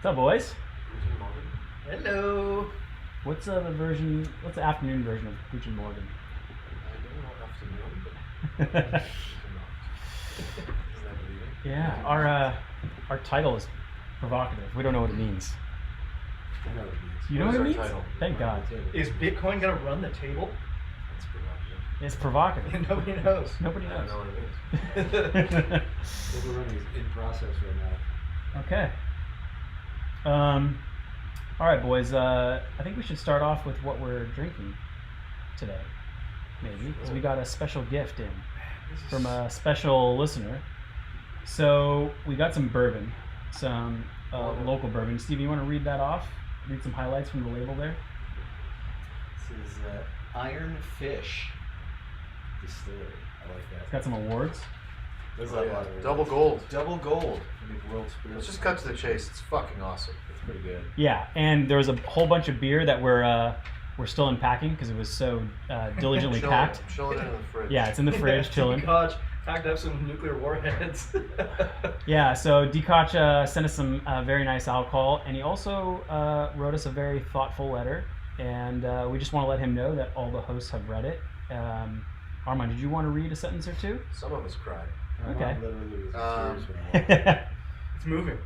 What's up, boys? Hello. What's the afternoon version of Guten Morgen? I don't know afternoon, but isn't that bleeding? Yeah, our title is provocative. We don't know what it means. I know what it means. You know what it means? Title? Thank God. Is Bitcoin gonna run the table? That's provocative. It's provocative. Nobody knows. Nobody I don't knows. know what it means. We're running in process right now. Okay. All right, boys. I think we should start off with what we're drinking today, maybe, because we got a special gift in from a special listener. So we got some bourbon, some local bourbon. Steve, you want to read that off? Read some highlights from the label there. This is Iron Fish Distillery. I like that. It's got some awards. There's Oh, a yeah. lot of Double gold. Double gold. I think World Spirits. Let's just cut to the chase. It's fucking awesome. It's pretty good. Yeah, and there was a whole bunch of beer that we're still unpacking because it was so diligently packed. Chilling in the fridge. Yeah, it's in the fridge, chilling. Koch packed up some nuclear warheads. Yeah, so Koch sent us some very nice alcohol, and he also wrote us a very thoughtful letter, and we just want to let him know that all the hosts have read it. Arman, did you want to read a sentence or two? Some of us cried. Okay. Literally was in tears when I walked in. It's moving.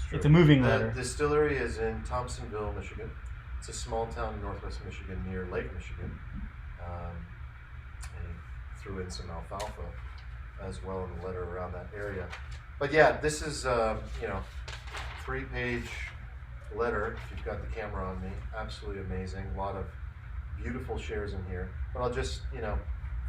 True. It's a moving The letter. distillery is in Thompsonville, Michigan. It's a small town in northwest Michigan near Lake Michigan. And he threw in some alfalfa as well in the letter around that area. But yeah, this is 3-page letter. If you've got the camera on me, absolutely amazing. A lot of beautiful shares in here. But I'll just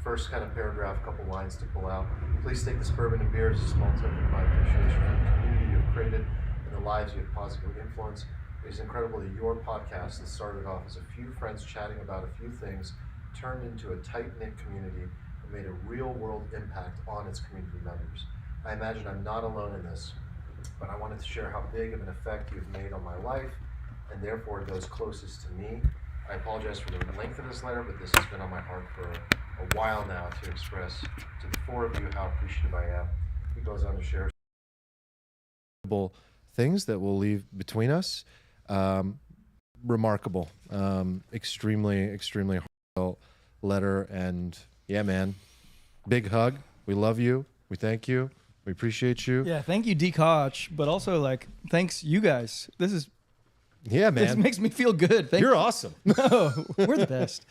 first kind of paragraph, a couple lines to pull out. Please take this bourbon and beer as a small token of my appreciation for the community you've created and the lives you have positively influenced. It is incredible that your podcast that started off as a few friends chatting about a few things turned into a tight-knit community and made a real-world impact on its community members. I imagine I'm not alone in this, but I wanted to share how big of an effect you've made on my life and therefore those closest to me. I apologize for the length of this letter, but this has been on my heart for a while now to express to the four of you how appreciative I am. He goes on to share things that we'll leave between us. Remarkable, extremely heartfelt letter, and yeah, man, big hug. We love you. We thank you. We appreciate you. Yeah, thank you, Koch, but also thanks you guys. This Man. makes me feel good. You're awesome. No, we're the best.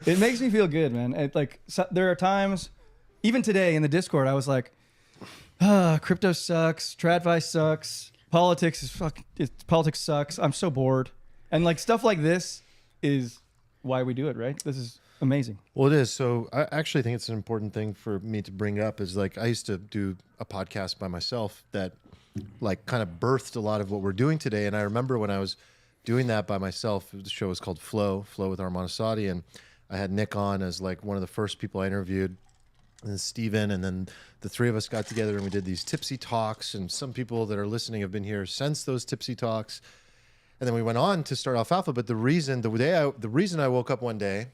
It makes me feel good, man. There are times, even today in the Discord, I was like, crypto sucks, TradFi sucks, politics sucks. I'm so bored. And stuff like this is why we do it, right? This is amazing. Well, it is. So I actually think it's an important thing for me to bring up is I used to do a podcast by myself that kind of birthed a lot of what we're doing today. And I remember when I was doing that by myself, the show was called Flow with Arman Asadi, and I had Nick on as one of the first people I interviewed, and then Steven, and then the three of us got together and we did these tipsy talks, and some people that are listening have been here since those tipsy talks. And then we went on to start Alfalfa, but the reason I woke up one day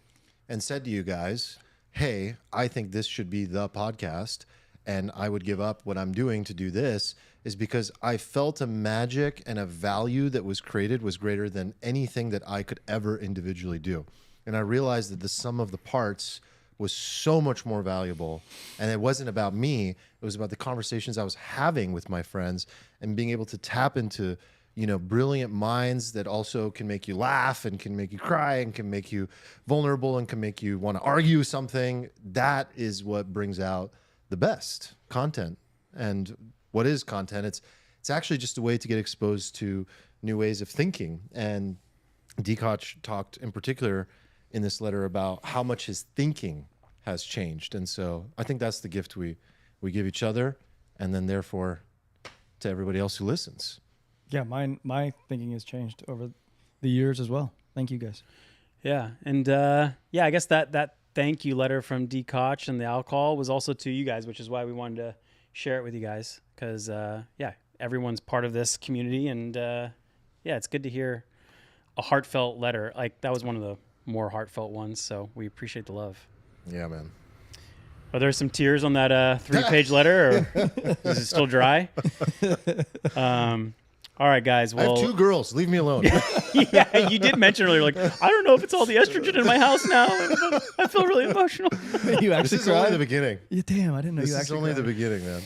and said to you guys, hey, I think this should be the podcast, and I would give up what I'm doing to do this, is because I felt a magic and a value that was created was greater than anything that I could ever individually do. And I realized that the sum of the parts was so much more valuable. And it wasn't about me. It was about the conversations I was having with my friends and being able to tap into, brilliant minds that also can make you laugh and can make you cry and can make you vulnerable and can make you want to argue something. That is what brings out the best content. And what is content? It's actually just a way to get exposed to new ways of thinking. And Koch talked in particular in this letter about how much his thinking has changed. And so I think that's the gift we give each other, and then therefore to everybody else who listens. Yeah, my thinking has changed over the years as well. Thank you guys. Yeah, and I guess that thank you letter from Koch and the alcohol was also to you guys, which is why we wanted to share it with you guys, because everyone's part of this community, and it's good to hear a heartfelt letter. That was one of the more heartfelt ones, so we appreciate the love. Yeah, man. Are there some tears on that 3-page letter, or is it still dry? All right, guys. I have Well, 2 girls. Leave me alone. yeah, you did mention earlier, like, I don't know if it's all the estrogen in my house now. I feel really emotional. You This actually is only cried? the beginning. Yeah, damn, I didn't know This you is actually only cried. the beginning, man.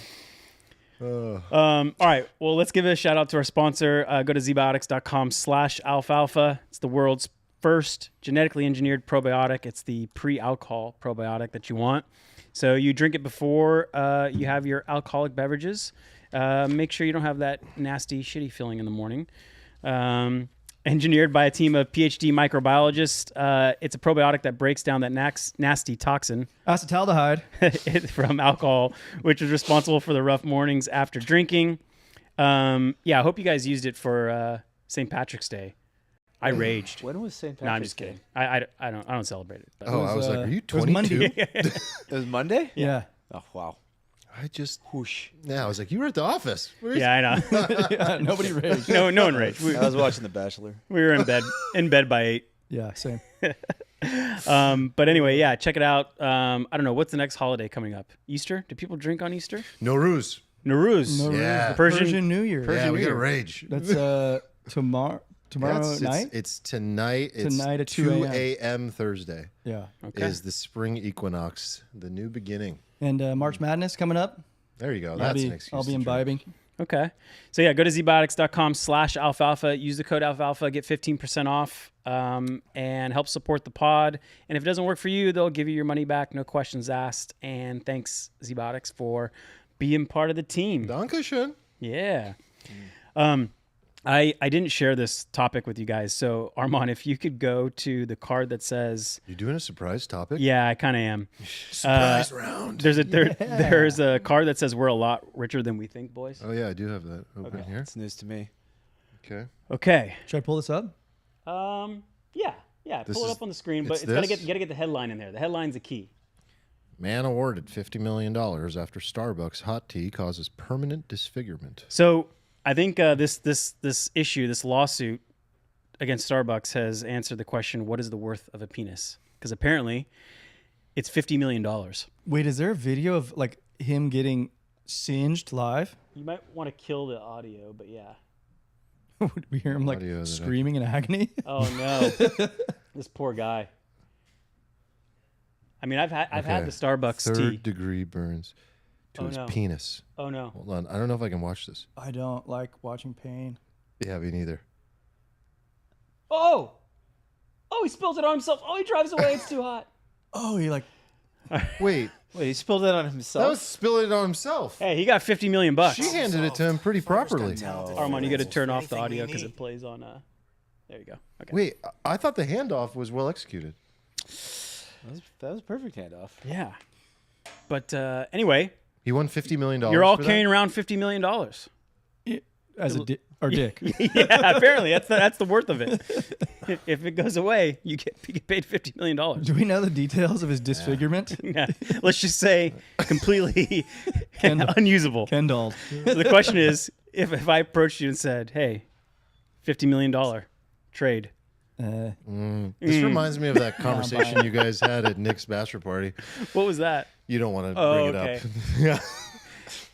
All right. Well, let's give a shout out to our sponsor. Go to zbiotics.com/alfalfa. It's the world's first genetically engineered probiotic. It's the pre-alcohol probiotic that you want. So you drink it before you have your alcoholic beverages. Make sure you don't have that nasty, shitty feeling in the morning. Engineered by a team of PhD microbiologists. It's a probiotic that breaks down that nasty toxin Acetaldehyde. from alcohol, which is responsible for the rough mornings after drinking. I hope you guys used it for St. Patrick's Day. I raged. When was St. Patrick's No, I'm just Day? kidding. I don't celebrate it. But- Oh, I was like, are you it was Monday. 22? It was Monday? Yeah. Oh, wow. I just, Whoosh. yeah, I was like, you were at the office. Where's yeah, I know. Yeah, nobody raged. No one raged. I was watching The Bachelor. We were in bed by 8. Yeah, same. But anyway, yeah, check it out. I don't know, what's the next holiday coming up? Easter? Do people drink on Easter? No ruse. Nowruz. No Yeah. rage. Persian New Year. Yeah, we New got to Year. rage. That's tomorrow night. It's tonight. It's Tonight at 2 2 a.m. Thursday Yeah. Okay. is the spring equinox, the new beginning. And March Madness coming up. There you go. I'll That's be, an excuse. I'll be to drink. imbibing. Okay. So yeah, go to zbiotics.com/alfalfa. Use the code alfalfa, get 15% off, and help support the pod. And if it doesn't work for you, they'll give you your money back, no questions asked. And thanks, Zbiotics, for being part of the team. Dankeschön. Yeah. I didn't share this topic with you guys. So Arman, if you could go to the card that says, You doing a surprise topic? yeah, I kind of am. Surprise round. There's a card that says we're a lot richer than we think, boys. Oh yeah, I do have that open here. That's news to me. Okay. Okay. Should I pull this up? Yeah. This Pull it is- up on the screen, but it's it's gotta this? get the headline in there. The headline's the key. Man awarded $50 million after Starbucks hot tea causes permanent disfigurement. So I think this issue, this lawsuit against Starbucks has answered the question: what is the worth of a penis? Because apparently, it's $50 million. Wait, is there a video of like him getting singed live? You might want to kill the audio, but yeah. We hear him like Audio that I- screaming in agony. Oh no, this poor guy. I mean, I've had Okay. the Starbucks Third tea. degree burns to Oh, his no. penis. Oh no. Hold on. I don't know if I can watch this. I don't like watching pain. Yeah, me neither. Oh, he spilled it on himself. Oh, he drives away. It's too hot. Oh, he like Wait, Wait, he spilled it on himself? that was spilling it on himself. Hey, he got $50 million. She handed it to him pretty properly. Armand, you got to turn off the audio because it plays on. There you go. Okay. Wait, I thought the handoff was well executed. That was a perfect handoff. Yeah. But anyway, He won $50 million. you're all for carrying around $50 million. as a dick. Yeah, apparently that's the worth of it. If it goes away, you get paid $50 million. Do we know the details of his disfigurement? Yeah. Let's just say completely Kendall. unusable. Kendall. So the question is, if I approached you and said, "Hey, $50 million trade," This reminds me of that conversation you guys had at Nick's bachelor party. what was that? You don't want to Oh, bring it okay. up. Yeah.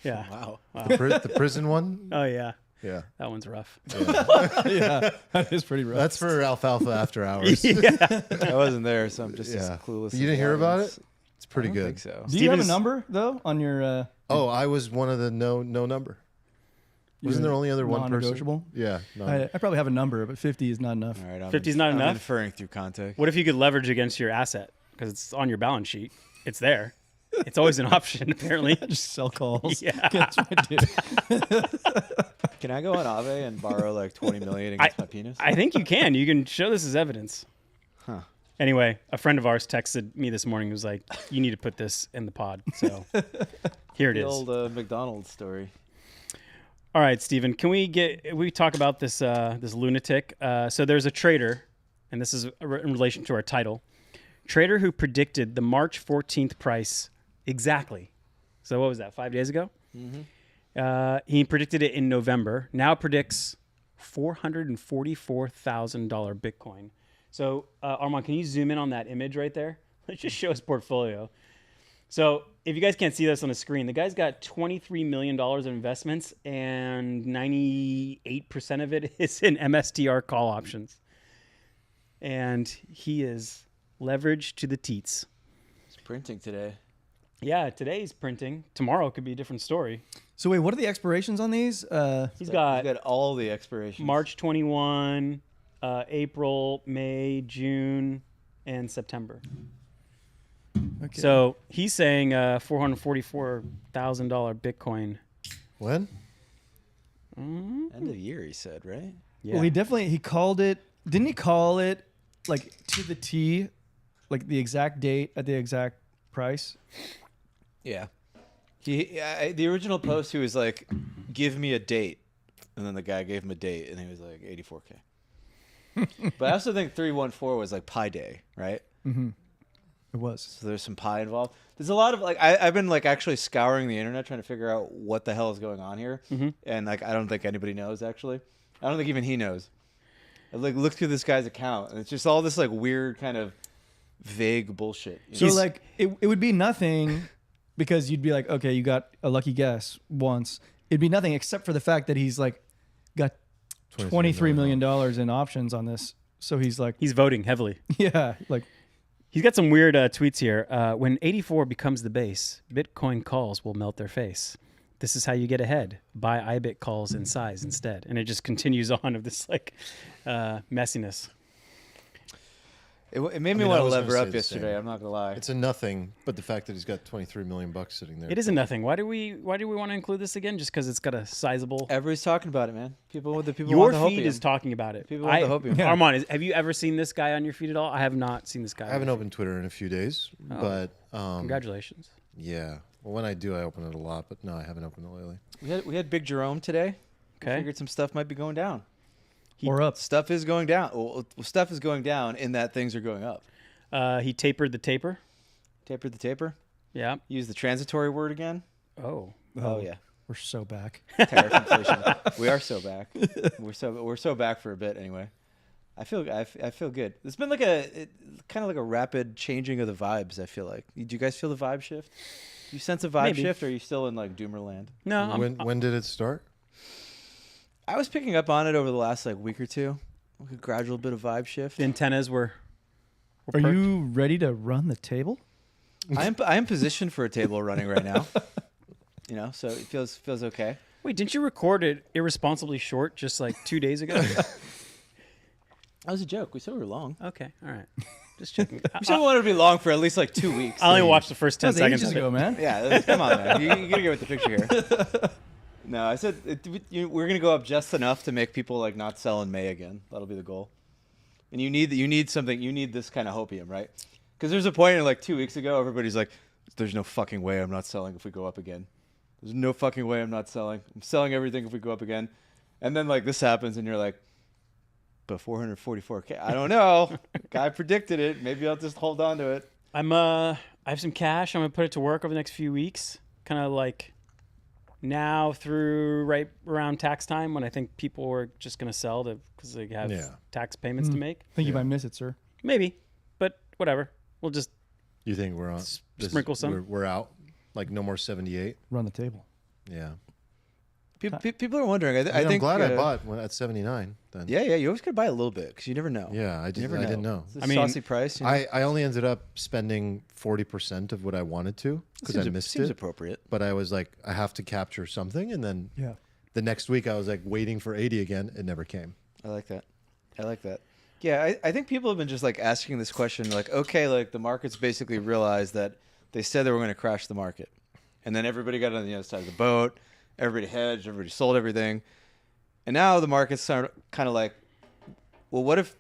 Yeah. Wow. The prison one? Oh yeah, Yeah. that one's rough. Yeah, that is pretty rough. That's for Alfalfa After Hours. I wasn't there, so I'm just as Yeah. clueless. You as didn't the hear about audience. it? It's pretty I don't good. think so. Do you have a Steven's- number though on your? Oh, I was one of the no number. Wasn't there only other one person? Non-negotiable? Yeah. No. I probably have a number, but 50 is not enough. All right, I'm 50's not I'm enough? inferring through context. What if you could leverage against your asset because it's on your balance sheet? It's there. It's always an option, apparently. Just sell calls. Yeah. That's what I do. Can I go on Aave and borrow like 20 million against my penis? I think you can. You can show this as evidence. Huh. Anyway, a friend of ours texted me this morning. He was like, "You need to put this in the pod." So here it The is. old McDonald's story. All right, Steven, can we talk about this this lunatic? So there's a trader, and this is in relation to our title, trader who predicted the March 14th price exactly. So what was that? 5 days ago? Mm-hmm. He predicted it in November. Now predicts $444,000 Bitcoin. So Armand, can you zoom in on that image right there? Let's just show his portfolio. So if you guys can't see this on the screen, the guy's got $23 million in investments, and 98% of it is in MSTR call options. And he is leveraged to the teats. It's printing today. Yeah, today's printing. Tomorrow could be a different story. So wait, what are the expirations on these? He's got all the expirations. March 21, April, May, June, and September. Okay. So he's saying $444,000 Bitcoin. When? End of the year, he said, right? Yeah. Well, he called it. Didn't he call it like to the T, like the exact date at the exact price? Yeah. The original post, he was like, "Give me a date," and then the guy gave him a date, and he was like, $84K. But I also think 314 was like Pi Day, right? Mm-hmm. It was. So there's some pi involved. There's a lot of like I've been like actually scouring the internet trying to figure out what the hell is going on here, and like I don't think anybody knows actually. I don't think even he knows. I like looked through this guy's account, and it's just all this like weird kind of vague bullshit. So like it would be nothing because you'd be like, okay, you got a lucky guess once. It'd be nothing except for the fact that he's like got $23 million in options on this. So he's like, He's voting heavily. yeah, like He's got some weird tweets here. When 84 becomes the base, Bitcoin calls will melt their face. This is how you get ahead. Buy IBIT calls in size instead. And it just continues on of this like messiness. It made me I want to was gonna lever say up the yesterday. same. I'm not gonna lie. It's a nothing, but the fact that he's got 23 million bucks sitting there. It isn't nothing. Why do we want to include this again? Just because it's got a sizable. Everybody's talking about it, man. People want Your the feed hopium. is talking about it. People want the hopium. Yeah. Arman, have you ever seen this guy on your feed at all? I have not seen this guy. I haven't opened Twitter in a few days, but Congratulations. yeah. Well, when I do, I open it a lot, but no, I haven't opened it lately. We had Big Jerome today. Okay. We figured some stuff might be going down. or up. Stuff is going down. Well, stuff is going down in that things are going up. He tapered the taper. Tapered the taper. Yeah. Use the transitory word again. Oh. Oh yeah. We're so back. Tariff inflation. We are so back. We're so back for a bit anyway. I feel good. It's been like kind of like a rapid changing of the vibes. I feel like. Do you guys feel the vibe shift? Do you sense a vibe Maybe. shift, or are you still in like Doomerland? No. When did it start? I was picking up on it over the last like week or two. Like a gradual bit of vibe shift. The antennas were Are perked. you ready to run the table? I am positioned for a table running right now. You know, so it feels okay. Wait, didn't you record it irresponsibly short just like 2 days ago? That was a joke. We said we were long. Okay. All right. Just checking. We said we wanted to be long for at least like 2 weeks. I only watched the first 10 That was seconds ages of it. ago, man. Yeah, come on, man. You gotta get with the picture here. No, I said we're gonna go up just enough to make people like not sell in May again. That'll be the goal. And you need something. You need this kind of hopium, right? Because there's a point like 2 weeks ago, everybody's like, "There's no fucking way I'm not selling if we go up again. There's no fucking way I'm not selling. I'm selling everything if we go up again." And then like this happens, and you're like, "But 444K. I don't know. Guy predicted it. Maybe I'll just hold on to it." I have some cash. I'm gonna put it to work over the next few weeks. Kind of like now through right around tax time when I think people are just gonna sell because they have tax payments to make. I think you might miss it, sir. Maybe, but whatever. We'll just You think we're on? Sprinkle some. We're out. Like no more 78. Run the table. Yeah. People are wondering. I I'm think glad I bought one at 79. Then. Yeah. You always gotta buy a little bit because you never know. Yeah, I You didn't. never I didn't know. It's a I mean, saucy price. You know? I only ended up spending 40% of what I wanted to because I missed seems it. appropriate. But I was like, I have to capture something, and then Yeah. the next week I was like waiting for 80 again. It never came. I like that. Yeah, I think people have been just like asking this question, like, okay, like the markets basically realized that they said they were going to crash the market, and then everybody got on the other side of the boat. Everybody hedged. Everybody sold everything, and now the markets are kind of like, well, what if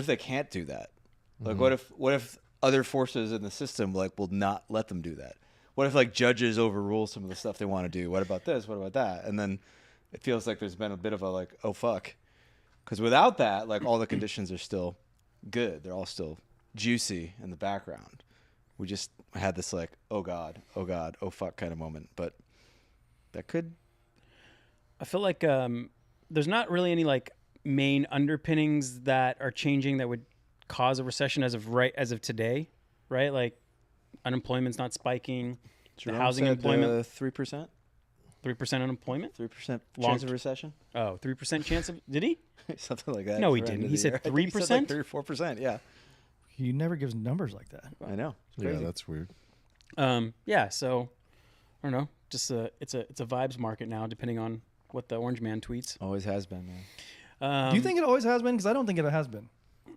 they can't do that? Like, what if other forces in the system like will not let them do that? What if like judges overrule some of the stuff they want to do? What about this? What about that? And then it feels like there's been a bit of a like, oh fuck. Because without that, like all the conditions are still good. They're all still juicy in the background. We just had this like, oh God, oh fuck kind of moment. But that could. I feel like there's not really any like main underpinnings that are changing that would cause a recession as of today, right? Like unemployment's not spiking. Jerome the housing said, employment 3%. 3% unemployment. 3% Long- chance of recession. Oh, 3% chance of did he? Something like that. No, for he the end didn't. of He the said year. I think he said 3%? 3 or 4%. Yeah, He never gives numbers like that. I know. It's Yeah, crazy. that's weird. Yeah. So I don't know. Just it's a vibes market now, depending on what the orange man tweets. Always has been, man. Do you think it always has been? Because I don't think it has been.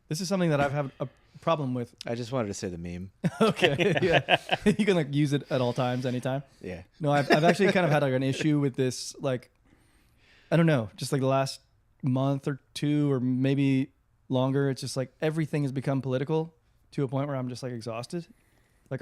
This is something that I've had a problem with. I just wanted to say the meme. Okay, yeah. You can like use it at all times, anytime. Yeah. No, I've actually kind of had like an issue with this. Like, I don't know, just like the last month or two, or maybe longer. It's just like everything has become political to a point where I'm just like exhausted. Like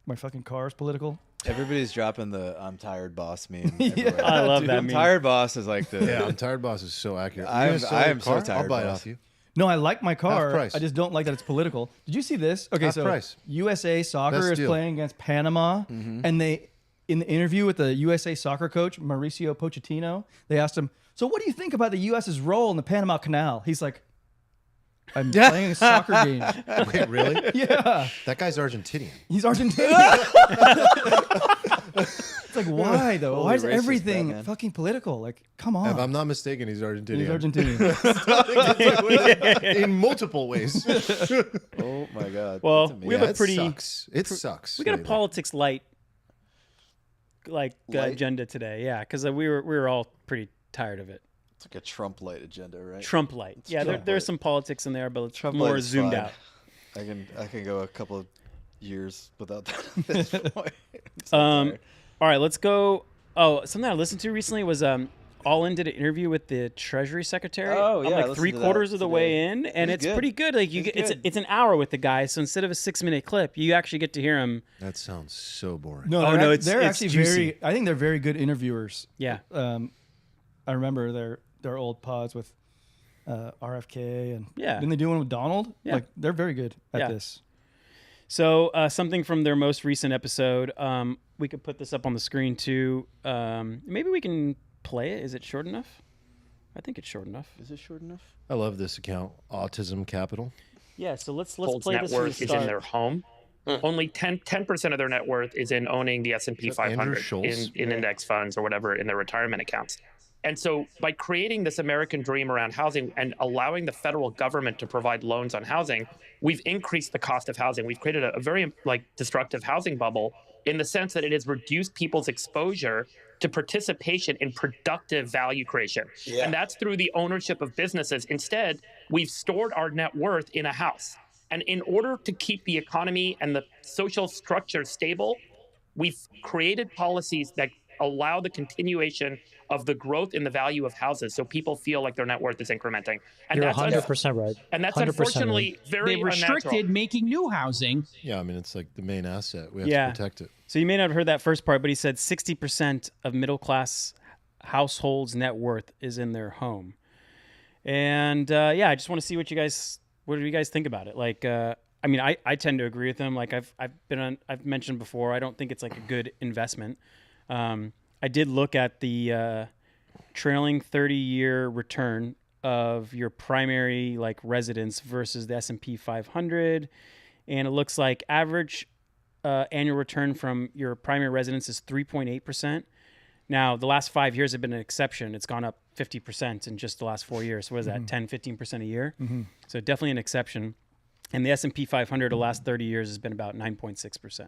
my fucking car is political. Everybody's dropping the "I'm tired, boss" meme. Yeah, everywhere. I love dude. that I'm meme. tired, boss is like the. Yeah, I'm tired. Boss is so accurate. I You am- gonna sell I your am so car? tired, I'll buy it boss. off you. No, I like my car. price. I just don't like that it's political. Did you see this? Okay, Half so price. USA Soccer Best is deal. playing against Panama, and they, in the interview with the USA Soccer coach Mauricio Pochettino, they asked him, "So what do you think about the U.S.'s role in the Panama Canal?" He's like, "I'm playing a soccer game." Wait, really? Yeah, That guy's Argentinian. he's Argentinian. It's like, why though? Holy Why is racist, everything Batman. fucking political? Like, come on. If I'm not mistaken, he's Argentinian. He's Argentinian. In multiple ways. Oh my god. Well, That's we have amazing. a pretty- Sucks. It sucks. We got a lately. politics light Light? agenda today. Yeah, because we were all pretty tired of it. It's like a Trump light agenda, right? Trump light. Yeah, Trump there's light. some politics in there, but it's Trump more light is zoomed fine. out. I can go a couple of years without that at this point. I'm so tired. All right, let's go. Oh, something I listened to recently was All In did an interview with the Treasury Secretary. Oh, I'm yeah, I like listened three to quarters that of the today. way in, and It was it's good. pretty good. Like you, It was get, good. it's an hour with the guy, so instead of a 6-minute clip, you actually get to hear him. That sounds so boring. No, Oh, they're, no, they're it's actually juicy. I think they're very good interviewers. Yeah, I remember their old pods with RFK and Yeah. Didn't they do one with Donald? Yeah. Like they're very good at Yeah. this. So something from their most recent episode. We could put this up on the screen too. Maybe we can play it. Is it short enough? I think it's short enough. Is it short enough? I love this account, Autism Capital. Yeah. So let's Household's play net this from the worth is in start. their home. Only 10% of their net worth is in owning the S&P Is that Andrew 500 Schultz? in index funds or whatever in their retirement accounts. And so by creating this American dream around housing and allowing the federal government to provide loans on housing, we've increased the cost of housing. We've created a very destructive housing bubble in the sense that it has reduced people's exposure to participation in productive value creation. Yeah. And that's through the ownership of businesses. Instead, we've stored our net worth in a house. And in order to keep the economy and the social structure stable, we've created policies that allow the continuation of the growth in the value of houses, so people feel like their net worth is incrementing. And You're that's 100% right. and that's 100% unfortunately very They've restricted unnatural. making new housing. Yeah, I mean, it's like the main asset. We have Yeah. to protect it. So you may not have heard that first part, but he said 60% of middle class households' net worth is in their home. And I just want to see what do you guys think about it? Like, I mean, I tend to agree with him. Like I've mentioned before, I don't think it's like a good investment. I did look at the trailing 30-year return of your primary like residence versus the S&P 500, and it looks like average annual return from your primary residence is 3.8%. Now, the last 5 years have been an exception. It's gone up 50% in just the last 4 years. So what is that, 10, 15% a year? So definitely an exception. And the S&P 500 the last 30 years has been about 9.6%.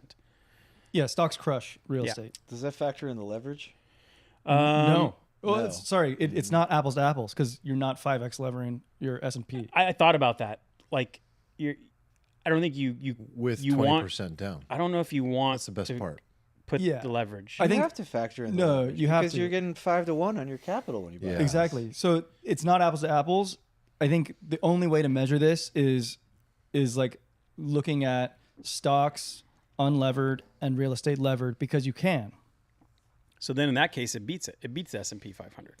Yeah, stocks crush real Yeah. estate. Does that factor in the leverage? No. Well, no. It's not apples to apples because you're not 5x levering your S&P. I thought about that. Like, I don't think you With you 20% want. down. I don't know if you want That's the best to part. put Yeah. the leverage. I You think- have to factor in. No, the leverage you have because to. you're getting 5-1 on your capital when you buy. Yeah. it. Exactly. So it's not apples to apples. I think the only way to measure this is like looking at stocks unlevered and real estate levered because you can. So then in that case, it beats it. It beats the S&P 500.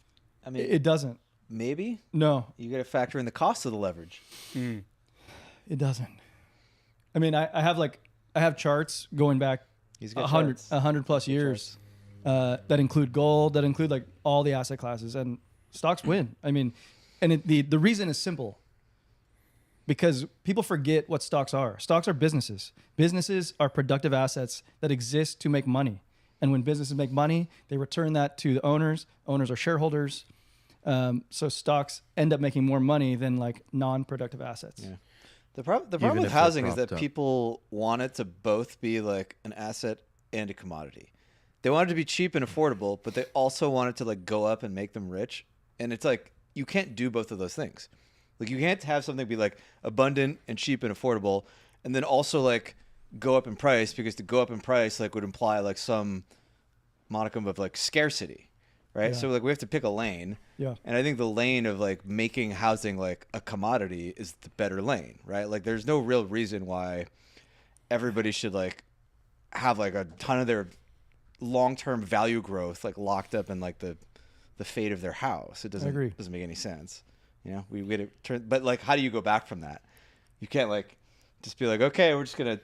I mean, It doesn't. maybe No, you got to factor in the cost of the leverage. it doesn't. I mean, I have charts going back He's got 100 charts. 100 plus years that include gold, that include like all the asset classes, and stocks win. I mean, and the reason is simple. because people forget what stocks are. Stocks are businesses. Businesses are productive assets that exist to make money. And when businesses make money, they return that to the owners. Owners are shareholders. So stocks end up making more money than like non-productive assets. Yeah. The problem Even with if they're housing is that propped up. people want it to both be like an asset and a commodity. They want it to be cheap and affordable, but they also want it to like go up and make them rich. And it's like you can't do both of those things. Like you can't have something be like abundant and cheap and affordable, and then also like go up in price, because to go up in price like would imply like some modicum of like scarcity, right? Yeah. So like we have to pick a lane. Yeah. And I think the lane of like making housing like a commodity is the better lane, right? Like there's no real reason why everybody should like have like a ton of their long-term value growth like locked up in like the fate of their house. It agree. doesn't make any sense. You know, we get it turn, but like how do you go back from that? You can't like just be like, okay, we're just gonna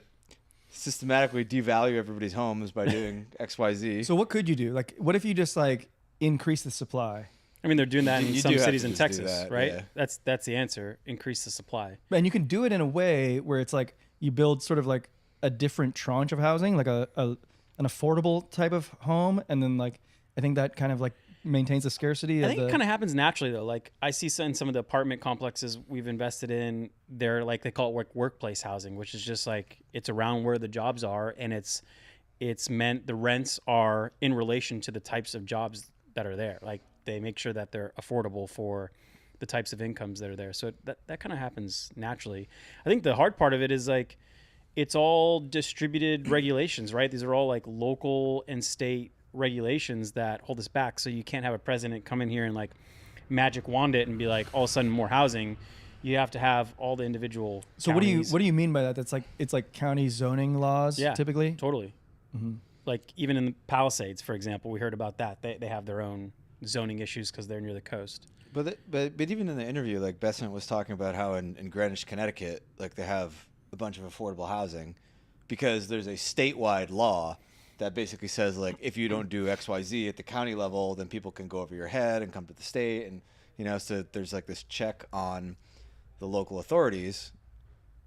systematically devalue everybody's homes by doing XYZ. So what could you do? Like, what if you just like increase the supply? I mean, they're doing that in You some do have cities to in just do Texas, that, right? yeah. That's the answer. Increase the supply. And you can do it in a way where it's like you build sort of like a different tranche of housing, like an affordable type of home, and then like I think that kind of like maintains the scarcity. I of think the, it kind of happens naturally though. Like I see in some of the apartment complexes we've invested in, they're like they call it workplace housing, which is just like it's around where the jobs are, and it's meant the rents are in relation to the types of jobs that are there. Like they make sure that they're affordable for the types of incomes that are there. So that kind of happens naturally. I think the hard part of it is like it's all distributed regulations, right? These are all like local and state regulations that hold us back. So you can't have a president come in here and like magic wand it and be like all of a sudden more housing. You have to have all the individual. So counties. what do you mean by that? That's like it's like county zoning laws, Yeah, typically. Totally. Like even in the Palisades, for example, we heard about that. They have their own zoning issues because they're near the coast. But even in the interview, like Besant was talking about how in Greenwich, Connecticut, like they have a bunch of affordable housing because there's a statewide law that basically says like if you don't do XYZ at the county level, then people can go over your head and come to the state, and you know, so there's like this check on the local authorities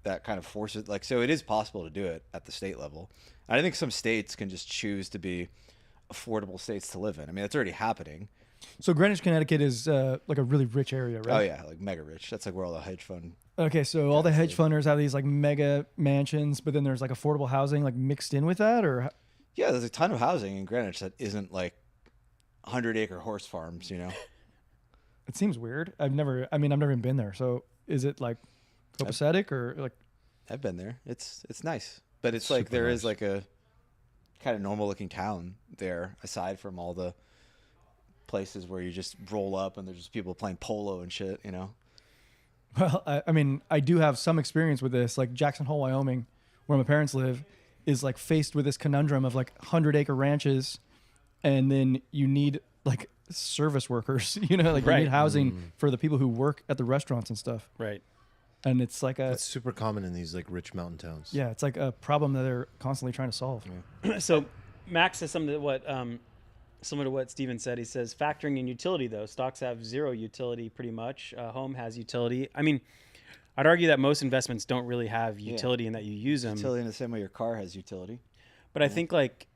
that kind of forces like, so it is possible to do it at the state level. And I think some states can just choose to be affordable states to live in. I mean, that's already happening. So Greenwich, Connecticut is like a really rich area, right? Oh yeah, like mega rich. That's like where all the hedge fund. Okay, so all the hedge funders have these like mega mansions, but then there's like affordable housing like mixed in with that, or Yeah, there's a ton of housing in Greenwich that isn't like 100-acre horse farms, you know. it seems weird. I've never even been there. So is it like copacetic or like? I've been there. It's nice, but it's Super like there nice. is like a kind of normal looking town there, aside from all the places where you just roll up and there's just people playing polo and shit, you know. Well, I mean, I do have some experience with this. Like Jackson Hole, Wyoming, where my parents live, is like faced with this conundrum of like 100-acre ranches, and then you need like service workers, you know, like you Right. need housing for the people who work at the restaurants and stuff. Right. And it's like That's super common in these like rich mountain towns. yeah, it's like a problem that they're constantly trying to solve. So Max says something similar to what Steven said. He says factoring in utility though, stocks have zero utility pretty much. Home has utility. I mean, I'd argue that most investments don't really have utility in that you use them. Utility in the same way your car has utility. But I think like,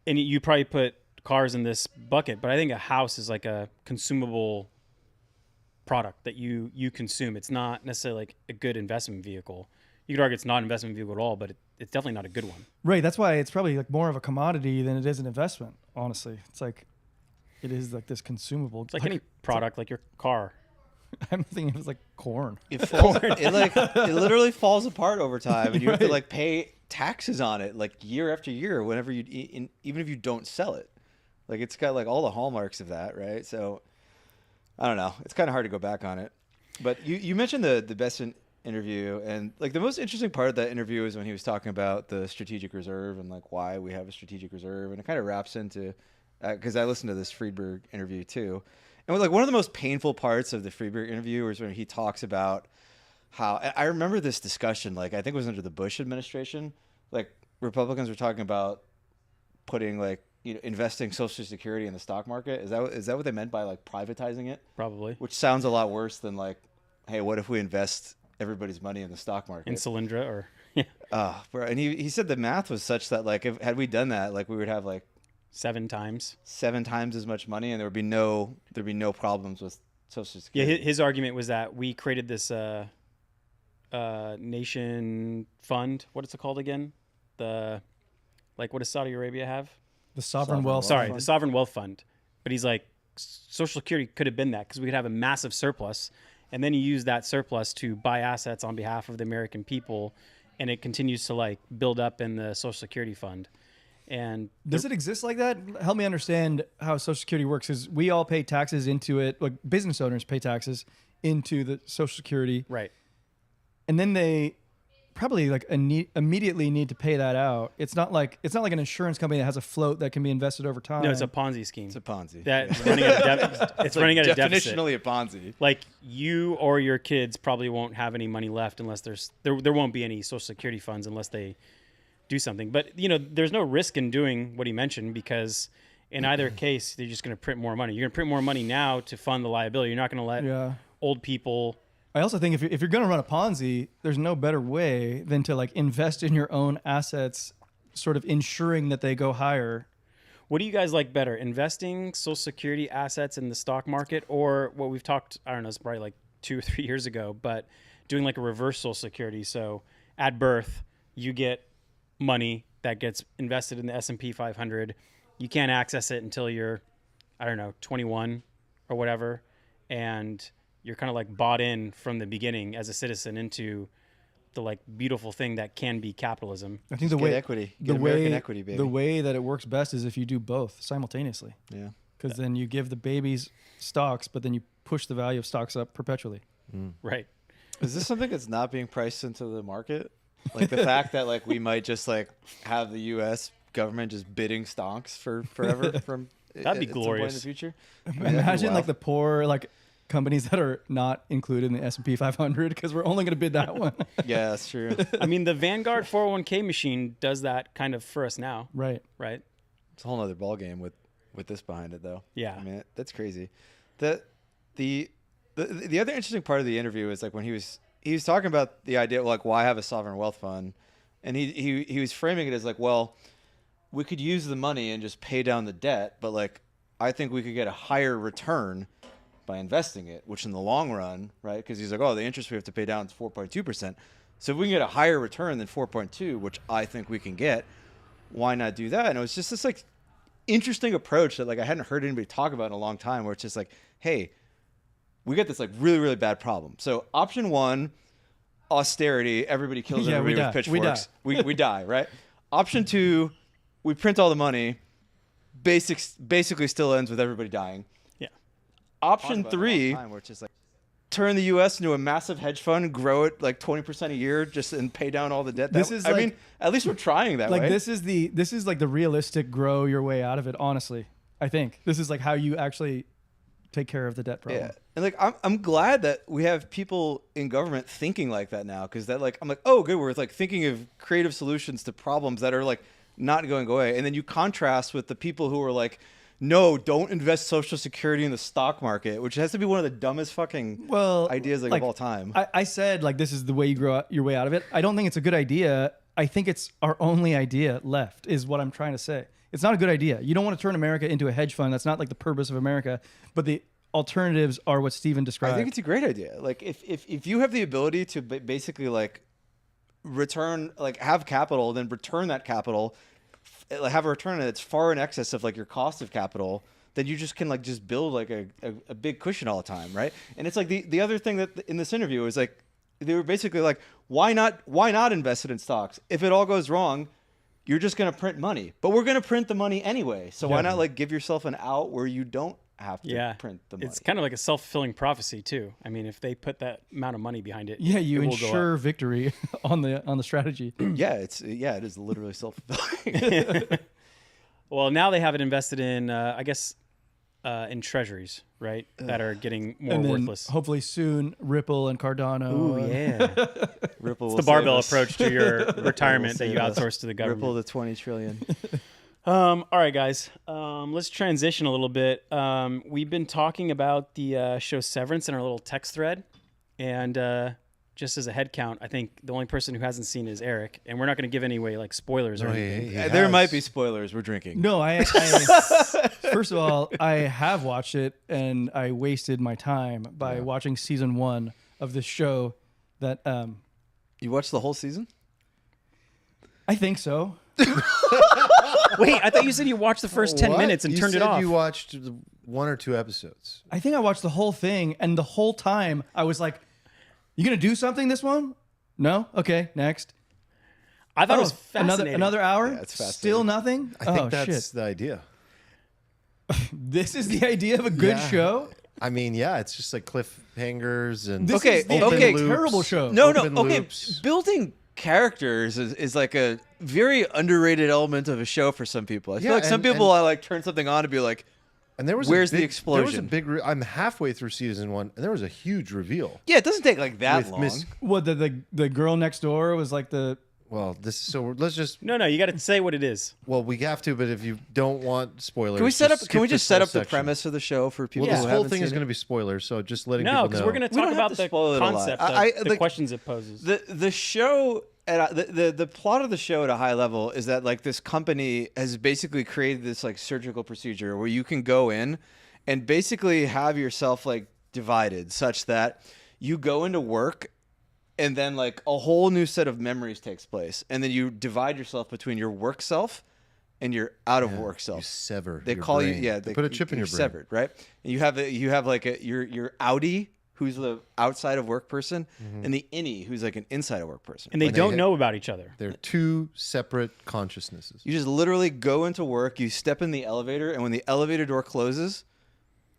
and you probably put cars in this bucket, but I think a house is like a consumable product that you consume. It's not necessarily like a good investment vehicle. You could argue it's not an investment vehicle at all, but it's definitely not a good one. Right. That's why it's probably like more of a commodity than it is an investment. Honestly, it's like it is like this consumable. It's like any product, like your car. I'm thinking it was like corn. It falls, it literally falls apart over time, and you have to like pay taxes on it like year after year whenever even if you don't sell it. Like it's got like all the hallmarks of that, right? So I don't know. It's kind of hard to go back on it. But you mentioned the best interview, and like the most interesting part of that interview is when he was talking about the strategic reserve and like why we have a strategic reserve, and it kind of wraps into because I listened to this Friedberg interview too. And like one of the most painful parts of the Friedberg interview is when he talks about how I remember this discussion, like I think it was under the Bush administration, like Republicans were talking about putting like, you know, investing Social Security in the stock market. Is that what they meant by like privatizing it? Probably. Which sounds a lot worse than like, hey, what if we invest everybody's money in the stock market. in Solyndra or Bro, and he said the math was such that like if had we done that, like we would have like 7 times. 7 times as much money, and there'd be no problems with Social Yeah, Security. his argument was that we created this nation fund. What is it called again? What does Saudi Arabia have? The sovereign Sovereign wealth. wealth. Sorry, fund. the sovereign wealth fund. But he's like, Social Security could have been that because we could have a massive surplus, and then you use that surplus to buy assets on behalf of the American people, and it continues to like build up in the Social Security fund. And Does it exist like that? Help me understand how Social Security works. Because we all pay taxes into it. Like business owners pay taxes into the Social Security, right. and then they probably like immediately need to pay that out. It's not like an insurance company that has a float that can be invested over time. No, it's a Ponzi scheme. It's a Ponzi. That's running at it's running at a deficit. Definitionally a Ponzi. Like you or your kids probably won't have any money left unless there won't be any Social Security funds unless they do something. But there's no risk in doing what he mentioned because in either case they're just going to print more money. You're going to print more money now to fund the liability. You're not going to let old people. I also think if you're going to run a Ponzi, there's no better way than to like invest in your own assets, sort of ensuring that they go higher. What do you guys like better, investing Social Security assets in the stock market, or what we've talked? I don't know, it's probably like 2 or 3 years ago, but doing like a reverse Social Security. So at birth, you get money that gets invested in the S&P 500. You can't access it until you're, 21 or whatever, and you're kind of like bought in from the beginning as a citizen into the like beautiful thing that can be capitalism. I think Get equity. Get American equity, baby. The way that it works best is if you do both simultaneously. Yeah. Because then you give the babies stocks, but then you push the value of stocks up perpetually. Right. Is this something that's not being priced into the market? Like the fact that like we might just like have the U.S. government just bidding stocks for forever from That'd be at some point glorious. in the future. I mean, that'd be Imagine like wild. the poor like companies that are not included in the S&P 500 because we're only going to bid that one. Yeah, that's true. I mean, the Vanguard 401k machine does that kind of for us now, Right. right? It's a whole other ball game with this behind it, though. Yeah. I mean, that's crazy. The other interesting part of the interview is like when he was talking about the idea of like why have a sovereign wealth fund, and he was framing it as like, well, we could use the money and just pay down the debt, but like I think we could get a higher return by investing it, which in the long run, right? Because he's like, oh, the interest we have to pay down is 4.2%. So if we can get a higher return than 4.2, which I think we can get, why not do that? And it was just this like interesting approach that like I hadn't heard anybody talk about in a long time, where it's just like, hey, we got this like really, really bad problem. So option one, austerity, everybody kills Yeah, everybody we with die. pitchforks. We die, right? Option two, we print all the money. Basically still ends with everybody dying. Yeah. Option three, where it's just like turn the U.S. into a massive hedge fund, grow it like 20% a year, and pay down all the debt. I mean, at least we're trying that way. Like this is like the realistic grow your way out of it. Honestly, I think this is like how you actually take care of the debt problem. Yeah, and like I'm glad that we have people in government thinking like that now, because that like I'm like, oh, good, we're like thinking of creative solutions to problems that are like not going away. And then you contrast with the people who are like, no, don't invest Social Security in the stock market, which has to be one of the dumbest fucking ideas like of all time. I said like this is the way you grow your way out of it. I don't think it's a good idea. I think it's our only idea left, is what I'm trying to say. It's not a good idea. You don't want to turn America into a hedge fund. That's not like the purpose of America. But the alternatives are what Steven described. I think it's a great idea. Like if you have the ability to basically like return, like have capital, then return that capital, like have a return that's far in excess of like your cost of capital, then you just can like just build like a big cushion all the time, right? And it's like the other thing that in this interview is like they were basically like, why not invest it in stocks? If it all goes wrong, you're just going to print money, but we're going to print the money anyway. So why not like give yourself an out where you don't have to print the money? It's kind of like a self-fulfilling prophecy too. I mean, if they put that amount of money behind it, Yeah, you it will go ensure up. victory on the strategy. it is literally self-fulfilling. Well, now they have it invested in, I guess, in treasuries, right? That are getting more And then worthless. hopefully soon Ripple and Cardano. Ooh, yeah. Ripple It's will the barbell save us. approach to your retirement that you save us. outsource to the government. Ripple to 20 trillion. All right, guys. Let's transition a little bit. We've been talking about the show Severance in our little text thread, and just as a head count, I think the only person who hasn't seen is Eric, and we're not going to give any away like spoilers or No, anything. There might be spoilers. We're drinking. No, I first of all, I have watched it, and I wasted my time by watching season 1 of this show. That You watched the whole season? I think so. Wait, I thought you said you watched the first 10 What? minutes and You turned it said off. You watched 1 or 2 episodes. I think I watched the whole thing, and the whole time I was like, "You gonna do something this one? No? Okay, next." I thought it was fascinating. another hour. Yeah, it's fascinating. Still nothing. I think Oh that's shit! the idea. This is the idea of a good Yeah. show. I mean, yeah, it's just like cliffhangers and This Okay, is the okay. idea of a terrible show. No, Open okay. loops. Building characters is like a very underrated element of a show for some people. I feel Yeah, like some and- people I like turn something on and be like, And there was Where's a the big, There was a explosion? big. I'm halfway through season 1, and there was a huge reveal. yeah, it doesn't take like that With long. Miss- What the girl next door was like the Well, this. So let's just. No, you got to say what it is. Well, we have to, but if you don't want spoilers, Can we set up? skip Can we this just set whole up the section. premise of the show for people Well, who this whole haven't thing is seen going it? to be spoilers, so just letting No, people because know. we're going to We talk don't have about to the spoil it a lot. concept, the like- questions it poses. The show at the plot of the show at a high level is that like this company has basically created this like surgical procedure where you can go in and basically have yourself like divided such that you go into work and then like a whole new set of memories takes place, and then you divide yourself between your work self and your out of work You self. sever. They your call brain. you They put a chip in you're your brain. severed, right? And you have like your outie who's the outside of work person, and the innie who's like an inside of work person. and they Like, don't know about each other. They're two separate consciousnesses. You just literally go into work, you step in the elevator, and when the elevator door closes,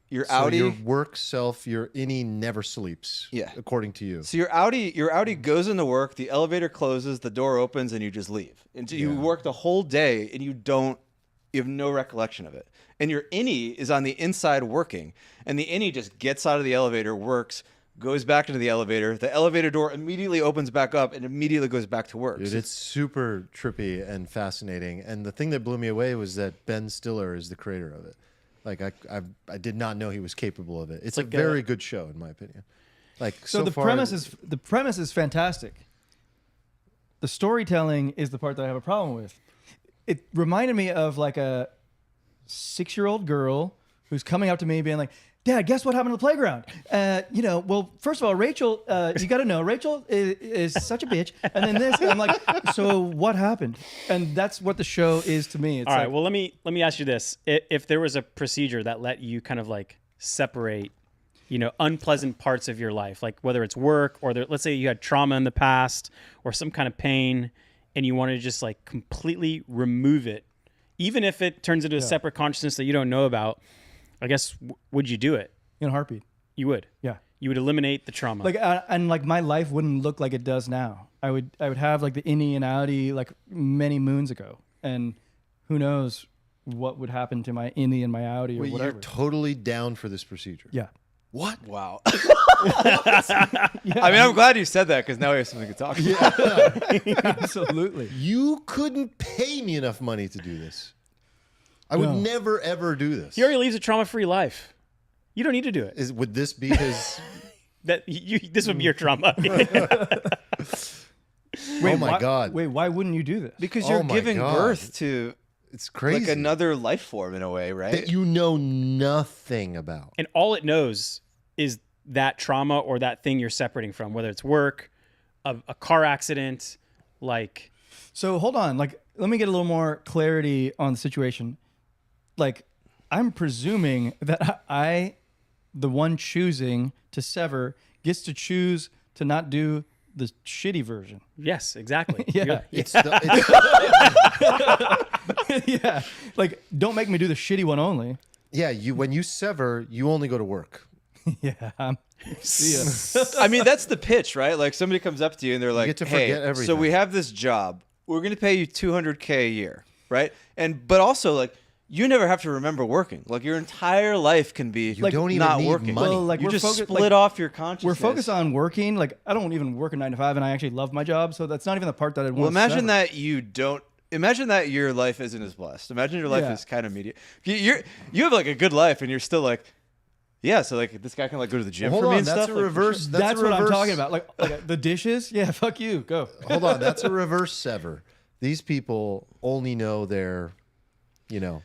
your So outie. your work self, your innie never sleeps. Yeah. According to you. So your outie goes into work, the elevator closes, the door opens, and you just leave. And so you work the whole day, and you have no recollection of it. And your innie is on the inside working, and the innie just gets out of the elevator, works, goes back into the elevator door immediately opens back up, and immediately goes back to work. Dude, So it's super trippy and fascinating. And the thing that blew me away was that Ben Stiller is the creator of it. Like I did not know he was capable of it. It's like a very good show in my opinion. Like So the far, premise is fantastic. The storytelling is the part that I have a problem with. It reminded me of like a 6-year-old girl who's coming up to me being like, "Dad, guess what happened to the playground?" Well, first of all, Rachel, you got to know, Rachel is such a bitch. And then this, and I'm like, so what happened? And that's what the show is to me. It's All right. like, Well, let me ask you this: if there was a procedure that let you kind of like separate, unpleasant parts of your life, like whether it's work or let's say you had trauma in the past or some kind of pain, and you want to just like completely remove it, even if it turns into a separate consciousness that you don't know about, I guess would you do it? in a heartbeat. You would. Yeah. You would eliminate the trauma. Like and like my life wouldn't look like it does now. I would have like the innie and outie like many moons ago, and who knows what would happen to my innie and my outie or Wait, whatever. you're totally down for this procedure. Yeah. What? wow. I mean, I'm glad you said that because now we have something to talk about. Absolutely. You couldn't pay me enough money to do this. I would No. never ever do this. he already leads a trauma-free life. You don't need to do it. Would this be his? This would be your trauma. Oh my God. Wait, why wouldn't you do this? Because Oh you're my giving God. birth to It's crazy. like another life form in a way, that right? you know nothing about. And all it knows is that trauma or that thing you're separating from, whether it's work, a car accident, like So hold on, like let me get a little more clarity on the situation. Like I'm presuming that I, the one choosing to sever, gets to choose to not do the shitty version. yes, exactly. Yeah. You're- It's the, it's, Yeah. Like don't make me do the shitty one only. yeah, when you sever, you only go to work. Yeah. See ya. I mean, that's the pitch, right? Like somebody comes up to you and they're like, get to "Hey, forget so everything." we have this job. We're going to pay you $200K a year, right? But also like you never have to remember working. Like your entire life can be You don't even not need working. money. Well, like you we're just focused- split like, off your consciousness. We're focused on working. Like I don't even work a 9 to 5, and I actually love my job. So that's not even the part that I want. Well, to imagine sever. that you don't. Imagine that your life isn't as blessed. Imagine your life Yeah. is kind of mediocre. You have like a good life, and you're still like, Yeah, so like this guy can like go to the gym Hold for me on, and that's stuff. a like, reverse. That's a what I'm reverse- talking about. Like the dishes. Yeah, fuck you. Go. Hold on, that's a reverse Sever. These people only know their, you know.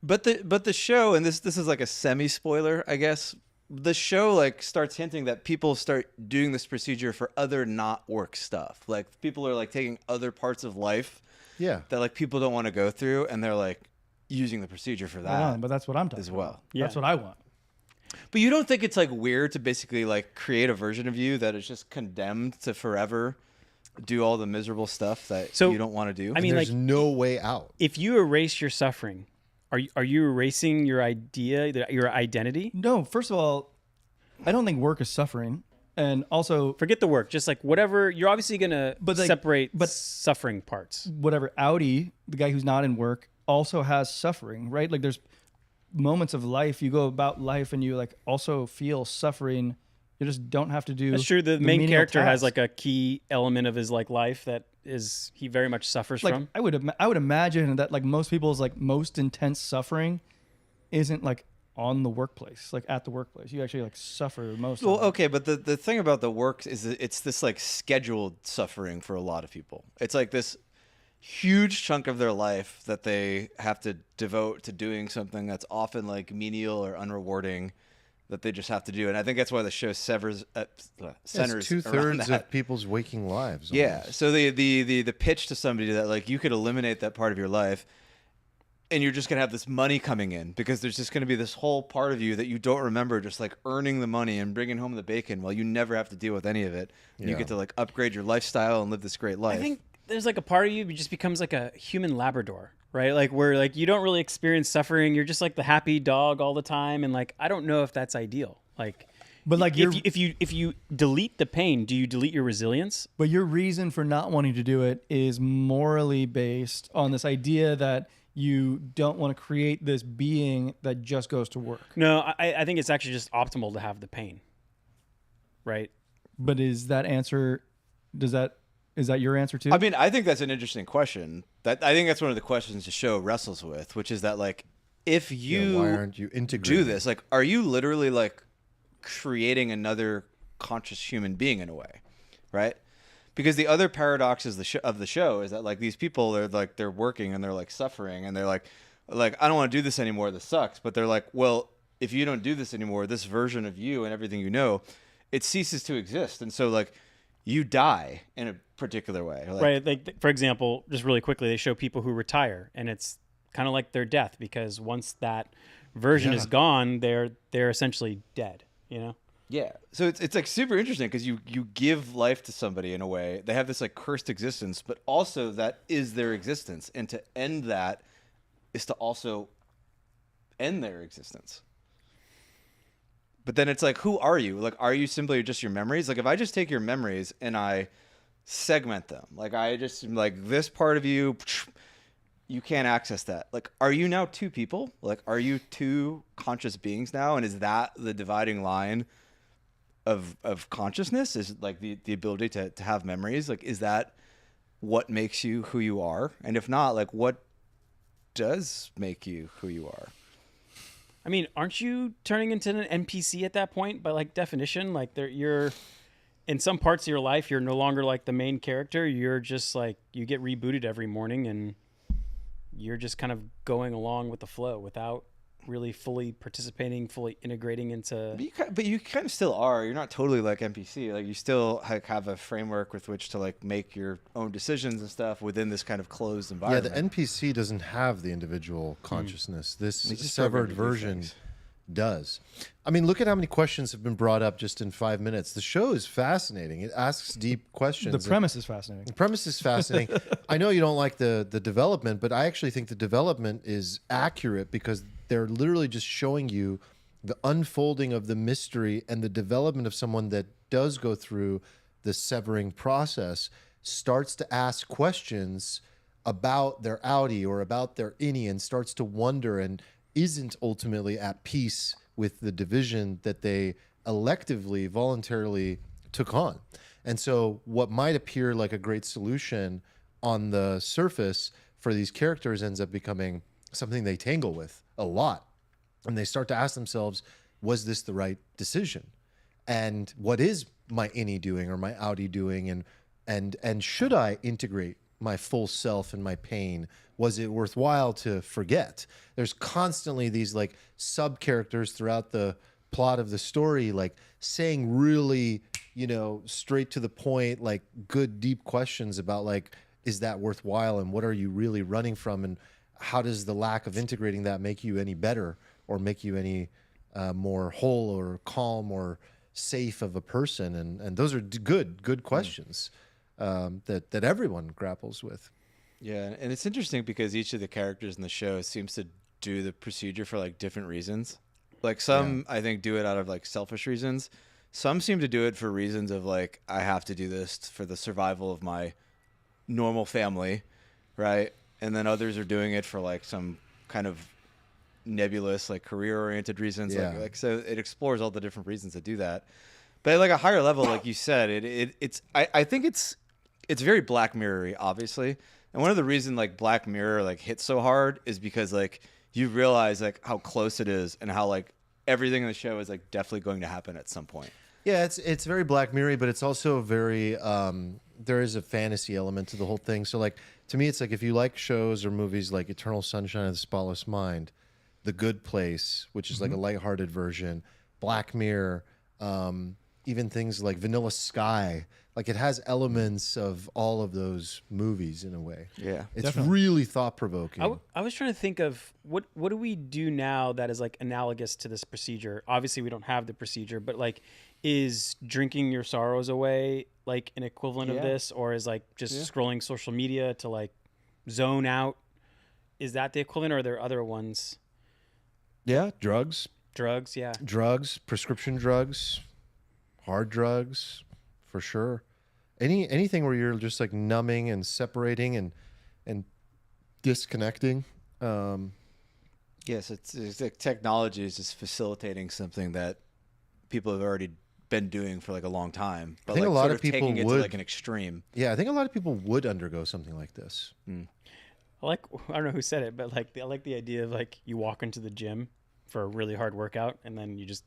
But the show, and this is like a semi spoiler, I guess. The show like starts hinting that people start doing this procedure for other not work stuff. Like people are like taking other parts of life Yeah. that like people don't want to go through, and they're like using the procedure for Hold that on, but that's what I'm talking as well. about. Yeah. That's what I want. But you don't think it's like weird to basically like create a version of you that is just condemned to forever do all the miserable stuff that So, you don't want to do? I mean, There's like, no way out. if you erase your suffering, are you erasing your idea, your identity? No, first of all, I don't think work is suffering, and also Forget the work, just like whatever. You're obviously gonna But, like, separate but- suffering parts. whatever. Audi, the guy who's not in work, also has suffering, right? Like there's moments of life you go about life and you like also feel suffering. You just don't have to do. That's true. The main menial character has tasks. like a key element of his like life that is he very much suffers like from. I would imagine that like most people's like most intense suffering isn't like on the workplace, like at the workplace. You actually like suffer most. Well, of it. okay, but the thing about the work is that it's this like scheduled suffering for a lot of people. It's like this huge chunk of their life that they have to devote to doing something that's often like menial or unrewarding that they just have to do. And I think that's why the show centers It's around 2/3 that. of people's waking lives. Yeah. almost. So the pitch to somebody that like you could eliminate that part of your life and you're just going to have this money coming in because there's just going to be this whole part of you that you don't remember just like earning the money and bringing home the bacon while you never have to deal with any of it. And you Yeah. get to like upgrade your lifestyle and live this great life. I think there's like a part of you that just becomes like a human Labrador, right? Like where like you don't really experience suffering. You're just like the happy dog all the time, and like I don't know if that's ideal. Like, But like if you delete the pain, do you delete your resilience? But your reason for not wanting to do it is morally based on this idea that you don't want to create this being that just goes to work. No, I think it's actually just optimal to have the pain, right? But is that answer? Is that your answer too? I mean, I think that's an interesting question. That I think that's one of the questions the show wrestles with, which is that like if you why aren't you integrating? do this, like are you literally like creating another conscious human being in a way, right? Because the other paradox is of the show is that like these people are like they're working and they're like suffering and they're like I don't want to do this anymore. This sucks. But they're like, well, if you don't do this anymore, this version of you and everything you know, it ceases to exist. And so like you die in a particular way, like, Right. Like for example, just really quickly, they show people who retire, and it's kind of like their death because once that version is gone, they're essentially dead. You know. Yeah. So it's like super interesting because you give life to somebody in a way. They have this like cursed existence, but also that is their existence. And to end that is to also end their existence. But then it's like, who are you? Like, are you simply just your memories? Like, if I just take your memories and I segment them, like I just like this part of you, you can't access that. Like, are you now two people? Like, are you two conscious beings now? And is that the dividing line of consciousness? Is like the ability to have memories? Like, is that what makes you who you are? And if not, like, what does make you who you are? I mean, aren't you turning into an NPC at that point by like definition? Like you're in some parts of your life, you're no longer like the main character. You're just like you get rebooted every morning and you're just kind of going along with the flow without really fully participating, fully integrating into. But you kind of still are. You're not totally like NPC. Like you still like have a framework with which to like make your own decisions and stuff within this kind of closed Yeah, environment. the NPC doesn't have the individual consciousness. This They just severed programmed to do version things. does. I mean, look at how many questions have been brought up just in 5 minutes. The show is fascinating. It asks deep questions. the premise is fascinating. The premise is fascinating. I know you don't like the development, but I actually think the development is accurate because they're literally just showing you the unfolding of the mystery and the development of someone that does go through the severing process, starts to ask questions about their outie or about their innie and starts to wonder and isn't ultimately at peace with the division that they electively, voluntarily took on. And so what might appear like a great solution on the surface for these characters ends up becoming something they tangle with a lot. And they start to ask themselves, was this the right decision? And what is my innie doing or my outie doing? And should I integrate my full self and my pain? Was it worthwhile to forget? There's constantly these like sub characters throughout the plot of the story, like saying really, straight to the point, like good deep questions about like, is that worthwhile? And what are you really running from? And how does the lack of integrating that make you any better or make you any more whole or calm or safe of a person? And those are good questions that everyone grapples with. Yeah, and it's interesting because each of the characters in the show seems to do the procedure for like different reasons. Like some, I think, do it out of like selfish reasons. Some seem to do it for reasons of like, I have to do this for the survival of my normal family, right? And then others are doing it for like some kind of nebulous, like career-oriented reasons. Yeah. Like so, it explores all the different reasons to do that. But at like a higher level, like you said, I think it's very Black Mirror-y, obviously. And one of the reasons like Black Mirror like hits so hard is because like you realize like how close it is and how like everything in the show is like definitely going to happen at some point. Yeah, it's very Black Mirror, but it's also very there is a fantasy element to the whole thing. So like to me, it's like if you like shows or movies like Eternal Sunshine of the Spotless Mind, The Good Place, which is like a lighthearted version, Black Mirror, even things like Vanilla Sky, like it has elements of all of those movies in a way. Yeah, It's really thought-provoking. I was trying to think of what do we do now that is like analogous to this procedure. Obviously, we don't have the procedure, but like, is drinking your sorrows away like an equivalent of this, or is like just scrolling social media to like zone out? Is that the equivalent, or are there other ones? Yeah, drugs, prescription drugs, hard drugs, for sure. Anything where you're just like numbing and separating and disconnecting. Yes, it's like technology is just facilitating something that people have already been doing for like a long time. But I think like a lot sort of people taking it would to like an extreme. Yeah, I think a lot of people would undergo something like this. I don't know who said it, but like I like the idea of like you walk into the gym for a really hard workout and then you just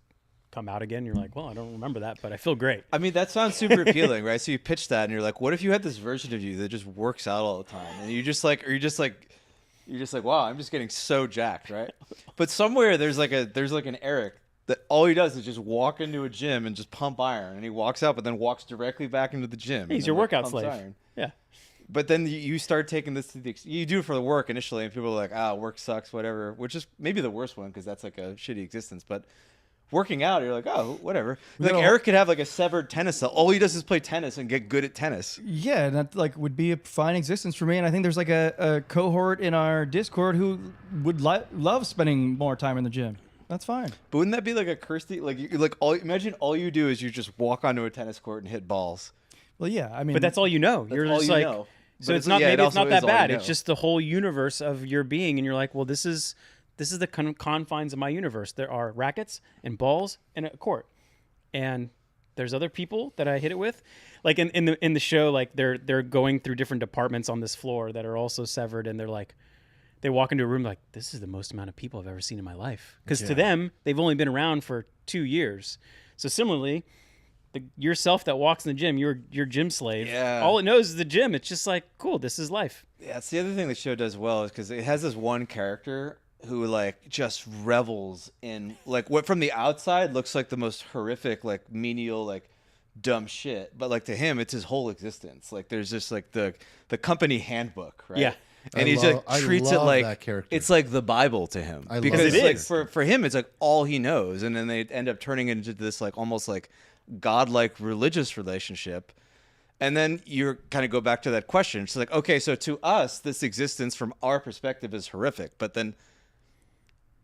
come out again. You're like, well, I don't remember that, but I feel great. I mean, that sounds super appealing, right? So you pitch that and you're like, what if you had this version of you that just works out all the time? And you're just like, wow, I'm just getting so jacked, right? But somewhere there's like an Eric that all he does is just walk into a gym and just pump iron, and he walks out, but then walks directly back into the gym. He's your workout slave. Yeah. But then you start taking this to you do it for the work initially, and people are like, work sucks, whatever, which is maybe the worst one because that's like a shitty existence. But working out, you're like, oh, whatever. Like Eric could have like a severed tennis cell. All he does is play tennis and get good at tennis. Yeah, and that like would be a fine existence for me. And I think there's like a cohort in our Discord who would love spending more time in the gym. That's fine. But wouldn't that be like a cursed like you like imagine all you do is you just walk onto a tennis court and hit balls. Well, yeah, I mean, But that's all you know. You're all just you like, know. so But it's not yeah, maybe it it's not also that is all you bad. know. It's just the whole universe of your being, and you're like, well, this is the confines of my universe. There are rackets and balls and a court, and there's other people that I hit it with. Like in the show, like they're going through different departments on this floor that are also severed, and they're like, they walk into a room like, this is the most amount of people I've ever seen in my life, because to them they've only been around for 2 years. So similarly, yourself that walks in the gym, your gym slave. Yeah. All it knows is the gym. It's just like, cool, this is life. Yeah, it's the other thing the show does well is because it has this one character who like just revels in like what from the outside looks like the most horrific, like menial, like dumb shit, but like to him it's his whole existence. Like there's just like the company handbook, right? Yeah. And I treats it love like that character. it's like the Bible to him. I love because that it's like character. for him it's like all he knows, and then they end up turning it into this like almost like godlike religious relationship. And then you kind of go back to that question. It's like, okay, so to us this existence from our perspective is horrific, but then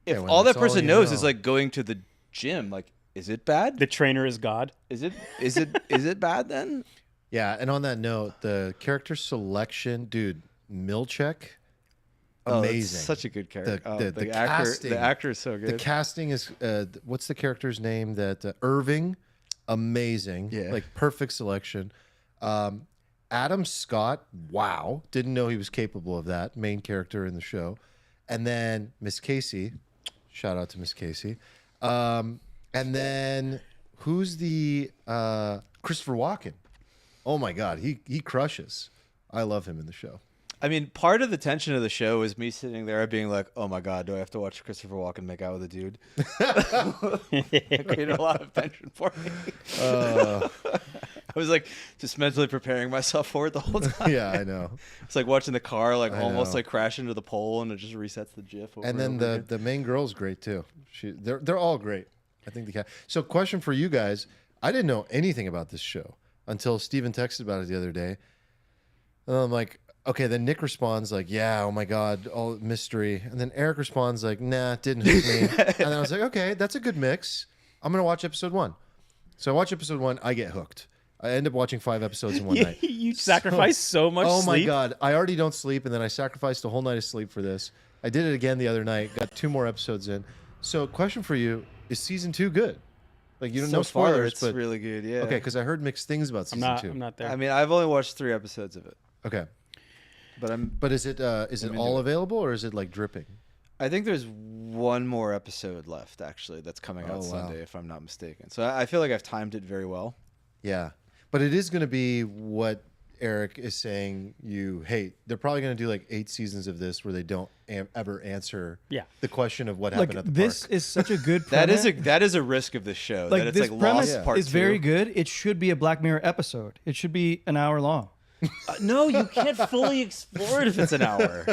if when all that that's all person you knows know. is like going to the gym, like is it bad? The trainer is God. Is it bad then? Yeah, and on that note, the character selection, dude, Milchek, Oh, that's amazing. such a good character. The actor, casting, the actor is so good. The casting is what's the character's name? That Irving, amazing. Yeah. Like perfect selection. Adam Scott, wow, didn't know he was capable of that. Main character in the show, and then Miss Casey, shout out to Miss Casey. And then who's the Christopher Walken? Oh my God, he crushes. I love him in the show. I mean, part of the tension of the show is me sitting there being like, "Oh my God, do I have to watch Christopher Walken make out with a dude?" It created a lot of tension for me. I was like just mentally preparing myself for it the whole time. Yeah, I know. It's like watching the car like I almost know. like crash into the pole, and it just resets the GIF. Over And then over again. the main girl's great too. They're all great. I think the cat. So, question for you guys: I didn't know anything about this show until Steven texted about it the other day. And I'm like, okay. Then Nick responds like, "Yeah, oh my God, all mystery." And then Eric responds like, "Nah, it didn't hook me." And then I was like, okay, that's a good mix. I'm gonna watch episode 1. So I watch episode 1. I get hooked. I end up watching 5 episodes in one night. You sacrifice so much Oh sleep. my God. I already don't sleep, and then I sacrificed a whole night of sleep for this. I did it again the other night, got 2 more episodes in. So, question for you, is season 2 good? Like, you don't so know far, spoilers, it's but really good. Yeah. okay, because I heard mixed things about I'm season 2. not there. I mean, I've only watched 3 episodes of it, Okay. but But is it into all it. available, or is it like dripping? I think there's one more episode left actually that's coming out Oh, wow. Sunday, if I'm not mistaken. So I feel like I've timed it very well. Yeah. But it is going to be what Eric is saying you hate. They're probably going to do like 8 seasons of this where they don't ever answer Yeah. the question of what Like happened at the this park. is such a good That premise. is a risk of the show. like that it's this like premise lost part is very 2. good. It should be a Black Mirror episode. It should be an hour long. No, you can't fully explore it if it's an hour.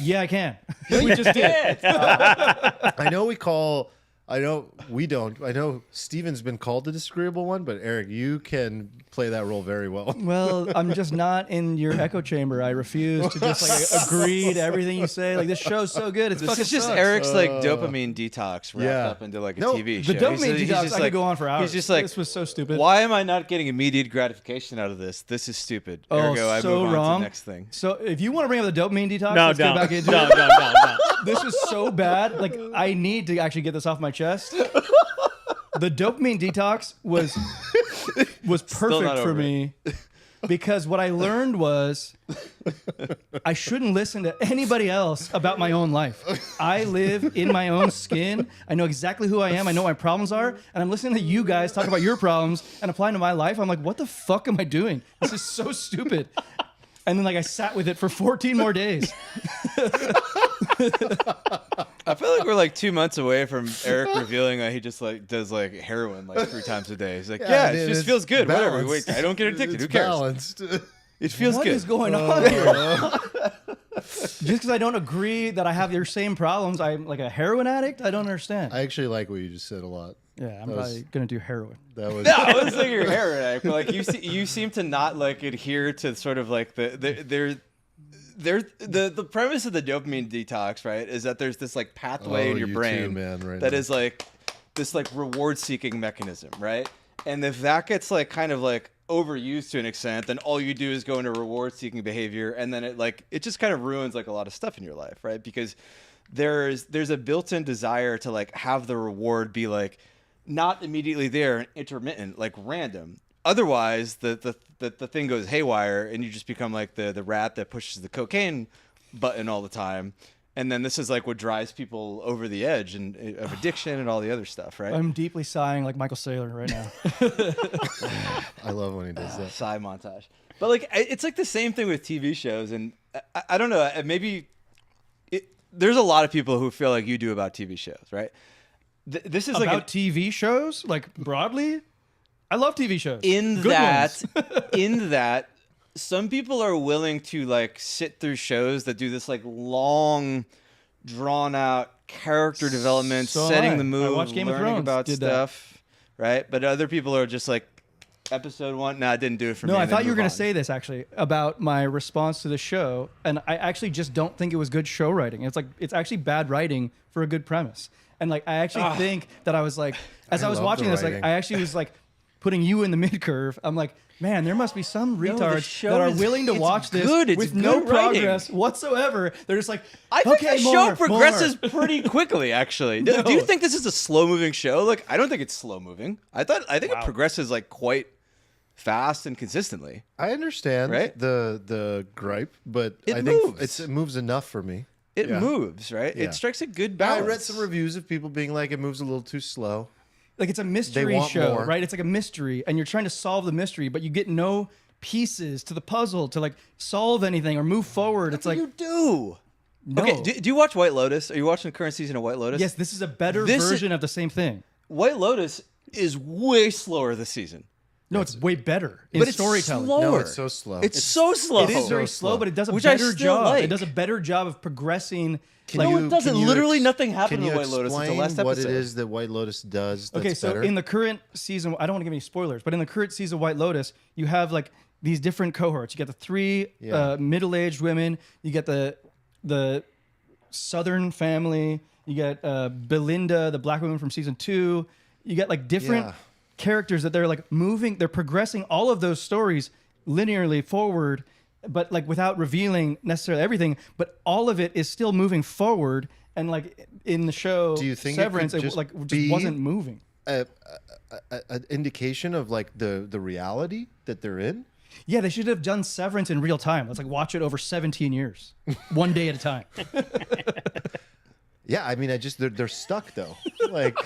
Yeah, I can. We just did. I know we don't. I know Steven's been called the disagreeable one, but Eric, you can play that role very well. Well, I'm just not in your echo chamber. I refuse to just like agree to everything you say. Like this show's so good. It's This fucking is just sucks. Eric's like dopamine detox wrapped yeah. up into like a No, TV The show. dopamine He's detox. just I like- could go on for hours. He's just like, this was so stupid. why am I not getting immediate gratification out of this? This is stupid. Ergo, I so move on wrong. to the next thing. So if you want to bring up the dopamine detox, No, let's get don't. back into No, it. no. This is so bad. Like I need to actually get this off my chest. The dopamine detox was not perfect for over me because what I learned was I shouldn't listen to anybody else about my own life. I live in my own skin. I know exactly who I am. I know what my problems are, and I'm listening to you guys talk about your problems and applying to my life. I'm like, what the fuck am I doing? This is so stupid. And then like I sat with it for 14 more days. I feel like we're like 2 months away from Eric revealing that he just like does like heroin like 3 times a day. He's like, yeah, it just feels good. Whatever. Wait, I don't get addicted. It's Who cares? balanced. It feels What good. is going on here? Just because I don't agree that I have your same problems, I'm like a heroin addict. I don't understand. I actually like what you just said a lot. Yeah, I'm That was- probably gonna do heroin. That was No, I was like you're a heroin addict, but like you seem to not like adhere to sort of like the premise of the dopamine detox, right? Is that there's this like pathway Oh, in your you brain too, man, right that now. is like this like reward seeking mechanism, right? And if that gets like kind of like overused to an extent, then all you do is go into reward seeking behavior, and then it just kind of ruins like a lot of stuff in your life, right? Because there's a built-in desire to like have the reward be like not immediately there and intermittent, like random. Otherwise, the thing goes haywire, and you just become like the rat that pushes the cocaine button all the time. And then this is like what drives people over the edge and of addiction and all the other stuff, right? I'm deeply sighing like Michael Saylor right now. I love when he does that. Sigh montage. But like it's like the same thing with TV shows, and I don't know, maybe there's a lot of people who feel like you do about TV shows, right? This is About like TV shows, like broadly, I love TV shows. in Good that ones. in that some people are willing to like sit through shows that do this like long drawn out character development, So setting I. the I mood, watched Game of learning Thrones, about did that. stuff, right? But other people are just like episode 1, it didn't do it for me. No, I and then thought you were move going on. to say this actually about my response to the show, and I actually just don't think it was good show writing. It's actually bad writing for a good premise, and like I actually think that I was like, as I was love watching the this, like writing. I actually was like putting you in the mid curve. I'm like, man, there must be some the retards show that are is- willing to it's watch this good, it's with no good writing. progress whatsoever. They're just like, I think okay, the more, show progresses more. pretty quickly, actually. Do you think this is a slow-moving show? Like, I don't think it's slow-moving. I think it progresses like quite fast and consistently. I understand Right? the gripe, but It I think moves. it moves enough for me. It Yeah. moves, right? Yeah. It strikes a good I balance. read some reviews of people being like it moves a little too slow. like it's a mystery want show, more. right? It's like a mystery, and you're trying to solve the mystery, but you get no pieces to the puzzle to like solve anything or move forward. It's like you do. no. Okay, do you watch White Lotus? Are you watching the current season of White Lotus? Yes, this is a better This is- version of the same thing. White Lotus is way slower this season. No, it's way better in But it's storytelling. slower. No, it's so slow. It's so slow. It is very so slow, slow. but it does a Which I better still job. like. It does a better job of progressing. No, it doesn't. can you Literally nothing happened can in you White Lotus until explain last episode. what it is that White Lotus does that's Okay, so better? in the current season, I don't want to give any spoilers, but in the current season of White Lotus, you have like these different cohorts. You get the three Yeah. middle-aged women. You get the Southern family. You get Belinda, the black woman from season 2. You get like different Yeah. characters that they're like moving. They're progressing all of those stories linearly forward, but like without revealing necessarily everything. But all of it is still moving forward. And like in the show, Do you think it Severance, could it, just like just be- wasn't moving. An indication of like the reality that they're in. Yeah, they should have done Severance in real time. Let's like watch it over 17 years, one day at a time. Yeah, I mean, they're stuck though. Like,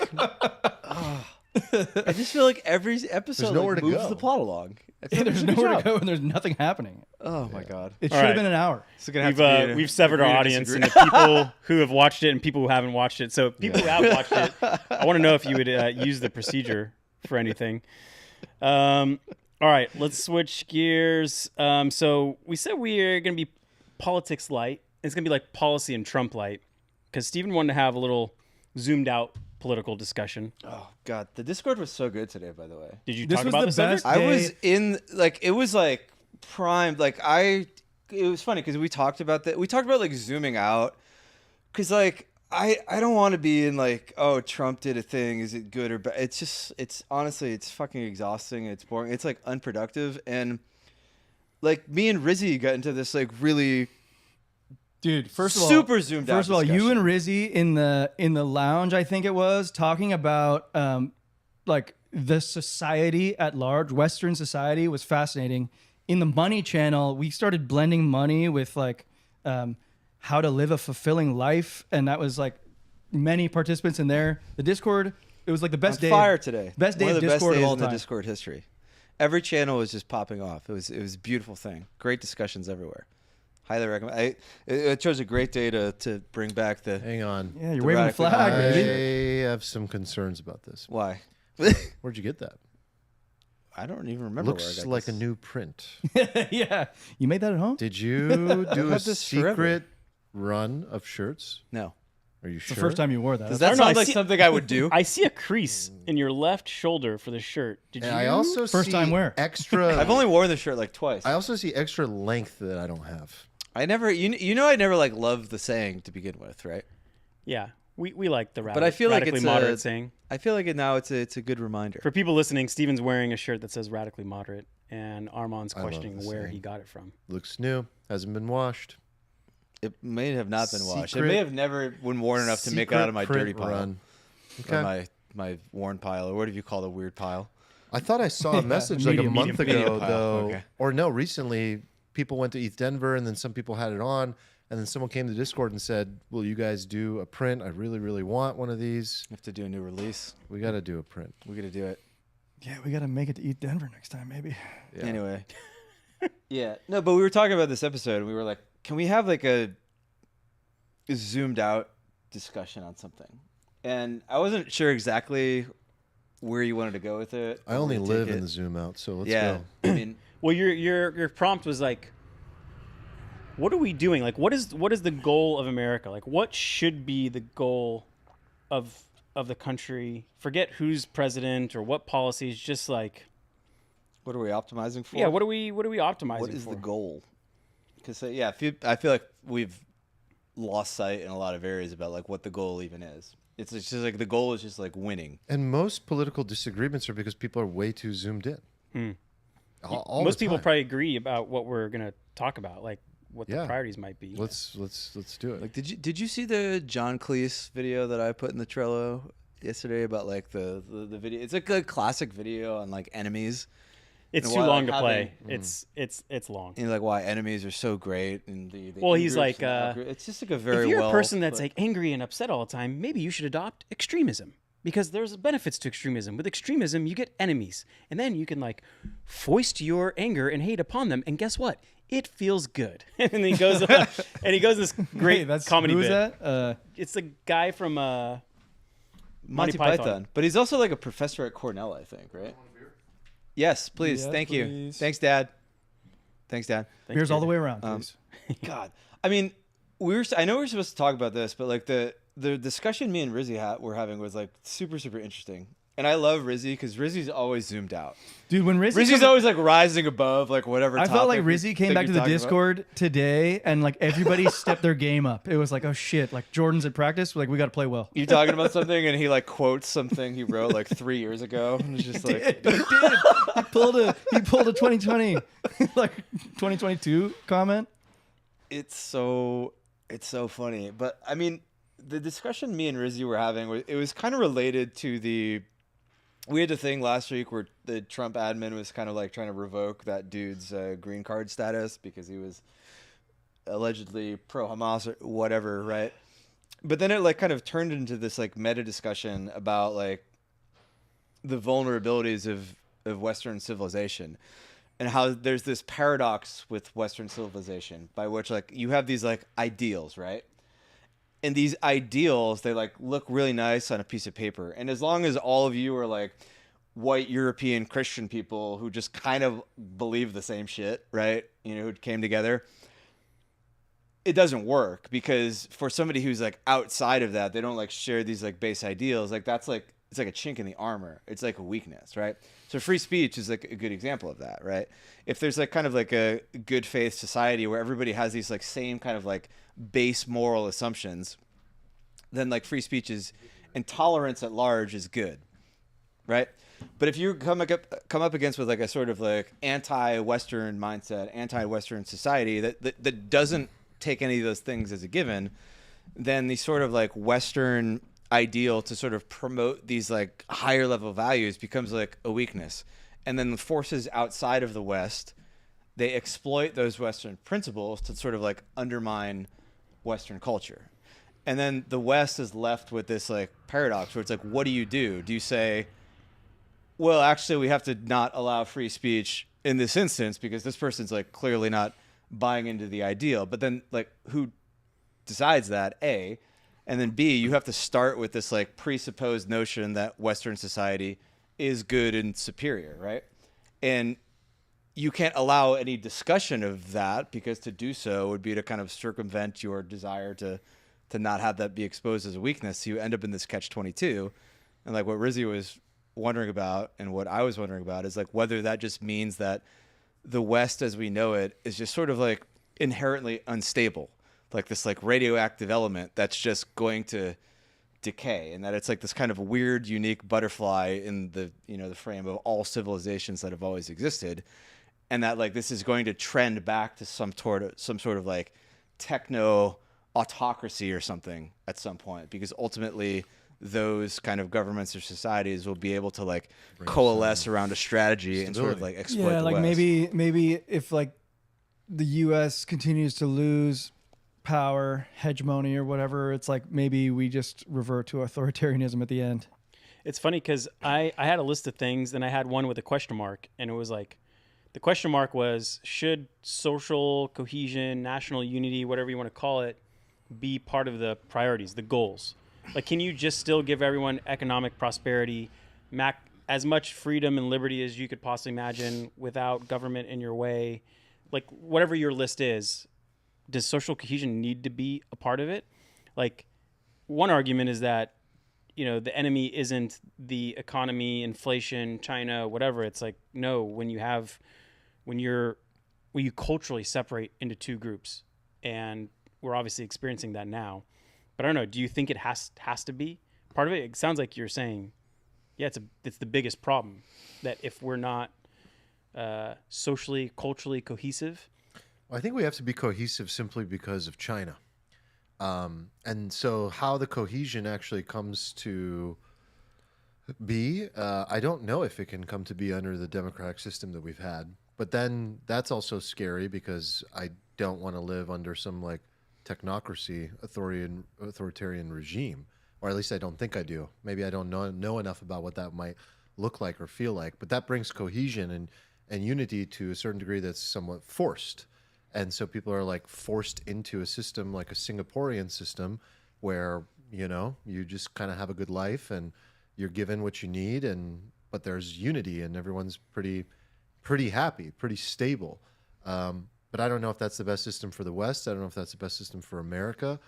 I just feel like every episode nowhere like, to moves go. the plot along. I feel like There's they did a good nowhere to job. go and there's nothing happening. Oh my god. It All should right. have been an hour. It's gonna have We've severed our agree to audience disagree. into people who have watched it and people who haven't watched it. So people who have watched it, I want to know if you would use the procedure for anything. All right, let's switch gears. So we said we are going to be politics light. It's going to be like policy and Trump light because Stephen wanted to have a little zoomed out political discussion. Oh god, the Discord was so good today. By the way, Did you This talk was about the the subject? best- I was They- in like it was like primed. Like it was funny because we talked about that. We talked about like zooming out because like I don't want to be in like, oh, Trump did a thing. Is it good or bad? It's honestly it's fucking exhausting. It's boring. It's like unproductive and like me and Rizzy got into this like really Dude, first of all, super zoomed out. First of all, you discussion. and Rizzy in the lounge, I think it was, talking about like the society at large, Western society was fascinating. In the Money channel, we started blending money with like how to live a fulfilling life, and that was like many participants in there. The Discord, it was like the best on day. fire today. Best day One of of the Discord best of days all in the time. Discord history. Every channel was just popping off. It was a beautiful thing. Great discussions everywhere. Highly recommend. It chose a great day to bring back the. hang on. Yeah, you're The waving a radical flag, I baby. have some concerns about this. Why? Where'd you get that? I don't even remember. where I Looks got like this. a new print. Yeah, you made that at home. Did you do a had this forever. secret run of shirts? No. Are you It's sure? the first time you wore that. Does I that don't know, sound I like see- something I would do? I see a crease in your left shoulder for the shirt. Did you? And I also First see time wear. extra. I've only worn the shirt like twice. I also see extra length that I don't have. I never. You know I never like loved the saying to begin with, right? Yeah, we like the But I feel like radically it's moderate saying. I feel like now it's a good reminder. For people listening, Steven's wearing a shirt that says radically moderate, and Arman's I love questioning the where saying. he got it from. Looks new. Hasn't been washed. It may have not been washed. It Secret- may have never been worn enough to make it out of my Secret dirty print pile, run. or Okay. my worn pile, or what have you called a weird pile? I thought I saw a message like a medium- month medium ago, pile. though. Okay. Or no, recently people went to ETH Denver, and then some people had it on, and then someone came to Discord and said, "Will you guys do a print? I really, really want one of these. We have to do a new release. We got to do a print." We got to do it. Yeah, we got to make it to eat Denver next time, maybe. Yeah. Anyway. Yeah. No, but we were talking about this episode, and we were like, can we have like a zoomed out discussion on something? And I wasn't sure exactly where you wanted to go with it. I or only where to take live in it. the zoom out, so let's Yeah. go. I mean, Well, your prompt was like, what are we doing? Like, what is the goal of America? Like, what should be the goal of the country? Forget who's president or what policies. Just like, what are we optimizing for? yeah, what are we optimizing What is for? the goal? Because yeah, I feel like we've lost sight in a lot of areas about like what the goal even is. It's just like the goal is just like winning. And most political disagreements are because people are way too zoomed in. All Most the people time. probably agree about what we're gonna talk about, like what the Yeah. priorities might be. Let's do it. Like, did you see the John Cleese video that I put in the Trello yesterday about like the video? It's like a classic video on like enemies. It's and too why, long like, to play. having- It's long. And like why enemies are so great and the Well, he's in-groups like, and the out-group- it's just like a very If you're well a person that's put- like angry and upset all the time, maybe you should adopt extremism. because there's benefits to extremism. With extremism, you get enemies, and then you can like foist your anger and hate upon them. And guess what? It feels good. And then he goes, this great comedy who bit. is that? It's the guy from Monty Python. But he's also like a professor at Cornell, I think, right? Yes, please. Yes, Thank you. please. Thanks, Dad. Thanks, Dad. Beers all the way around, please. God, I mean, I know we were supposed to talk about this, but like the discussion me and Rizzy were having was like super interesting. And I love Rizzy because Rizzy's always zoomed out. Dude, when Rizzy's always like rising above like whatever. I felt like topic Rizzy came back to the Discord today, and like everybody stepped their game up. It was like, oh shit, like Jordan's at practice, like we got to play well. You're talking about something, and he like quotes something he wrote like 3 years ago. And it's just like He did. He pulled a 2020, like 2022 comment. it's so funny. But I mean, the discussion me and Rizzy were having, it was kind of related to we had a thing last week where the Trump admin was kind of like trying to revoke that dude's green card status because he was allegedly pro-Hamas or whatever, right? But then it like kind of turned into this like meta discussion about like the vulnerabilities of Western civilization and how there's this paradox with Western civilization by which like you have these like ideals, right? And these ideals, they like look really nice on a piece of paper. And as long as all of you are like white European Christian people who just kind of believe the same shit, right? You know, who came together, it doesn't work because for somebody who's like outside of that, they don't like share these like base ideals. Like that's like, it's like a chink in the armor. It's like a weakness, right? So free speech is like a good example of that, right? If there's like kind of like a good faith society where everybody has these like same kind of like base moral assumptions, then like free speech is, and tolerance at large is good, right? But if you come up against with like a sort of like anti-Western mindset, anti-Western society that doesn't take any of those things as a given, then the sort of like Western ideal to sort of promote these like higher level values becomes like a weakness. And then the forces outside of the West, they exploit those Western principles to sort of like undermine Western culture. And then the West is left with this like paradox where it's like, what do? Do you say, well, actually we have to not allow free speech in this instance because this person's like clearly not buying into the ideal, but then like who decides that? A, and then B, you have to start with this like presupposed notion that Western society is good and superior, right? And you can't allow any discussion of that because to do so would be to kind of circumvent your desire to not have that be exposed as a weakness. So you end up in this catch-22. And like what Rizzy was wondering about and what I was wondering about is like whether that just means that the West as we know it is just sort of like inherently unstable, like this like radioactive element that's just going to decay, and that it's like this kind of weird, unique butterfly in the, you know, the frame of all civilizations that have always existed, and that like this is going to trend back to some sort of like techno autocracy or something at some point, because ultimately those kind of governments or societies will be able to like coalesce around a strategy and sort of like exploit the like West. maybe if like the U.S. continues to lose power, hegemony, or whatever, it's like maybe we just revert to authoritarianism at the end. It's funny because I had a list of things and I had one with a question mark, and it was like the question mark was, should social cohesion, national unity, whatever you want to call it, be part of the priorities, the goals? Like, can you just still give everyone economic prosperity, as much freedom and liberty as you could possibly imagine without government in your way? Like, whatever your list is, does social cohesion need to be a part of it? Like, one argument is that, you know, the enemy isn't the economy, inflation, China, whatever. It's like, no, when you culturally separate into two groups, and we're obviously experiencing that now. But I don't know. Do you think it has to be part of it? It sounds like you're saying, yeah, it's the biggest problem, that if we're not socially, culturally cohesive. I think we have to be cohesive simply because of China. And so how the cohesion actually comes to be, I don't know if it can come to be under the democratic system that we've had. But then that's also scary because I don't want to live under some like technocracy, authoritarian regime, or at least I don't think I do. Maybe I don't know enough about what that might look like or feel like. But that brings cohesion and unity to a certain degree that's somewhat forced. And so people are like forced into a system like a Singaporean system where, you know, you just kind of have a good life and you're given what you need, but there's unity and everyone's pretty happy, pretty stable. But I don't know if that's the best system for the West. I don't know if that's the best system for America.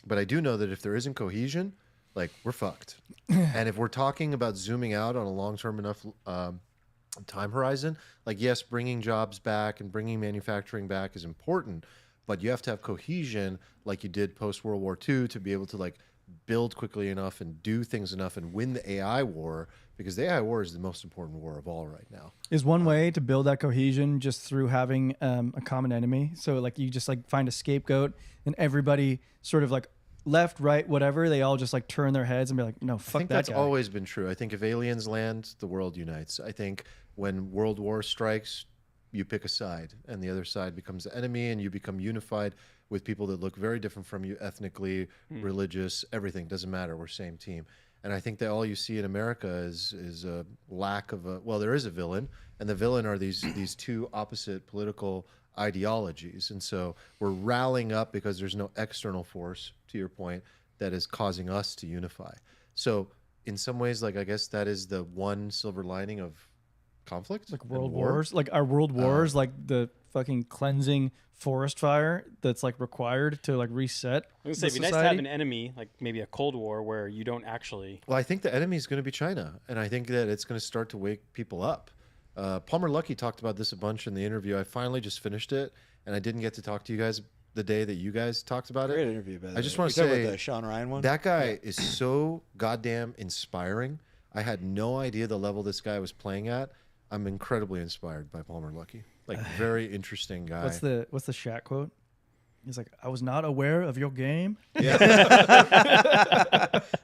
But I do know that if there isn't cohesion, like, we're fucked. And if we're talking about zooming out on a long-term enough time horizon, like, yes, bringing jobs back and bringing manufacturing back is important, but you have to have cohesion like you did post-World War II to be able to, like, build quickly enough and do things enough and win the AI war, because the AI war is the most important war of all right now. Is one way to build that cohesion just through having a common enemy? So like you just like find a scapegoat and everybody sort of like left, right, whatever, they all just like turn their heads and be like, no, fuck that guy. I think that's always been true. I think if aliens land, the world unites. I think when World War strikes, you pick a side and the other side becomes the enemy and you become unified with people that look very different from you ethnically, religious, everything. Doesn't matter. We're same team. And I think that all you see in America is a lack of well, there is a villain, and the villain are these two opposite political ideologies. And so we're rallying up because there's no external force, to your point, that is causing us to unify. So in some ways, like, I guess that is the one silver lining of conflict. Like world wars, like our world wars, like the fucking cleansing forest fire that's like required to like reset. I was gonna say, it'd be nice to have an enemy, like maybe a Cold War, where you don't actually. Well, I think the enemy is going to be China, and I think that it's going to start to wake people up. Palmer Luckey talked about this a bunch in the interview. I finally just finished it, and I didn't get to talk to you guys the day that you guys talked about Great it. interview, by the I just way. want to You talking say about the Sean Ryan one. that guy is so goddamn inspiring. I had no idea the level this guy was playing at. I'm incredibly inspired by Palmer Luckey. Like, very interesting guy. What's the Shaq quote? He's like, I was not aware of your game. Yeah.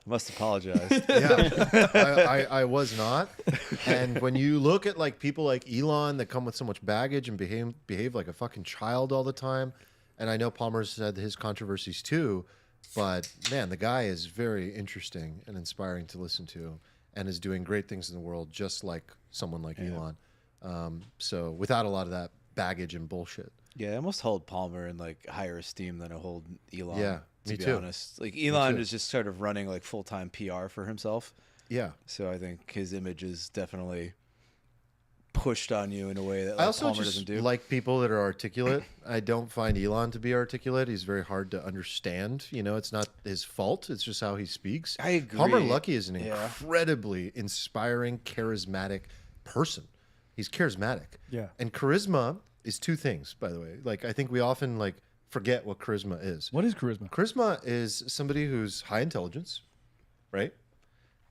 Must apologize. Yeah, I was not. And when you look at like people like Elon that come with so much baggage and behave like a fucking child all the time, and I know Palmer's had his controversies too, but man, the guy is very interesting and inspiring to listen to, and is doing great things in the world, just like someone like Elon. So without a lot of that baggage and bullshit. Yeah, I almost hold Palmer in like higher esteem than I hold Elon. Yeah, to me be too. honest. Like Elon is just sort of running like full-time PR for himself. Yeah. So I think his image is definitely pushed on you in a way that like, I also Palmer just doesn't do. like people that are articulate. I don't find Elon to be articulate. He's very hard to understand. You know, it's not his fault. It's just how he speaks. I agree. Palmer Luckey is an incredibly inspiring, charismatic person. He's charismatic. Yeah. And charisma is two things, by the way. Like, I think we often like forget what charisma is. What is charisma? Charisma is somebody who's high intelligence, right?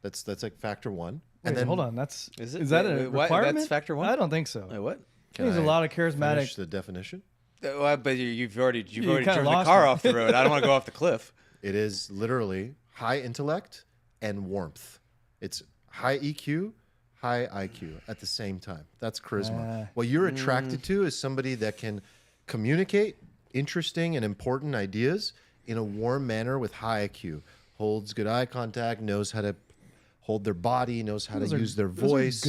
That's like factor one. Wait, And then hold on. That's Is it? is that Wait, a why- requirement? that's factor one? I don't think so. Wait, what? There's a I lot of finish charismatic. the definition. But you've already kinda driven the lost car me. off the road. I don't want to go off the cliff. It is literally high intellect and warmth. It's high EQ, high IQ at the same time. That's charisma. What you're attracted to is somebody that can communicate interesting and important ideas in a warm manner with high IQ, holds good eye contact, knows how to hold their body, knows how to use their voice,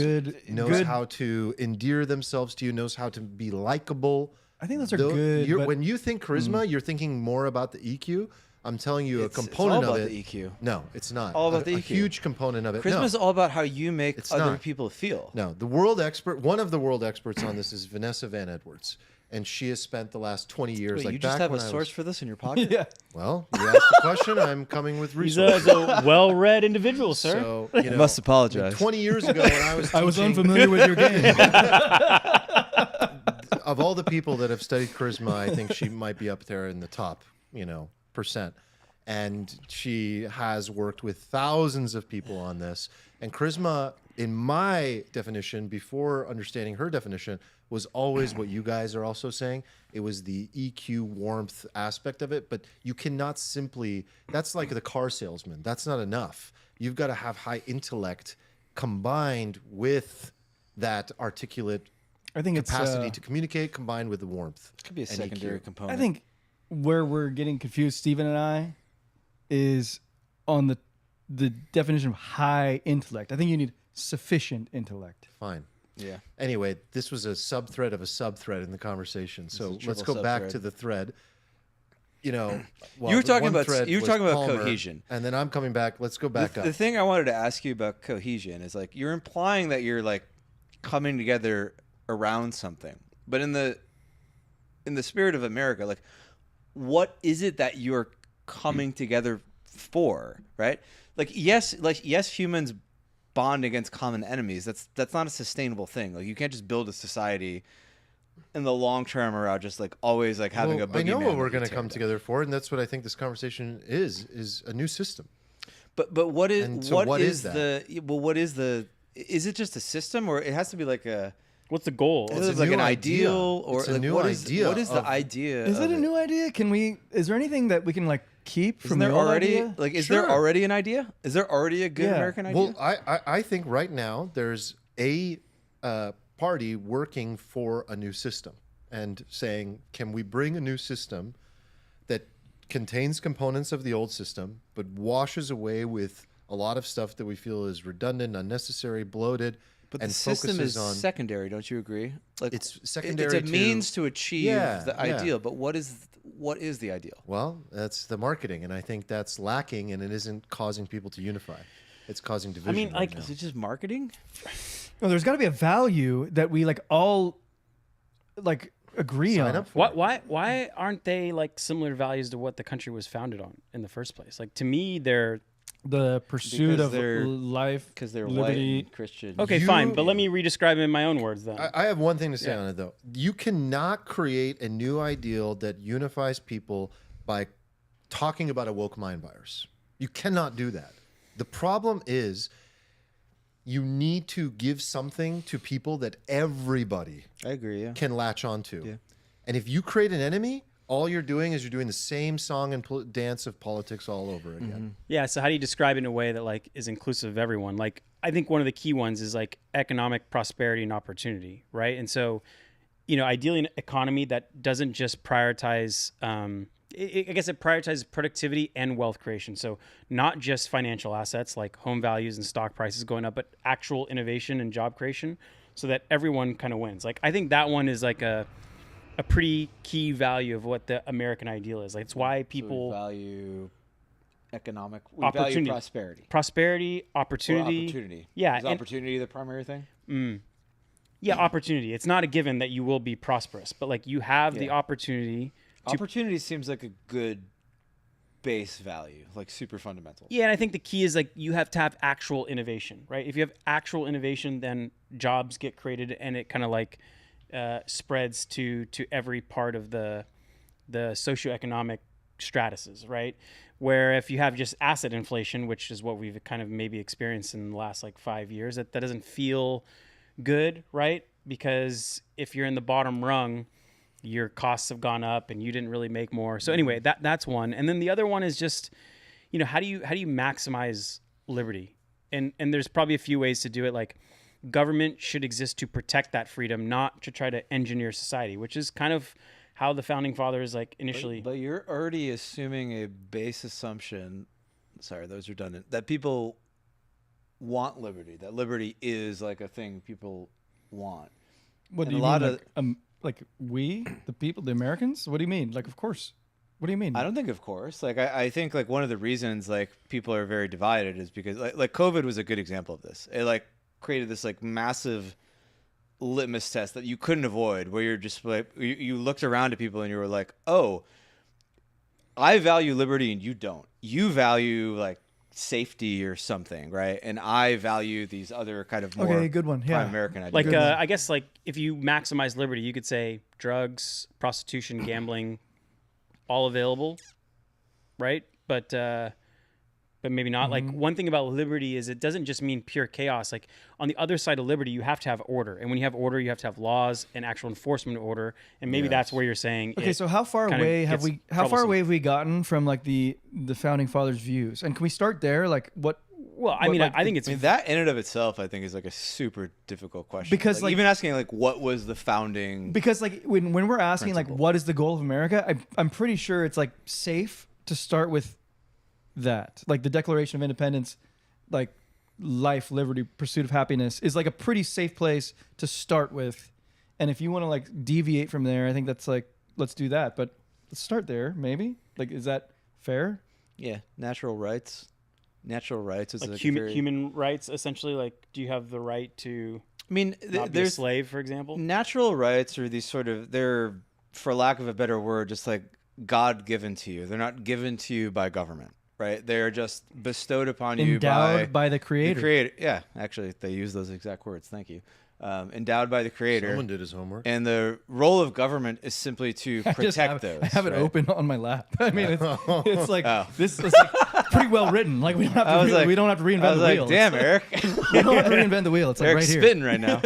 knows how to endear themselves to you, knows how to be likable. I think those are good. But When you think charisma, you're thinking more about the EQ. I'm telling you, It's a all component about of it. the EQ. No, it's not. All about the A EQ. huge component of it. Charisma No. is all about how you make It's other not. people feel. No, the world expert, one of the world experts on this is Vanessa Van Edwards, and she has spent the last 20 years. Wait, like you just back have a when I source was- for this in your pocket? yeah. Well, you asked the question. I'm coming with He's resources. a well-read individual, sir. So you I know, must apologize. 20 years ago, when I was I was teaching- unfamiliar with your game. of all the people that have studied charisma, I think she might be up there in the top, percent. And she has worked with thousands of people on this. And charisma, in my definition, before understanding her definition, was always what you guys are also saying. It was the EQ warmth aspect of it. But you cannot simply, that's like the car salesman. That's not enough. You've got to have high intellect combined with that articulate I think capacity it's. to communicate combined with the warmth. Could be a and secondary EQ. component. I think where we're getting confused, Steven and I, is on the the definition of high intellect. I think you need sufficient intellect. Fine. Yeah. Anyway, this was a sub-thread of a sub-thread in the conversation. So a let's triple go back sub-thread. to the thread. You know, You were the talking one about- thread you were was talking about Palmer, cohesion. and then I'm coming back. Let's go back up. The thing I wanted to ask you about cohesion is like you're implying that you're like coming together around something, but in the spirit of America, like what is it that you're coming together for, right? Like yes, humans bond against common enemies. That's not a sustainable thing. Like you can't just build a society in the long term around just like always like having a boogeyman. I know what that we're you going to tear come down. together for, and that's what I think this conversation is a new system. But what is And so what what is is the well what is the is it just a system or it has to be like a What's the goal? is It's it a like new an idea. ideal or It's a like new what is idea what is the of- idea? Is of it a new idea? Is there anything that we can like keep Isn't from there the old already idea? like is Sure. there already an idea? Is there already a good Yeah. American idea? Well, I think right now there's a party working for a new system and saying, can we bring a new system that contains components of the old system, but washes away with a lot of stuff that we feel is redundant, unnecessary, bloated, But and the system focuses is on secondary, don't you agree? Like It's secondary It's a to- means to achieve Yeah, the yeah. ideal, but what is the ideal? Well, that's the marketing, and I think that's lacking, and it isn't causing people to unify. It's causing division. mean, right like, now. Is it just marketing? No, there's got to be a value that we like all like agree Sign on. up for Why aren't they like similar values to what the country was founded on in the first place? Like to me, they're The pursuit Because of they're- life, Because they're liberty. white and Christian. okay, You- fine. But let me re-describe it in my own words then. I have one thing to say Yeah. on it though. You cannot create a new ideal that unifies people by talking about a woke mind virus. You cannot do that. The problem is you need to give something to people that everybody I agree, yeah. can latch onto. Yeah. And if you create an enemy, all you're doing is you're doing the same song and dance of politics all over again. Yeah. So how do you describe it in a way that like is inclusive of everyone? Like I think one of the key ones is like economic prosperity and opportunity, right? And so, ideally an economy that doesn't just prioritize. I guess it prioritizes productivity and wealth creation. So not just financial assets like home values and stock prices going up, but actual innovation and job creation, so that everyone kind of wins. Like I think that one is like a pretty key value of what the American ideal is. Like it's why So we people value economic we Opportunity. value prosperity. prosperity, Or opportunity. opportunity. Yeah, Is and- opportunity the primary thing? Yeah, opportunity. It's not a given that you will be prosperous, but like you have the Yeah. opportunity to. Opportunity seems like a good base value, like super fundamental. Yeah, and I think the key is like you have to have actual innovation, right? If you have actual innovation, then jobs get created, and it kind of like spreads to every part of the socioeconomic stratuses, right? Where if you have just asset inflation, which is what we've kind of maybe experienced in the last like 5 years, that doesn't feel good, right? Because if you're in the bottom rung, your costs have gone up and you didn't really make more. So anyway, that's one. And then the other one is just, how do you maximize liberty? And there's probably a few ways to do it. Like government should exist to protect that freedom, not to try to engineer society, which is kind of how the founding fathers like initially. But you're already assuming a base assumption. Sorry, that was redundant. That people want liberty. That liberty is like a thing people want. What And do you a lot mean? Like we, the people, the Americans? What do you mean? Like, of course. What do you mean? I don't think, of course. Like, I think like one of the reasons like people are very divided is because like COVID was a good example of this. It like created this like massive litmus test that you couldn't avoid, where you're just like you looked around at people and you were like, oh, I value liberty and you don't. You value like safety or something, right? And I value these other kind of more Okay, good one. Yeah. prime American ideas. Like, Good one. I guess, like, if you maximize liberty, you could say drugs, prostitution, gambling, all available, right? But maybe not. Like, one thing about liberty is it doesn't just mean pure chaos. Like, on the other side of liberty, you have to have order. And when you have order, you have to have laws and actual enforcement order. And maybe that's where you're saying, Okay, so how far kinda away have gets we? How far troublesome. away have we gotten from like the founding fathers' views? And can we start there? Like, what? well, I what, mean, like, I think it's I mean, that in and of itself, I think, is like a super difficult question. Because, like- even asking like what was the founding Because like when we're asking like Principle. what is the goal of America, I'm pretty sure it's like safe to start with that. Like the Declaration of Independence, like life, liberty, pursuit of happiness is like a pretty safe place to start with. And if you want to like deviate from there, I think that's like, let's do that. But let's start there, maybe. Like, is that fair? Yeah, natural rights. Natural rights is Like very... human rights, essentially. Like, do you have the right to I mean, not be a slave, for example? Natural rights are these sort of, they're, for lack of a better word, just like God given to you. They're not given to you by government, right? They're just bestowed upon you Endowed by the creator. The creator. Yeah, actually, they use those exact words. Thank you. Endowed by the creator. Someone did his homework. And the role of government is simply to protect those. I have it right? open on my lap. I mean, it's like Oh. this is like pretty well written. Like we don't have to. We don't have to reinvent I was the like, wheel. damn, It's Eric. like, we don't have to reinvent the wheel. It's like Eric's right here. spitting right now.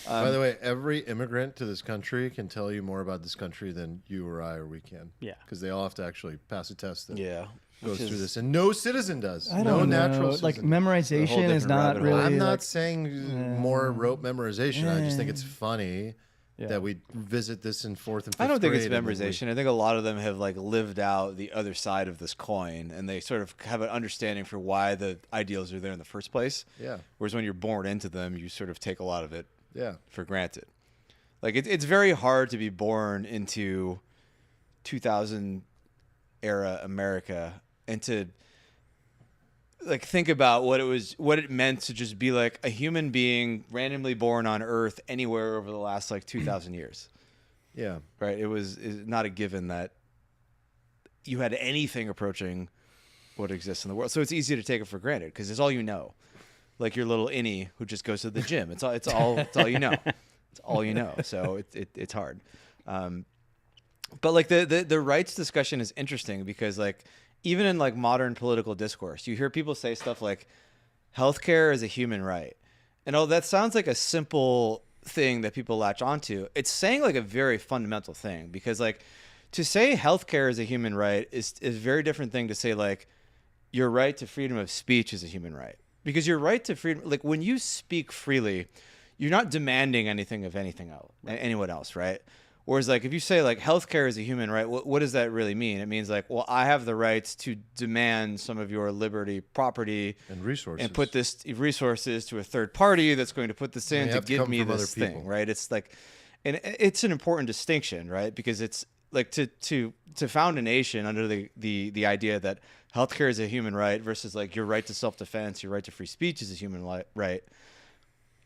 By the way, every immigrant to this country can tell you more about this country than you or I or we can. Yeah. Because they all have to actually pass a test that Yeah. goes Which through is- this. And no citizen does. I No don't natural know. Like citizen. memorization is different not rabbit hole. really. I'm not like, saying more rote memorization. I just think it's funny Yeah. that we visit this in fourth and fifth I don't think it's grade and then we- memorization. I think a lot of them have like lived out the other side of this coin, and they sort of have an understanding for why the ideals are there in the first place. Yeah. Whereas when you're born into them, you sort of take a lot of it Yeah. for granted. Like it's very hard to be born into 2000 era America and to like think about what it meant to just be like a human being randomly born on Earth anywhere over the last like 2,000 years. Yeah. Right? It's not a given that you had anything approaching what exists in the world. So it's easy to take it for granted because it's all you know. Like your little innie who just goes to the gym. It's all you know. It's all you know. So it's hard. But like the rights discussion is interesting because like even in like modern political discourse, you hear people say stuff like healthcare is a human right. And that sounds like a simple thing that people latch onto. It's saying like a very fundamental thing because like to say healthcare is a human right is a very different thing to say like your right to freedom of speech is a human right. Because your right to freedom, like when you speak freely, you're not demanding anything of anyone else, right? Whereas like if you say like healthcare is a human right, what does that really mean? It means like, well, I have the rights to demand some of your liberty, property, And resources. and put this resources to a third party that's going to put this in They to have to give come me from this other people. thing, right? It's like, and it's an important distinction, right? Because it's like to found a nation under the idea that healthcare is a human right versus like your right to self-defense, your right to free speech is a human right.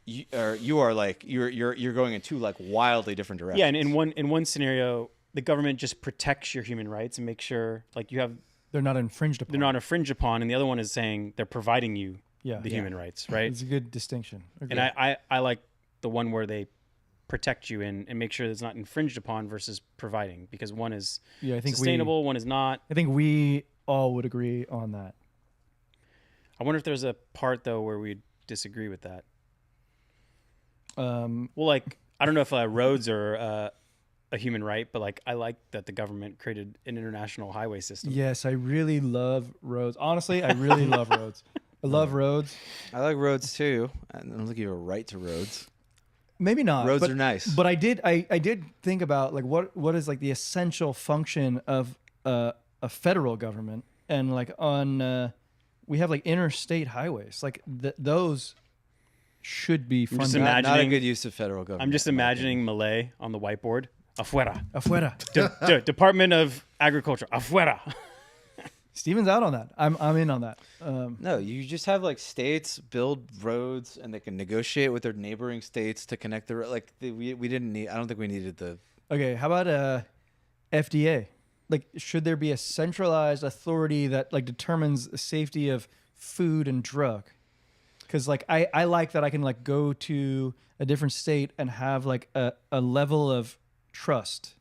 You are like you're going in two like wildly different directions. Yeah, and in one scenario, the government just protects your human rights and makes sure like they're not infringed upon. they're not infringed upon, and the other one is saying they're providing you Yeah. the Yeah. human rights, right? It's a good distinction. And I like the one where they protect you and make sure that it's not infringed upon versus providing, because one is I think sustainable, one is not. I think we all would agree on that. I wonder if there's a part though where we disagree with that. Well, like I don't know if roads are a human right, but like I like that the government created an international highway system. Yes, I really love roads. Honestly, I really love roads. I love roads. I like roads too. I don't think you have a right to roads. Maybe not. Roads but, are nice. But I did think about like what is like the essential function of a federal government, and like on we have like interstate highways, like those should be I'm just funded. imagining- Not a good use of federal government. I'm just in my imagining Malay on the whiteboard. Afuera. Afuera. Department of Agriculture. Afuera. Steven's out on that. I'm in on that. No, you just have like states build roads and they can negotiate with their neighboring states to connect we didn't need. I don't think we needed the. Okay, how about FDA? Like, should there be a centralized authority that like determines the safety of food and drug? Because like I like that I can like go to a different state and have like a level of trust.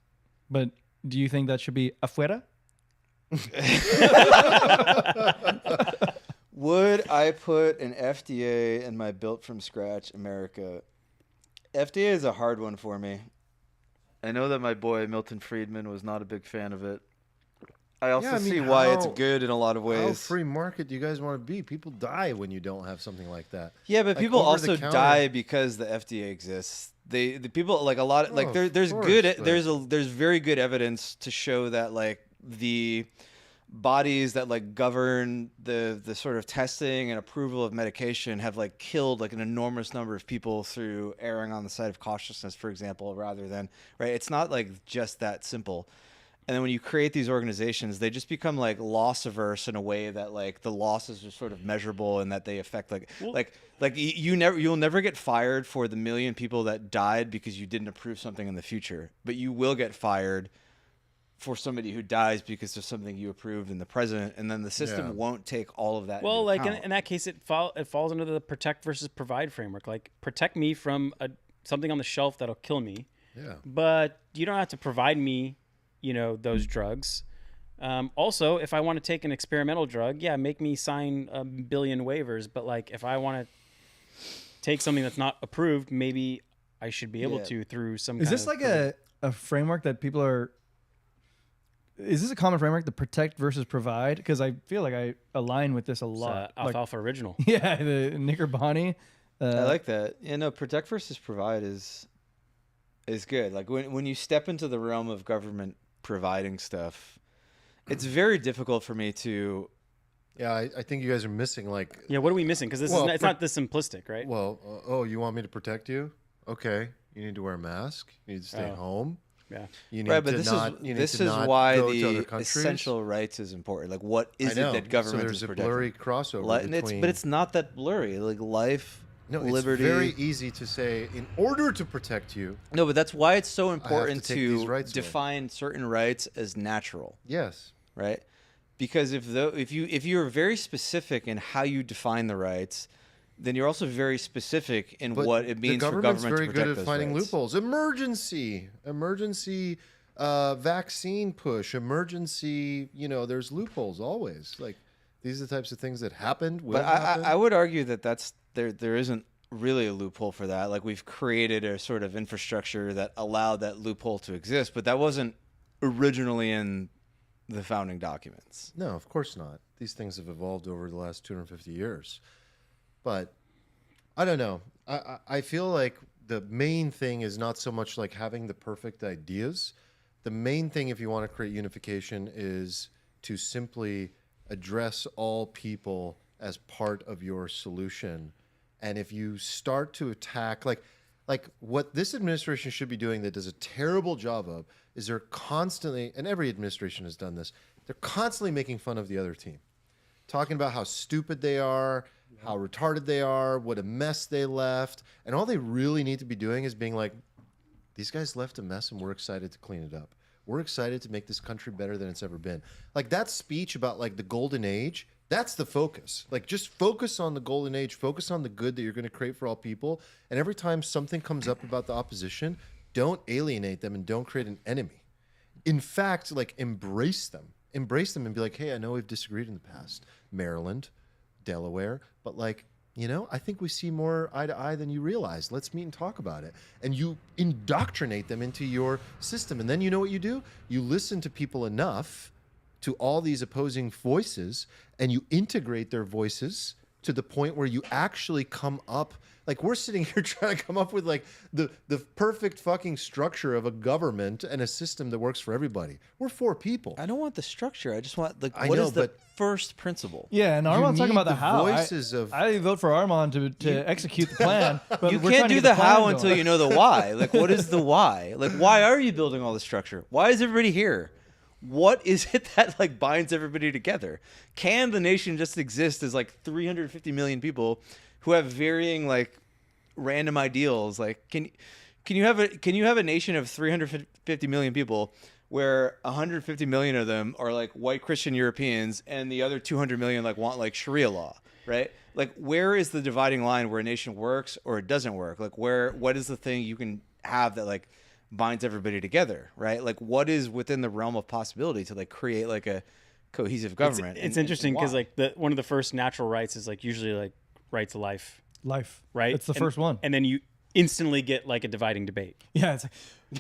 But do you think that should be afuera? Would I put an FDA in my built from scratch America? FDA is a hard one for me. I know that my boy Milton Friedman was not a big fan of it. I also see why it's good in a lot of How ways. free market do you guys want to be? People die when you don't have something like that. Yeah, but Like, people over the also counter- die because the FDA exists. The people like a lot of there's course, good but- there's very good evidence to show that like the bodies that like govern the sort of testing and approval of medication have like killed like an enormous number of people through erring on the side of cautiousness, for example, rather than right. It's not like just that simple. And then when you create these organizations, they just become like loss averse in a way that like the losses are sort of measurable and that they affect you'll never get fired for the million people that died because you didn't approve something in the future, but you will get fired for somebody who dies because there's something you approved in the present, and then the system won't take all of that. Well, into like account. in that case, it falls under the protect versus provide framework. Like protect me from something on the shelf that'll kill me. Yeah. But you don't have to provide me, those drugs. Also, if I want to take an experimental drug, make me sign a billion waivers. But like, if I want to take something that's not approved, maybe I should be able to through some. Is this like a framework that people are? Is this a common framework, the protect versus provide? Because I feel like I align with this a lot. Alfalfa Original. Yeah, the Knickerbonny. I like that. Protect versus provide is good. Like when you step into the realm of government providing stuff, it's very difficult for me to. Yeah, I think you guys are missing like. Yeah, what are we missing? Because it's not this simplistic, right? Well, you want me to protect you? Okay, you need to wear a mask. You need to stay home. Yeah. You need right, but to this is not why go to the other countries. essential rights is important. Like, what is it that government so there's is a protecting? blurry crossover between. But it's not that blurry. Like life, liberty. It's very easy to say in order to protect you. No, but that's why it's so important take these to rights define certain rights as natural. Yes. Right. Because if you're very specific in how you define the rights, then you're also very specific in what it means for government to protect those rights. The government's very good at finding loopholes. Emergency, vaccine push, emergency. There's loopholes always. Like these are the types of things that happened. I would argue that there isn't really a loophole for that. Like we've created a sort of infrastructure that allowed that loophole to exist, but that wasn't originally in the founding documents. No, of course not. These things have evolved over the last 250 years. But I don't know. I feel like the main thing is not so much like having the perfect ideas. The main thing, if you want to create unification, is to simply address all people as part of your solution. And if you start to attack, like what this administration should be doing that does a terrible job of, is they're constantly, and every administration has done this, they're constantly making fun of the other team. Talking about how stupid they are, how retarded they are, what a mess they left. And all they really need to be doing is being like, these guys left a mess and we're excited to clean it up. We're excited to make this country better than it's ever been. Like that speech about like the golden age, that's the focus. Like just focus on the golden age, focus on the good that you're going to create for all people. And every time something comes up about the opposition, don't alienate them and don't create an enemy. In fact, like embrace them and be like, hey, I know we've disagreed in the past, Maryland, Delaware, but like, I think we see more eye to eye than you realize. Let's meet and talk about it. And you indoctrinate them into your system. And then you know what you do? You listen to people enough, to all these opposing voices, and you integrate their voices to the point where you actually come up. Like we're sitting here trying to come up with like the perfect fucking structure of a government and a system that works for everybody. We're 4 people. I don't want the structure. I just want I what know, is the but first principle? Yeah, and Arman's talking need about the the how. voices I vote for Arman to execute the plan. But You we're can't trying to do get the how plan until going. you know the why. Like, what is the why? Like, why are you building all this structure? Why is everybody here? What is it that like binds everybody together? Can the nation just exist as like 350 million people who have varying like random ideals? Like, can you have a nation of 350 million people where 150 million of them are like white Christian Europeans and the other 200 million like want like Sharia law, right? Like, where is the dividing line where a nation works or it doesn't work? Like, what is the thing you can have that like binds everybody together, right? Like, what is within the realm of possibility to like create like a cohesive government? It's interesting because like one of the first natural rights is like usually like right to life, Right? It's the first one. and then you instantly get like a dividing debate. Yeah, it's like,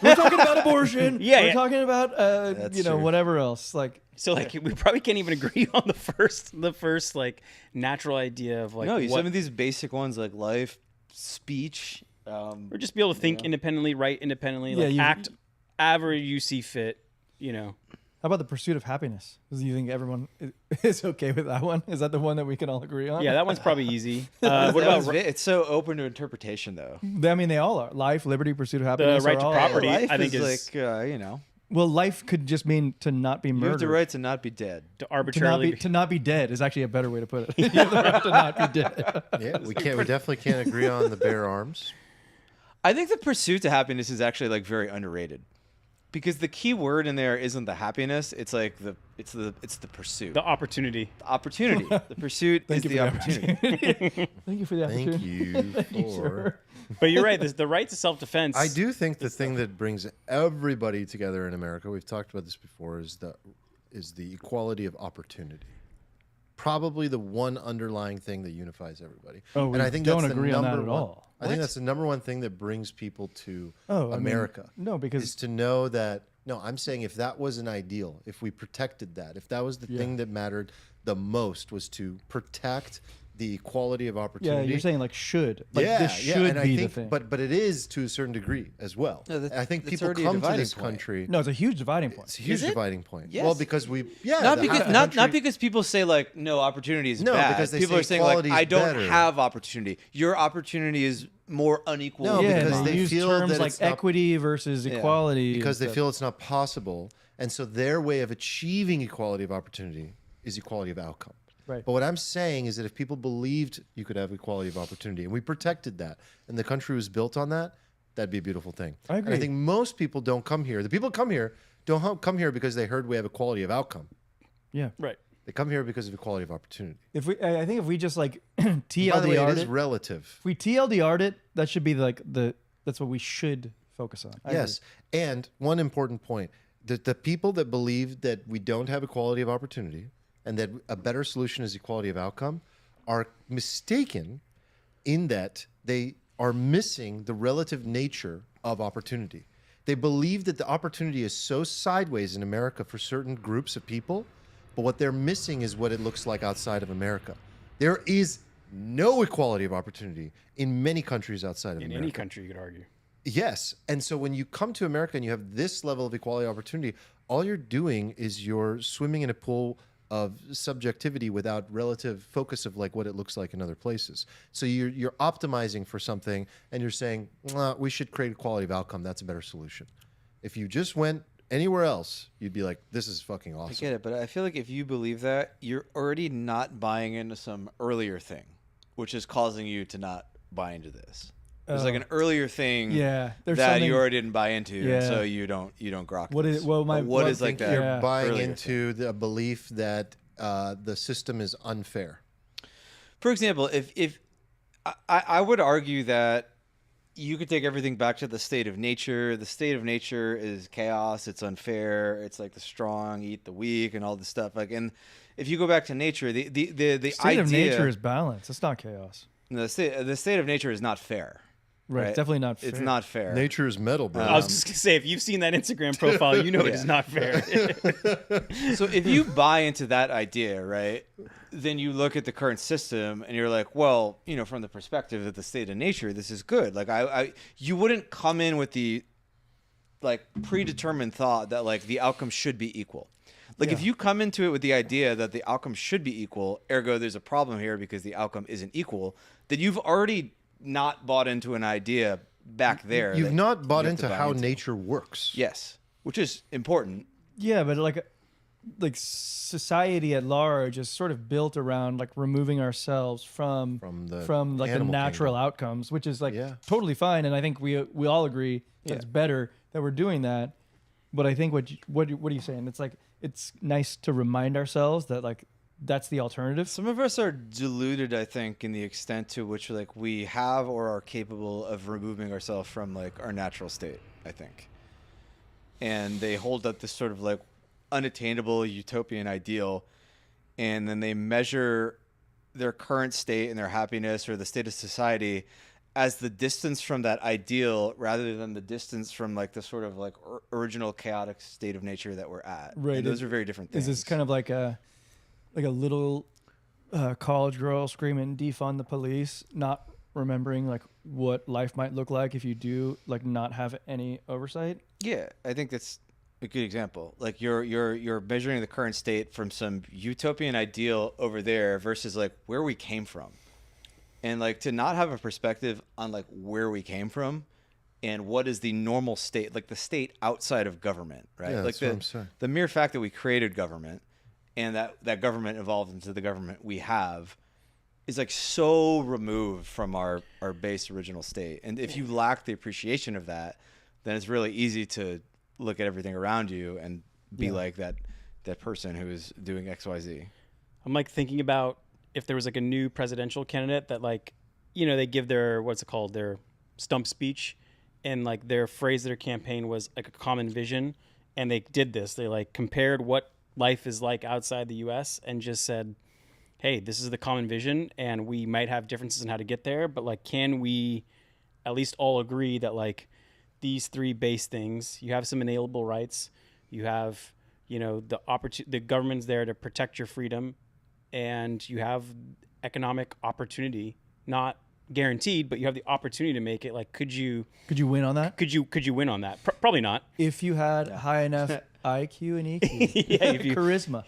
we're talking about abortion. Yeah, we're yeah. talking about That's true. whatever else. Like, So like we probably can't even agree on the first like natural idea of like some of these basic ones like life, speech, or just be able to think independently, write independently, Yeah, like you- act however you see fit, how How about the pursuit of happiness? Do you think everyone is okay with that one? Is that the one that we can all agree on? Yeah, that one's probably easy. That What about one's it's so open to interpretation, though. I mean, they all are. Life, liberty, pursuit of happiness. right are to all- property? Life I think is is- like you know, Well, life could just mean to not be you have murdered. the right to not be dead. to arbitrarily? to not be dead is actually a better way to put it. You have the right to not be dead. Yeah, we definitely can't agree on the bare arms. I think the pursuit to happiness is actually like very underrated, because the key word in there isn't the happiness. It's like it's the pursuit, the opportunity. the opportunity. The pursuit is the opportunity. Thank you for the opportunity. Thank you for. Sir. But you're right. The right to self-defense. I do think the thing that brings everybody together in America, we've talked about this before, is the equality of opportunity. Probably the one underlying thing that unifies everybody. Oh, we and I think don't that's the agree on that number at one. all. I think that's the number one thing that brings people to Oh, I mean, America. no, because is to know that. No, I'm saying if that was an ideal, if we protected that, if that was the thing that mattered the most, was to protect the equality of yeah, opportunity. you're saying like should. Like this should and I be think, the thing. but it is to a certain degree as well. No, I think that's people already a come to dividing this point. country. no, it's a huge dividing point. It's a huge it? dividing point. Yes. Well, because we Not the because half the not country- because people say like no, opportunity is No, bad. because they people say are saying like equality is I don't better. have opportunity. Your opportunity is more unequal. No, yeah, because they they use feel terms that like it's not- equity versus Yeah. equality. and because they stuff. feel it's not possible, and so their way of achieving equality of opportunity is equality of outcome. Right. But what I'm saying is that if people believed you could have equality of opportunity, and we protected that, and the country was built on that, that'd be a beautiful thing. I And I agree. think most people don't come here. The people who come here don't come here because they heard we have equality of outcome. Yeah. Right. They come here because of equality of opportunity. I think if we just like By the way, TLDR'd it is it, relative. if we TLDR'd it, that should be like that's what we should focus on. I Yes. And one important point, that the people that believe that we don't have equality of opportunity and that a better solution is equality of outcome are mistaken in that they are missing the relative nature of opportunity. They believe that the opportunity is so sideways in America for certain groups of people, but what they're missing is what it looks like outside of America. There is no equality of opportunity in many countries outside of In America. any country, you could argue. Yes. And so when you come to America and you have this level of equality opportunity, all you're doing is you're swimming in a pool of subjectivity without relative focus of like what it looks like in other places. So you're optimizing for something and you're saying, well, we should create equality of outcome. That's a better solution. If you just went anywhere else, you'd be like, this is fucking I awesome. get it, but I feel like if you believe that, you're already not buying into some earlier thing, which is causing you to not buy into this. There's like an earlier thing Yeah, there's that something- you already didn't buy into, Yeah. and so you don't grok What this. is well my But what what- is like You're that Yeah. buying earlier into the belief that the system is unfair. For example, if I would argue that you could take everything back to the state of nature. The state of nature is chaos. It's unfair. It's like the strong eat the weak and all this stuff. Like, and if you go back to nature, the state idea of nature is balance. It's not chaos. the state of nature is not fair. Right. It's definitely not fair. It's not fair. Nature is metal, bro. I was just gonna say, if you've seen that Instagram profile, you know it is not fair. So if you buy into that idea, right, then you look at the current system and you're like, well, you know, from the perspective of the state of nature, this is good. Like you wouldn't come in with the like predetermined thought that like the outcome should be equal. Like if you come into it with the idea that the outcome should be equal, ergo there's a problem here because the outcome isn't equal, then you've already not bought into an idea back there. You've that not bought you have to into buy how nature works. Yes, which is important. Yeah, but like society at large is sort of built around like removing ourselves from the like the animal natural kingdom. outcomes, which is like Yeah. totally fine, and I think we all agree that it's better that we're doing that. But I think what are you saying? It's like it's nice to remind ourselves that like that's the alternative. Some of us are deluded, I think, in the extent to which like we have or are capable of removing ourselves from like our natural state, I think. And they hold up this sort of like unattainable utopian ideal, and then they measure their current state and their happiness or the state of society as the distance from that ideal rather than the distance from like the sort of like original chaotic state of nature that we're at. Right. And those are very different things. Is this kind of like a little college girl screaming defund the police, not remembering like what life might look like if you do like not have any oversight? Yeah, I think that's a good example. Like you're measuring the current state from some utopian ideal over there versus like where we came from. And like to not have a perspective on like where we came from and what is the normal state, like the state outside of government, right? Yeah, like that's what I'm saying. the mere fact that we created government and that government evolved into the government we have is like so removed from our base original state. And if you lack the appreciation of that, then it's really easy to look at everything around you and be like that person who is doing XYZ. I'm like thinking about if there was like a new presidential candidate that like, you know, they give their, what's it called, their stump speech, and like their phrase of their campaign was like a common vision. And they did this. They like compared what life is like outside the US and just said, hey, this is the common vision and we might have differences in how to get there, but like, can we at least all agree that like these three base things, you have some inalienable rights, you have, you know, the government's there to protect your freedom, and you have economic opportunity, not guaranteed, but you have the opportunity to make it. Like, could you win on that? Could you win on that? Probably not. If you had high enough IQ and EQ, charisma.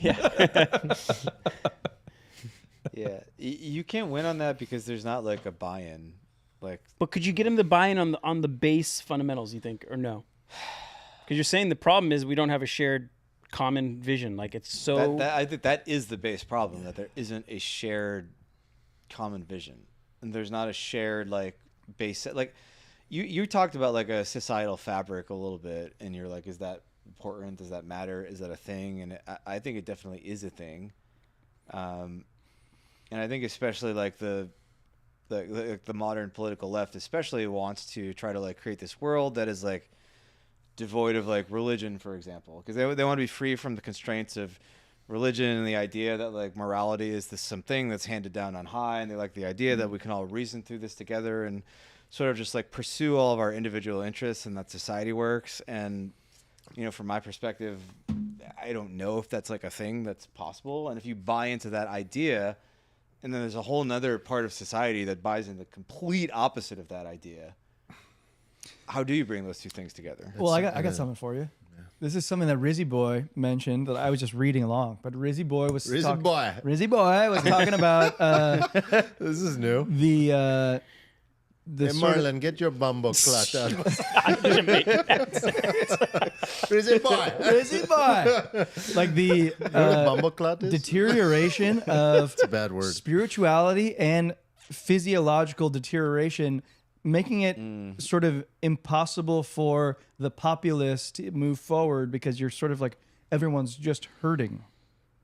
Yeah, you can't win on that because there's not like a buy-in. Like, but could you get him to buy in on the base fundamentals? You think, or no? Because you're saying the problem is we don't have a shared common vision. Like it's so. I think that is the base problem, that there isn't a shared common vision, and there's not a shared like base. Like you talked about like a societal fabric a little bit, and you're like, is that important? Does that matter? Is that a thing? And I think it definitely is a thing. And I think especially like the modern political left especially wants to try to like create this world that is like devoid of like religion, for example, because they want to be free from the constraints of religion and the idea that like morality is this something that's handed down on high, and they like the idea that we can all reason through this together and sort of just like pursue all of our individual interests, and that society works. And you know, from my perspective, I don't know if that's like a thing that's possible. And if you buy into that idea, and then there's a whole nother part of society that buys into the complete opposite of that idea, how do you bring those two things together? Well, I got something for you. Yeah. This is something that Rizzy Boy mentioned that I was just reading along. But Rizzy Boy was talking about this is new. The hey, Marlon, get your bumbo clot out. Rizzy Boy. Like the bumbo clot is? Deterioration of It's a bad word. Spirituality and physiological deterioration, making it sort of impossible for the populace to move forward because you're sort of like everyone's just hurting.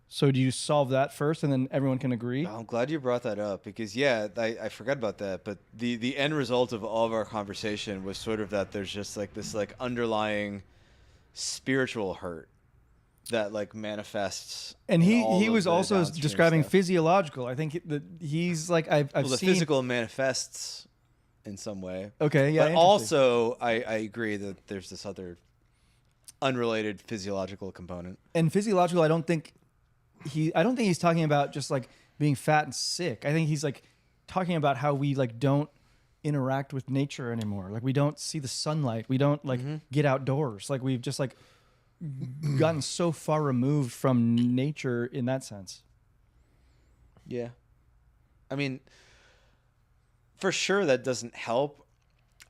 So do you solve that first and then everyone can agree? I'm glad you brought that up because, yeah, I forgot about that. But the end result of all of our conversation was sort of that there's just like this like underlying spiritual hurt that like manifests. And he was the also downstream describing stuff. physiological. I think he's like, I've The seen. physical manifests in some way. Okay, yeah. But interesting. also, I agree that there's this other unrelated physiological component. And physiological, I don't think he's talking about just like being fat and sick. I think he's like talking about how we like don't interact with nature anymore. Like we don't see the sunlight. We don't like get outdoors. Like we've just like gotten so far removed from nature in that sense. Yeah. I mean, for sure that doesn't help.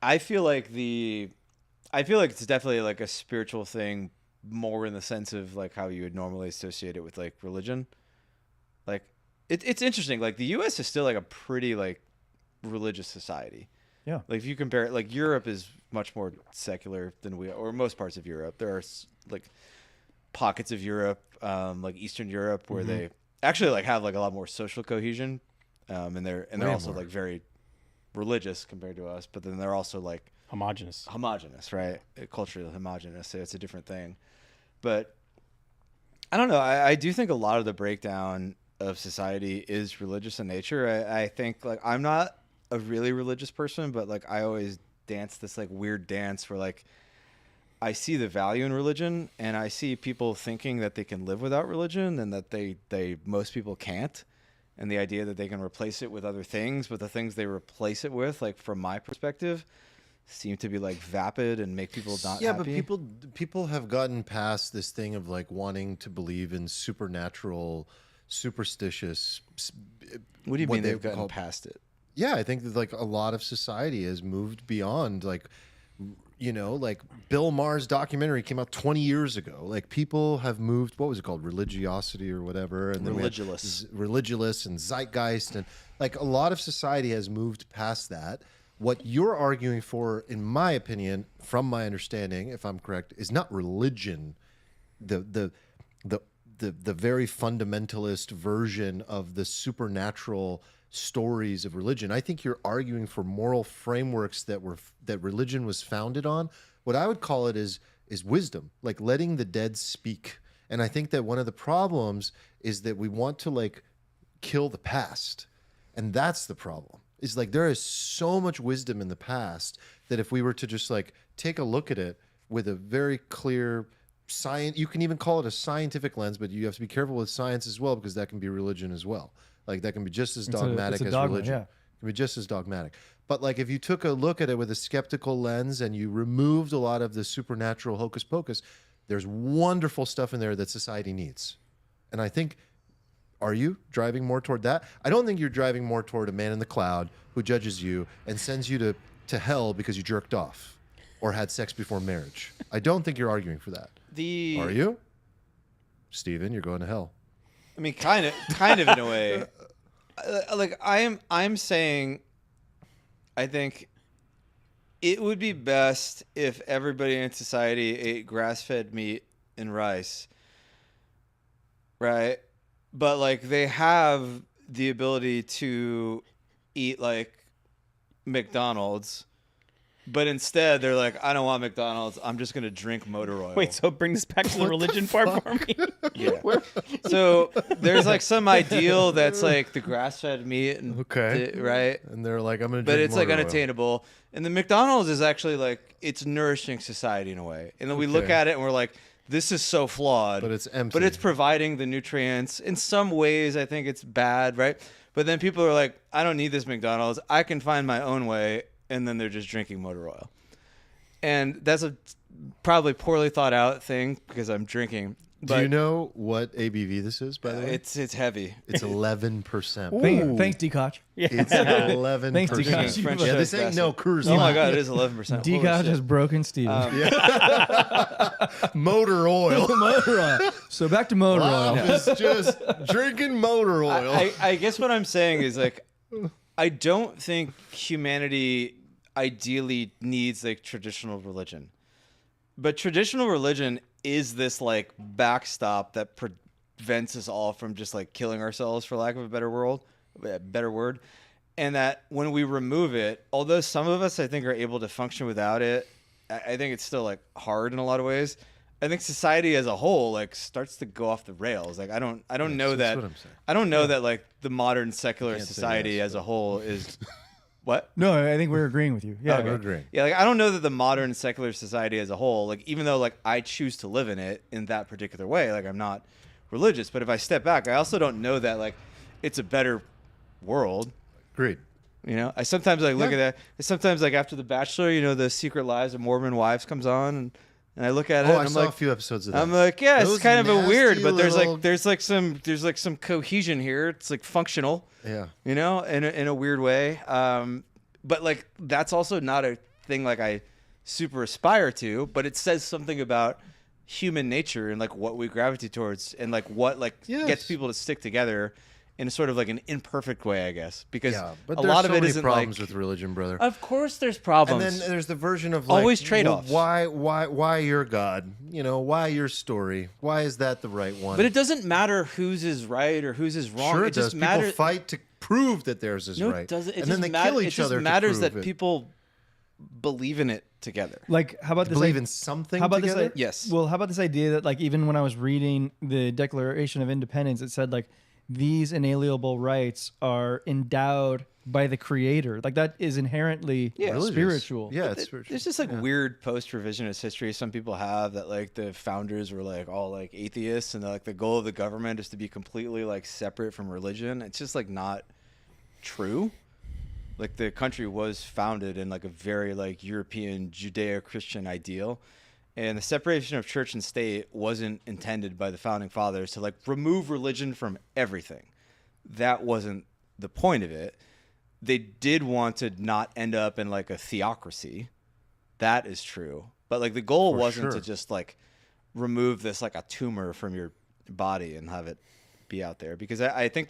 I feel like it's definitely like a spiritual thing, more in the sense of like how you would normally associate it with like religion. Like it's interesting. Like the US is still like a pretty like religious society. Yeah. Like if you compare it, like Europe is much more secular than we are, or most parts of Europe. There are like pockets of Europe, like Eastern Europe, where they actually like have like a lot more social cohesion. And they're also like very religious compared to us, but then they're also like homogenous, right? Culturally homogenous. So it's a different thing. But I don't know. I do think a lot of the breakdown of society is religious in nature. I think like I'm not a really religious person, but like I always dance this like weird dance where like I see the value in religion, and I see people thinking that they can live without religion, and that they most people can't. And the idea that they can replace it with other things, but the things they replace it with, like from my perspective, seem to be like vapid and make people not Yeah, happy. but people have gotten past this thing of like wanting to believe in supernatural, superstitious. What do you mean they've gotten called- past it? Yeah, I think that like a lot of society has moved beyond like, like Bill Maher's documentary came out 20 years ago. Like people have moved. What was it called? Religiosity or whatever. And then we had religious and zeitgeist, and like a lot of society has moved past that. What you're arguing for, in my opinion, from my understanding, if I'm correct, is not religion. The very fundamentalist version of the supernatural stories of religion. I think you're arguing for moral frameworks that religion was founded on. What I would call it is wisdom, like letting the dead speak. And I think that one of the problems is that we want to like kill the past. And that's the problem. Is like there is so much wisdom in the past that if we were to just like take a look at it with a very clear science, you can even call it a scientific lens, but you have to be careful with science as well, because that can be religion as well. Like that can be just as dogmatic as dogma, religion. yeah. It can be just as dogmatic. But like if you took a look at it with a skeptical lens and you removed a lot of the supernatural hocus pocus, there's wonderful stuff in there that society needs. And I think, are you driving more toward that? I don't think you're driving more toward a man in the cloud who judges you and sends you to hell because you jerked off or had sex before marriage. I don't think you're arguing for that. Are you? Steven, you're going to hell. I mean, kind of in a way. Like I'm saying, I think it would be best if everybody in society ate grass-fed meat and rice, right? But like they have the ability to eat like McDonald's, but instead they're like, I don't want McDonald's. I'm just gonna drink motor oil. Wait, so bring this back to the religion part for me. Yeah. So there's like some ideal that's like the grass-fed meat, and Okay. right? And they're like, I'm going to But drink it's like motor oil. unattainable. And the McDonald's is actually like it's nourishing society in a way. And then we look Okay. at it and we're like, this is so flawed. But it's empty. But it's providing the nutrients. In some ways, I think it's bad, right? But then people are like, I don't need this McDonald's. I can find my own way. And then they're just drinking motor oil. And that's a probably poorly thought out thing because I'm drinking. Do you know what ABV this is, by the way? It's heavy. It's 11%. Thanks, D-Koch. It's 11%. Thanks, D-Koch. French Yeah, toast this ain't no basket. cruise. Oh my God, it is 11%. D-Koch has broken Steven. Motor oil. Motor oil. So back to motor Wow, oil. it's just drinking motor oil. I guess what I'm saying is like, I don't think humanity ideally needs like traditional religion, but traditional religion is this like backstop that prevents us all from just like killing ourselves, for lack of a better word. And that when we remove it, although some of us I think are able to function without it, I think it's still like hard in a lot of ways. I think society as a whole like starts to go off the rails. Like I don't know that's that what I'm saying. I don't know that like the modern secular Can't say society yes, as a whole is what? No, I think we're agreeing with you. Yeah. We're agreeing. Yeah, like I don't know that the modern secular society as a whole, like even though like I choose to live in it in that particular way, like I'm not religious, but if I step back, I also don't know that like it's a better world. Agreed. You know, I sometimes like look at that. Sometimes like after The Bachelor, you know, the Secret Lives of Mormon Wives comes on, and I look at it. and I I'm saw like, a few episodes of that. I'm like, yeah, Those it's kind of a weird, nasty but little- there's like some cohesion here. It's like functional. Yeah. You know, in a weird way. But like that's also not a thing like I super aspire to, but it says something about human nature and like what we gravitate towards and like what like Yes. gets people to stick together in sort of like an imperfect way, I guess, because Yeah, but a there's lot of so it many isn't problems like. with religion, brother. Of course, there's And problems. then there's the version of like, Always trade-offs. Well, why your God? You know, why your story? Why is that the right one? But it doesn't matter whose is right or whose is wrong. Sure, it it does. just matters. People fight to prove that theirs is No, right. it doesn't. It and then just they kill it each just other. matters to that prove it. people believe in it together. Like, how about this? believe like- in something. How about together? this? Yes. Well, how about this idea that like even when I was reading the Declaration of Independence, it said like these inalienable rights are endowed by the Creator. Like that is inherently Religious. spiritual. Yeah, it's spiritual. There's just like weird post-revisionist history some people have that like the founders were like all like atheists and like the goal of the government is to be completely like separate from religion. It's just like not true. like the country was founded in like a very like European Judeo-Christian ideal. And the separation of church and state wasn't intended by the founding fathers to like remove religion from everything. That wasn't the point of it. They did want to not end up in like a theocracy. That is true. But like the goal wasn't to just like remove this like a tumor from your body and have it be out there, because I think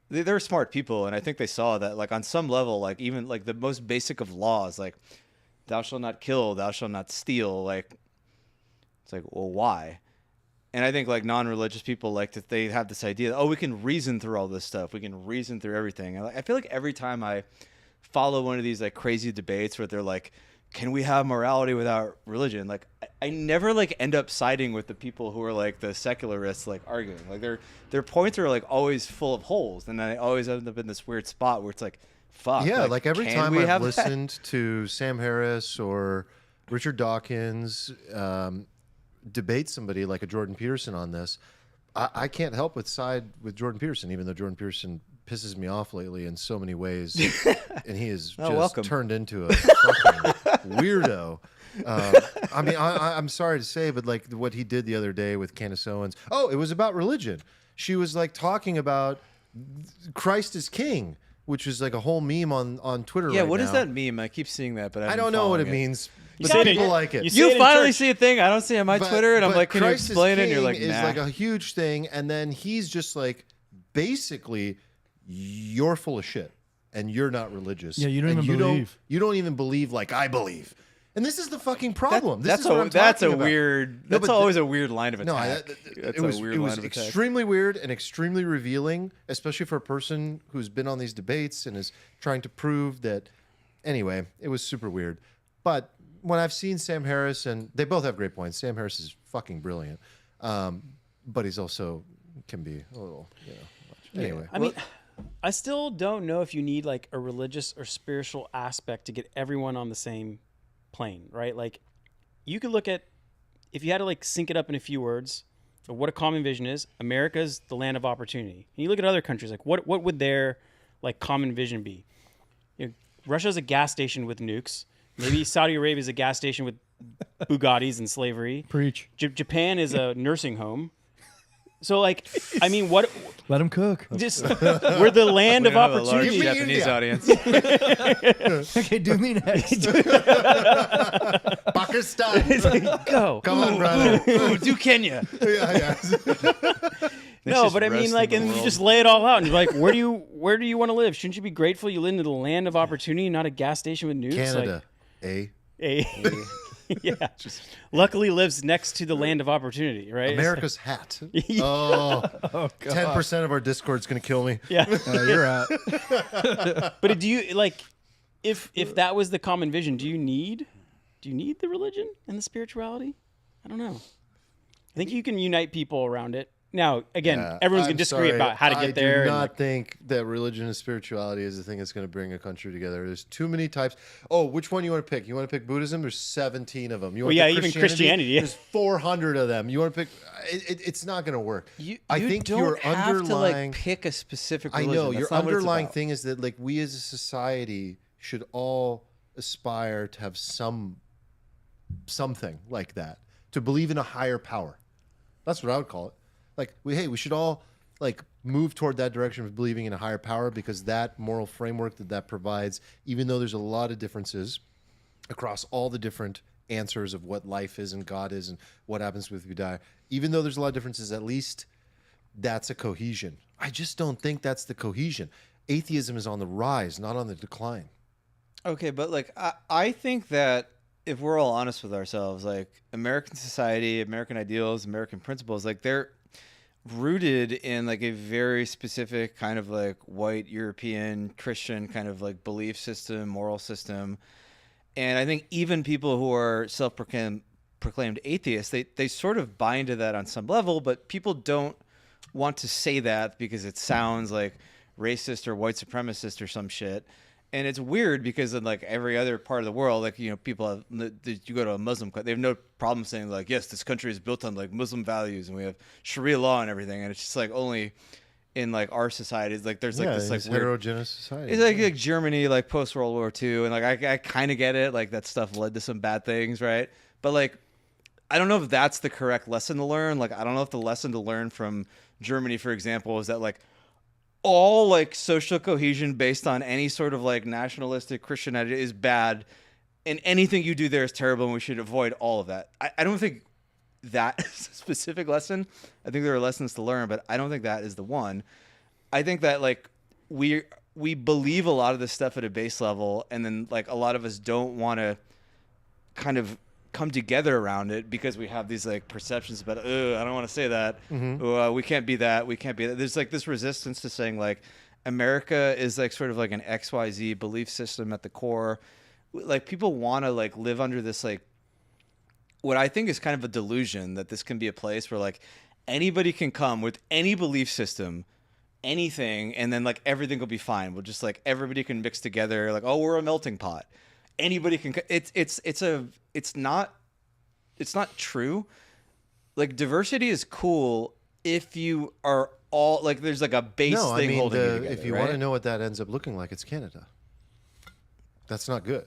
they're smart people, and I think they saw that like on some level, like even like the most basic of laws, like thou shalt not kill, thou shalt not steal, like it's like, well, why? And I think like non-religious people like that they have this idea that, oh, we can reason through all this stuff, we can reason through everything. And I feel like every time I follow one of these like crazy debates where they're like, can we have morality without religion? Like I never like end up siding with the people who are like the secularists like arguing. Like their points are like always full of holes, and I always end up in this weird spot where it's like, fuck. Yeah, like every time I've that? listened to Sam Harris or Richard Dawkins debate somebody like a Jordan Peterson on this, I can't help but side with Jordan Peterson, even though Jordan Peterson pisses me off lately in so many ways, and he is just turned into a fucking weirdo. I mean, I'm sorry to say, but like what he did the other day with Candace Owens, it was about religion. She was like talking about Christ is king, which is like a whole meme on Twitter. Yeah, right what now. is that meme? I keep seeing that, but I don't know what it means. But see it people in- like it. you You finally see a thing I don't see on my Twitter, and I'm But like, can Christ you explain is it? And you're like, King is nah. like a huge thing, and then he's just like, basically, you're full of shit, and you're not religious. Yeah, you don't and even believe. You don't even believe like I believe, and this is the fucking problem. That's what I'm that's a talking about. weird. No, That's but always a weird line of No, attack. it was extremely weird and extremely revealing, especially for a person who's been on these debates and is trying to prove that. Anyway, it was super weird. But when I've seen Sam Harris, and they both have great points. Sam Harris is fucking brilliant, but he's also can be a little, much. Anyway. I mean, I still don't know if you need like a religious or spiritual aspect to get everyone on the same plane, right? Like you could look at, if you had to like sync it up in a few words of what a common vision is, America's the land of opportunity. And you look at other countries, like what would their like common vision be? You know, Russia's a gas station with nukes. Maybe Saudi Arabia is a gas station with Bugattis and slavery. Preach. Japan is a nursing home. So like, I mean, what? Let them cook. Just we're the land of We have a large opportunity. Give me Japanese India. audience. Okay, do me next. Pakistan. Go. Come on, brother. Ooh, do Kenya. Yeah. No, just but I rest mean, in like, the and you world. just lay it all out, and you're like, where do you want to live? Shouldn't you be grateful you live in the land of opportunity, not a gas station with nukes? Canada. Like, yeah. Luckily, lives next to the land of opportunity, right? America's hat. Oh, 10% of our Discord's gonna kill me. Yeah. You're out. But do you like, if that was the common vision, do you need the religion and the spirituality? I don't know. I think you can unite people around it. Now, again, everyone's I'm gonna disagree sorry. about how to get there. I do and, not like, think that religion and spirituality is the thing that's going to bring a country together. There's too many types. Oh, which one you want to pick? You want to pick Buddhism? There's 17 of them. You want to pick even Christianity. Yeah. There's 400 of them. You want to pick? It's not going to work. I think don't your have underlying. to like pick a specific I religion. know your That's not what it's underlying about. thing is that like we as a society should all aspire to have something like that, to believe in a higher power. That's what I would call it. Like we should all like move toward that direction of believing in a higher power, because that moral framework that provides, even though there's a lot of differences across all the different answers of what life is and God is and what happens if you die, even though there's a lot of differences, at least that's a cohesion. I just don't think that's the cohesion. Atheism is on the rise, not on the decline. Okay, but like I think that if we're all honest with ourselves, like American society, American ideals, American principles, like they're rooted in like a very specific kind of like white European Christian kind of like belief system, moral system. And I think even people who are self-proclaimed atheists, they sort of buy into that on some level, but people don't want to say that because it sounds like racist or white supremacist or some shit. And it's weird because in like every other part of the world, like, you know, people have, you go to a Muslim country, they have no problem saying like, yes, this country is built on like Muslim values and we have Sharia law and everything. And it's just like only in like our societies. Like there's like Yeah, this like it's weird, heterogeneous society. it's like Germany, like post World War II, and like I kind of get it. Like that stuff led to some bad things, right? But like I don't know if that's the correct lesson to learn. Like I don't know if the lesson to learn from Germany, for example, is that like all like social cohesion based on any sort of like nationalistic Christian idea is bad, and anything you do there is terrible, and we should avoid all of that. I don't think that is a specific lesson. I think there are lessons to learn, but I don't think that is the one. I think that like we believe a lot of this stuff at a base level, and then like a lot of us don't want to kind of come together around it because we have these like perceptions about, I don't want to say that. We can't be that. We can't be that. There's like this resistance to saying like America is like sort of like an XYZ belief system at the core. Like people want to like live under this like what I think is kind of a delusion that this can be a place where like anybody can come with any belief system, anything, and then like everything will be fine. We'll just like everybody can mix together. Like, oh, we're a melting pot. Anybody can. It's not true. Like diversity is cool if you are all like there's like a base No, thing I mean, holding you together, if you right? want to know what that ends up looking like, it's Canada. That's not good.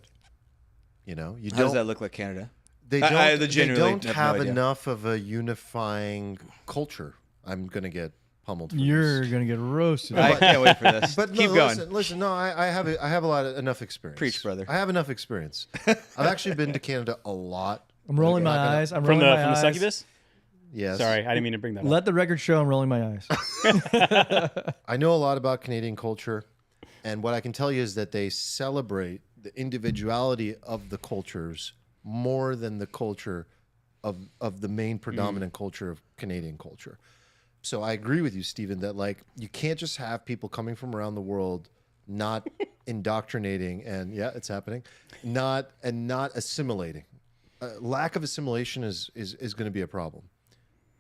You know, you How don't. does that look like Canada? They I don't. They genuinely don't have no have idea. enough of a unifying culture. I'm gonna get pummeled. For You're this. gonna get roasted. I can't wait for this. But Keep no, going. Listen. No, I have a lot of enough experience. Preach, brother. I have enough experience. I've actually been to Canada a lot. I'm rolling my Not gonna- eyes. I'm From rolling the my from the eyes. succubus. Yes. Sorry, I didn't mean to bring that up. Let the record show I'm rolling my eyes. I know a lot about Canadian culture, and what I can tell you is that they celebrate the individuality of the cultures more than the culture of the main predominant culture of Canadian culture. So I agree with you, Stephen, that like you can't just have people coming from around the world not indoctrinating and yeah, it's happening, not assimilating. Lack of assimilation is going to be a problem.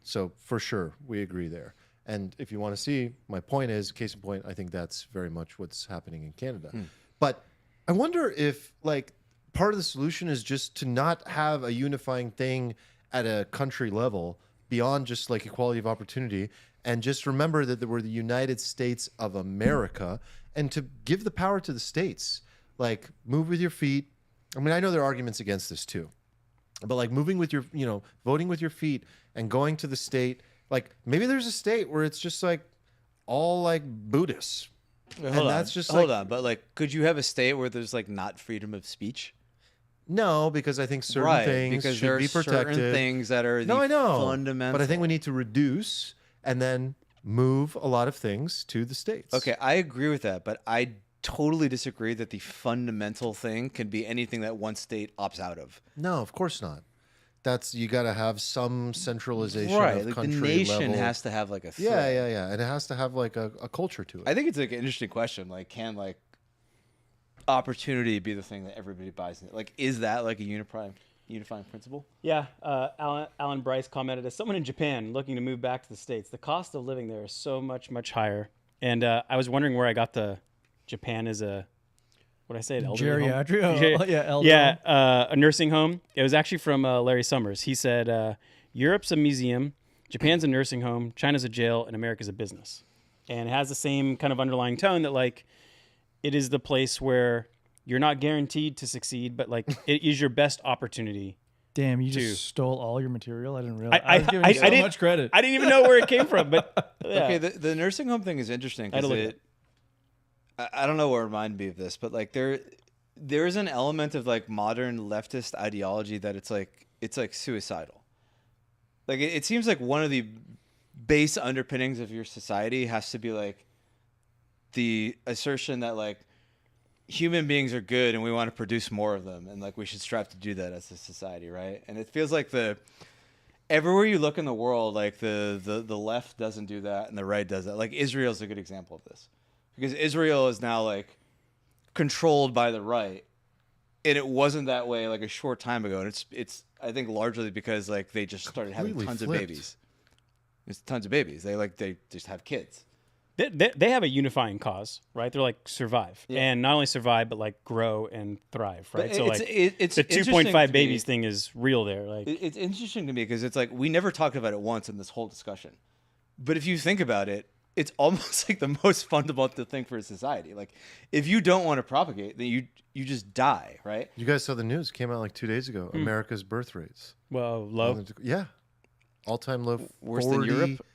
So for sure, we agree there. And if you want to see, my point is, case in point, I think that's very much what's happening in Canada. But I wonder if like part of the solution is just to not have a unifying thing at a country level beyond just like equality of opportunity, and just remember that we're the United States of America, and to give the power to the states. Like move with your feet. I mean, I know there are arguments against this too. But like moving with your, voting with your feet and going to the state, like maybe there's a state where it's just like all like Buddhists. Hold Hold on. But like, could you have a state where there's like not freedom of speech? No, because I think certain things because should there are be protected. certain things that are No, I know. fundamental. But I think we need to reduce and then move a lot of things to the states. Okay, I agree with that, but I totally disagree that the fundamental thing can be anything that one state opts out of. No, of course not. You got to have some centralization Right, of like the country nation level. has to have like a thread. Yeah. And it has to have like a culture to it. I think it's like an interesting question. Like, can like opportunity be the thing that everybody buys in? Like, is that like a unifying principle? Yeah, Alan Bryce commented, as someone in Japan looking to move back to the States, the cost of living there is so much higher. And I was wondering where I got the Japan is a, what did I say? An elderly home? Geriatric. Oh, yeah, elder Yeah, home. a nursing home. It was actually from Larry Summers. He said, Europe's a museum, Japan's a nursing home, China's a jail, and America's a business. And it has the same kind of underlying tone that like it is the place where you're not guaranteed to succeed, but like it is your best opportunity. Damn, you Two. just stole all your material. I didn't realize. I- I was giving you so didn't- much credit. I didn't even know where it came from, but yeah. Okay, the nursing home thing is interesting I had to because look it I don't know what reminded me of this, but like there's an element of like modern leftist ideology that it's like suicidal. Like it seems like one of the base underpinnings of your society has to be like the assertion that like human beings are good and we want to produce more of them, and like we should strive to do that as a society, right? And it feels like everywhere you look in the world, like the left doesn't do that and the right does that. Like Israel's a good example of this, because Israel is now like controlled by the right, and it wasn't that way like a short time ago. And it's I think largely because like they just started having Completely tons of flipped. babies. There's tons of babies. They just have kids. They have a unifying cause, right? They're like survive, Yeah. and not only survive but like grow and thrive, right? But So it's like it's the interesting 2.5 to babies me. thing is real there. Like It's interesting to me because it's like we never talked about it once in this whole discussion. But if you think about it, it's almost like the most fundamental thing for a society. Like, if you don't want to propagate, then you just die, right? You guys saw the news came out like 2 days ago. America's birth rates. Well, low. Yeah. All-time low. Worse than Europe?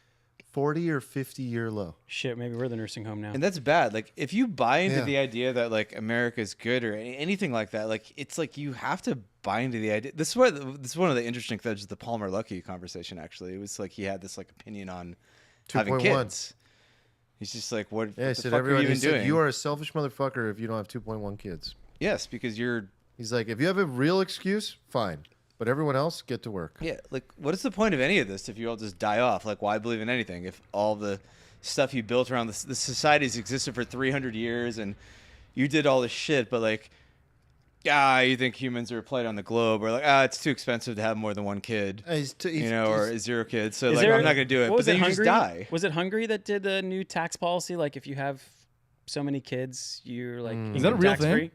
40 or 50-year low. Shit, maybe we're the nursing home now. And that's bad. Like, if you buy into Yeah. the idea that like America is good or anything like that, like it's like you have to buy into the idea. This is one of the interesting threads of the Palmer Luckey conversation. Actually, it was like he had this like opinion on having 2.1. kids. He's just like, what, Yeah, he what the said fuck are everyone. you He even said doing? you are a selfish motherfucker if you don't have 2.1 kids. Yes, because you're. He's like, if you have a real excuse, fine. But everyone else, get to work. Yeah, like, what is the point of any of this if you all just die off? Like, why believe in anything if all the stuff you built around the society's existed for 300 years and you did all this shit, but like, you think humans are a plague on the globe, or like, it's too expensive to have more than one kid, or 0 kids, so Is like, there- I'm not gonna do it. what But was then it, you just Hungary? die. Was it Hungary that did the new tax policy? Like, if you have so many kids, you're like, Is that a real tax-free? thing?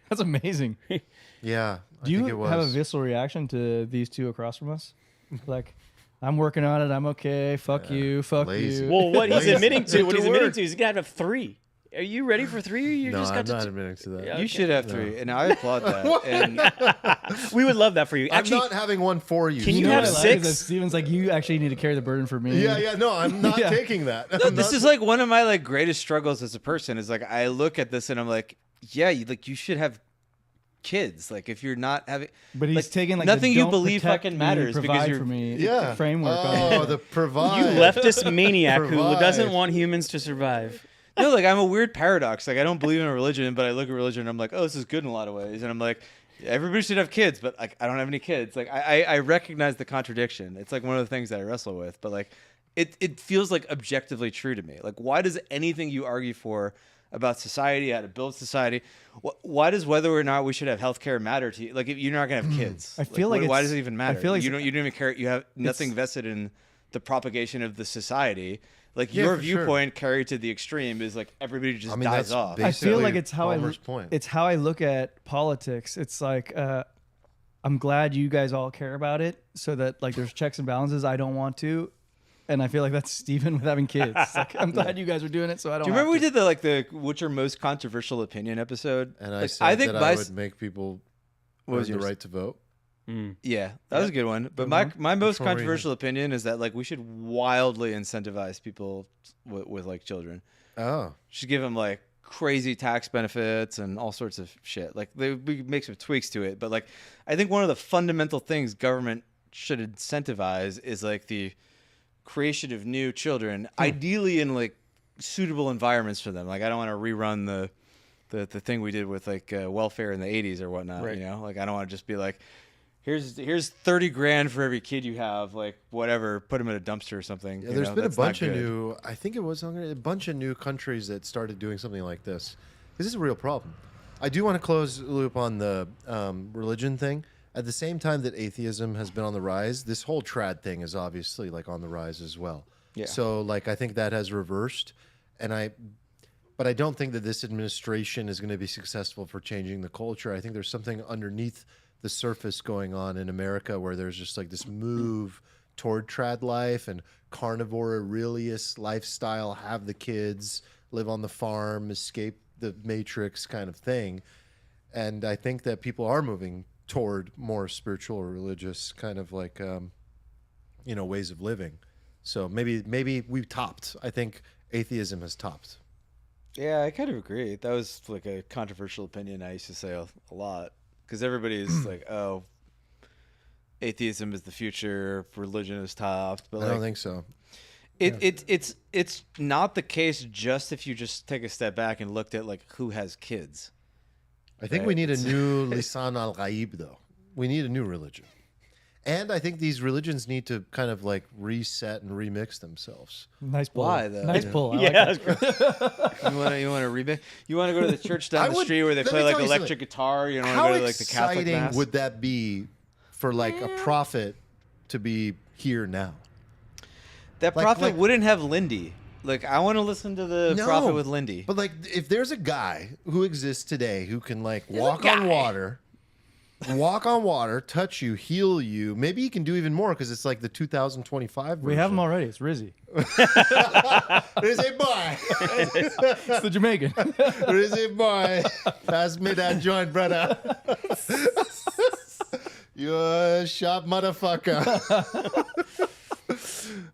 That's amazing. Yeah. Do I think it you was. have a visceral reaction to these two across from us? Like, I'm working on it. I'm okay. Fuck you. Fuck lazy. you. Well, what he's Lazy. admitting to, Get what to he's admitting work. to is he's got to have 3. Are you ready for 3? Or you No, just I'm got not to. admitting to that. Yeah. You should have 3, and I applaud that. And We would love that for you. I'm Actually, not having one for you. Can you know have what I like is 6? that Steven's like, you actually need to carry the burden for me. Yeah, no, I'm not Yeah. taking that. no, this is like one of my like greatest struggles as a person. Is like I look at this and I'm like, yeah, you should have kids. Like, if you're not having, But he's like, taking like nothing the you don't believe protect fucking me, matters because provide you're for me Yeah. framework. Oh, the provide. You leftist maniac who Provide. doesn't want humans to survive. no, like I'm a weird paradox. Like I don't believe in a religion, but I look at religion and I'm like, oh, this is good in a lot of ways. And I'm like, everybody should have kids, but like I don't have any kids. Like I recognize the contradiction. It's like one of the things that I wrestle with. But like it feels like objectively true to me. Like, why does anything you argue for about society, how to build society, why does whether or not we should have healthcare matter to you? Like, if you're not gonna have kids, I feel like why it's- does it even matter? I feel like you don't even care. You have nothing vested in the propagation of the society. Like, Yeah, your for sure. viewpoint carried to the extreme is like everybody just I mean, dies that's off. I feel like basically it's how Palmer's point. it's how I look at politics. It's like I'm glad you guys all care about it, so that like there's checks and balances. I don't want to, and I feel like that's Steven with having kids. Like, I'm glad you guys are doing it, so I don't. Do you remember we have did the what's your most controversial opinion episode? And I Like, said think that my I would make people What was earn the yours? right to vote. Yeah, that was a good one. But my most controversial opinion is that like we should wildly incentivize people with like children. Oh, Should give them like crazy tax benefits and all sorts of shit. Like we make some tweaks to it, but like I think one of the fundamental things government should incentivize is like the creation of new children, ideally in like suitable environments for them. Like, I don't want to rerun the thing we did with like welfare in the 80s or whatnot. Right. You know, like I don't want to just be like, here's 30 grand for every kid you have, like whatever, put them in a dumpster or something. yeah, You there's know, been a that's not bunch of good. new. I think it was Hungary, a bunch of new countries that started doing something like this. This is a real problem. I do want to close the loop on the religion thing. At the same time that atheism has been on the rise, this whole trad thing is obviously like on the rise as well. Yeah. So like I think that has reversed, but I don't think that this administration is going to be successful for changing the culture. I think there's something underneath the surface going on in America where there's just like this move toward trad life and carnivore realist lifestyle, have the kids, live on the farm, escape the matrix kind of thing. And I think that people are moving toward more spiritual or religious kind of like, ways of living. So maybe we've topped. I think atheism has topped. Yeah, I kind of agree. That was like a controversial opinion I used to say a lot, because everybody is like, oh, atheism is the future, religion is topped. But I like, don't think so. it's not the case just if you just take a step back and looked at like who has kids. I think we need a new lisan al-ghaib, though. We need a new religion. And I think these religions need to kind of like reset and remix themselves. Nice pull. Why, though? Nice Yeah. pull. I Yeah, like that. that's great. You want to remix? You want to go to the church down I the would- street where they let play me like tell you electric something. guitar? You don't want How to go to like the Catholic exciting mass? would that be for like a prophet to be here now? That like- prophet like- wouldn't have Lindy. Like, I want to listen to the No, prophet with Lindy. But like, if there's a guy who exists today who can like walk on water, walk on water, touch you, heal you. Maybe he can do even more because it's like the 2025 version. We have him already. It's Rizzy. Rizzy boy. It's the Jamaican. Rizzy boy. Pass me that joint, brother. You a sharp motherfucker.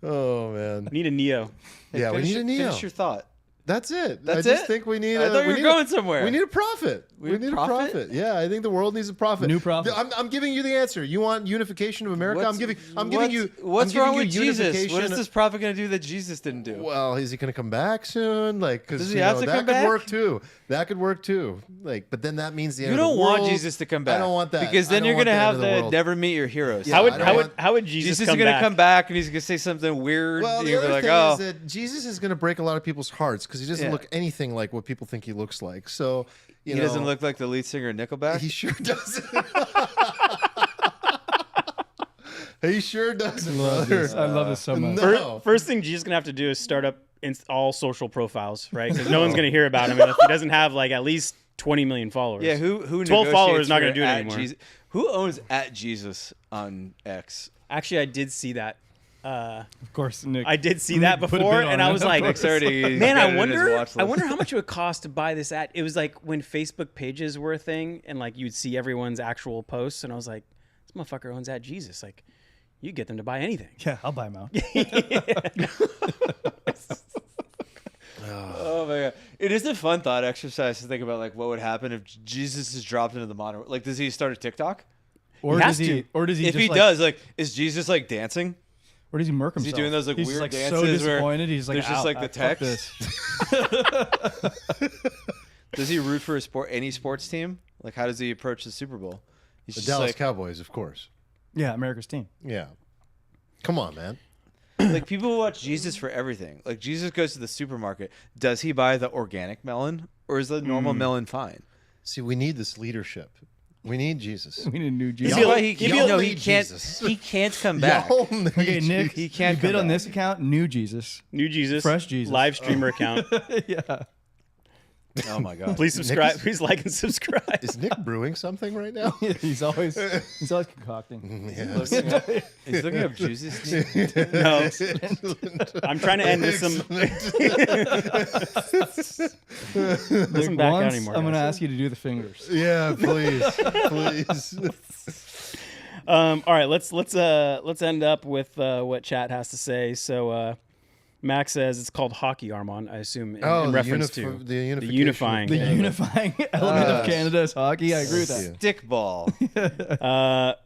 Oh, man. Need a Neo. Yeah, we need a Neo. Finish your thought. That's it. That's I just it? think we need. I thought you were going somewhere. We need a profit. We need a profit. Yeah, I think the world needs a profit. New profit. I'm giving you the answer. You want unification of America? I'm giving you. What's I'm giving wrong you with Jesus? unification What is this prophet going to do that Jesus didn't do? Well, is he going to come back soon? Like, because Does he have to that come could back? work too. That could work too. Like, but then that means the end You of don't the want world. Jesus to come back. I don't want that because then I you're don't going to want have the end of the world. never meet your heroes. Yeah, How would I don't how would want- how would Jesus Jesus come is going to back? come back and he's going to say something weird. Well, and the you're other gonna be thing like, is oh. that Jesus is going to break a lot of people's hearts because he doesn't Yeah. look anything like what people think he looks like. So He doesn't look like the lead singer of Nickelback. He sure doesn't. He sure doesn't. brother. I love this so much. No. First thing Jesus is gonna have to do is start up all social profiles, right? Because no one's gonna hear about him, and if he doesn't have like at least 20 million followers. Yeah, who 12 negotiates followers not for gonna do it at anymore. Jesus? Who owns at Jesus on X? Actually, I did see that. Of course, Nick. I did see Nick that put a before, bid on and I it, was of like, course. man, I wonder how much it would cost to buy this ad. It was like when Facebook pages were a thing, and like you'd see everyone's actual posts, and I was like, this motherfucker owns at Jesus. Like, you get them to buy anything. Yeah, I'll buy him out. Oh my god! It is a fun thought exercise to think about, like what would happen if Jesus is dropped into the modern world. Like, does he start a TikTok? Or has does he? to. Or does he? If just he like, does, like, is Jesus like dancing? Or does he murk Is himself? he doing those like He's weird like dances so where disappointed. He's like, there's just "Ow, like the fuck text? this." Does he root for any sports team? Like, how does he approach the Super Bowl? He's The just Dallas like, Cowboys, of course. Yeah, America's team. Yeah. Come on, man. like people watch Jesus for everything. Like Jesus goes to the supermarket. Does he buy the organic melon or is the normal melon fine? See, we need this leadership. We need Jesus. We need a new Is Jesus. he That's why like- he, y'all no, need he can't. Jesus. He can't come back. Y'all need Okay, Nick, He can't you bid come on back. this account, new Jesus. New Jesus, Fresh Jesus. live streamer account. Yeah. Oh my god. Please subscribe. is- Please like and subscribe. Is Nick brewing something right now? he's always concocting. Yeah. He's looking up Jesus. name. No, I'm trying to end with some. Doesn't Nick, back out once anymore. I'm going to guys. ask you to do the fingers. Yeah, please, please. All right, let's end up with what chat has to say. So Max says it's called hockey, Arman. I assume in Oh, the reference to the unification. unifying. The thing. unifying element of Canada is hockey. I agree with that. Stickball.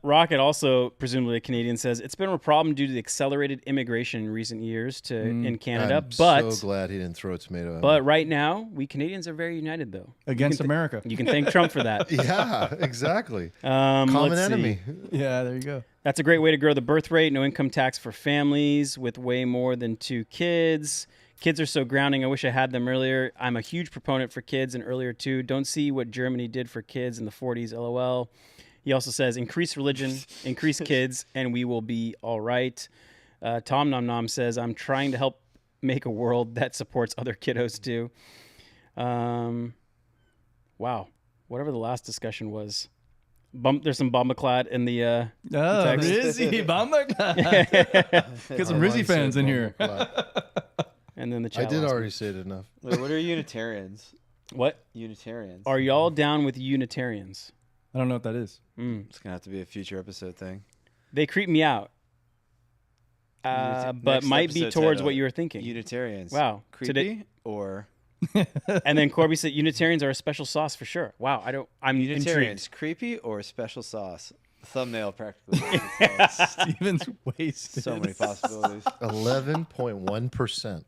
Rocket, also presumably a Canadian, says it's been a problem due to the accelerated immigration in recent years in Canada. I'm but so glad he didn't throw a tomato at me. but right now, we Canadians are very united, though. Against America. You can thank Trump for that. Yeah, exactly. Let's Common see. enemy. Yeah, there you go. That's a great way to grow the birth rate. No income tax for families with way more than 2 kids. Kids are so grounding. I wish I had them earlier. I'm a huge proponent for kids and earlier too. Don't see what Germany did for kids in the 40s, LOL. He also says, increase religion, increase kids, and we will be all right. Tom Nom Nom says, I'm trying to help make a world that supports other kiddos too. Wow. Whatever the last discussion was. There's some Bombaclad in the Oh, text. Rizzy, Bomber. Get some Rizzy fans in here. and then the I chat. did lost me. already say it enough. Wait, what are Unitarians? What? Unitarians. Are y'all down with Unitarians? I don't know what that is. It's gonna have to be a future episode thing. They creep me out, Unita- but next might be episode towards title, what you were thinking. Unitarians. Wow. Creepy Today- or And then Corby said Unitarians are a special sauce for sure. Wow, I'm Unitarians intrigued. creepy or special sauce? Thumbnail practically. Steven's wasted. So many possibilities. 11.1%.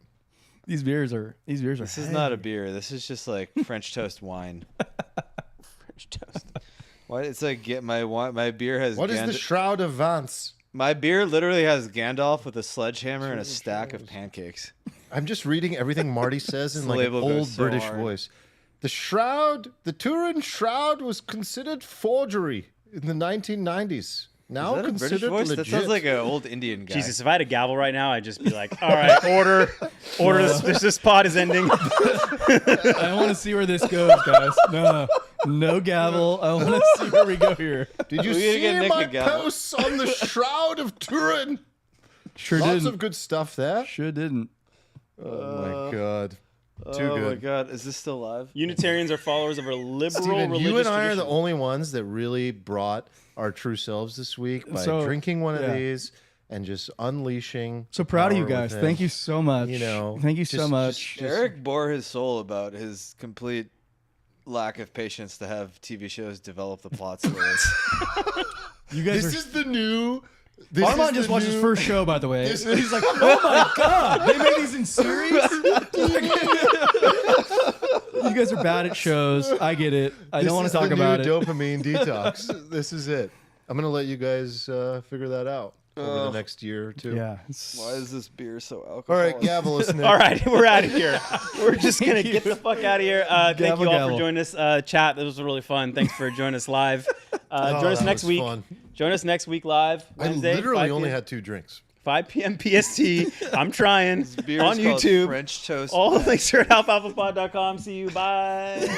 These beers are. This is not a beer. This is just like French toast wine. French toast. Why? It's like my beer has. What is the Shroud of Vance? My beer literally has Gandalf with a sledgehammer and a stack of pancakes. I'm just reading everything Marty says in The like an label goes old so British hard. voice. The Turin Shroud was considered forgery in the 1990s. Now Is that a British considered voice? legit. That sounds like an old Indian guy. Jesus, if I had a gavel right now, I'd just be like, all right, order. This pod is ending. I want to see where this goes, guys. No, No gavel. I want to see where we go here. Did you We gotta get see Nick my a gavel. posts on the Shroud of Turin? Sure Lots didn't. of good stuff there. Sure didn't. Oh my god. Too Oh my good. god, is this still live? Unitarians are followers of a liberal Steven, religious you and I are tradition. the only ones that really brought our true selves this week by So, drinking one of yeah. these and just unleashing. So proud of you power guys. within. Thank you so much. You know, thank you so just- much. Eric bore his soul about his complete lack of patience to have TV shows develop the plots of this. You guys This are. is the new. This Arman is just the watched his new- first show, by the way. He's like, oh my god, they made these in series? You guys are bad at shows. I get it. I don't want to talk about it. Dopamine detox. This is it. I'm gonna let you guys figure that out over the next year or two. Yeah. Why is this beer so alcoholic? All right, gavel us, Nick. All right, we're out of here. We're just gonna Thank get you. the fuck out of here. Thank Gavel, you all gavel. for joining us. Chat, this was really fun. Thanks for joining us live. Oh, Join us that next was week. fun. Join us next week live I Wednesday. literally 5 only p.m. had 2 drinks. 5 p.m. PST. I'm trying Beer is on called YouTube. French toast. All the links are at alfalfapod.com. See you. Bye.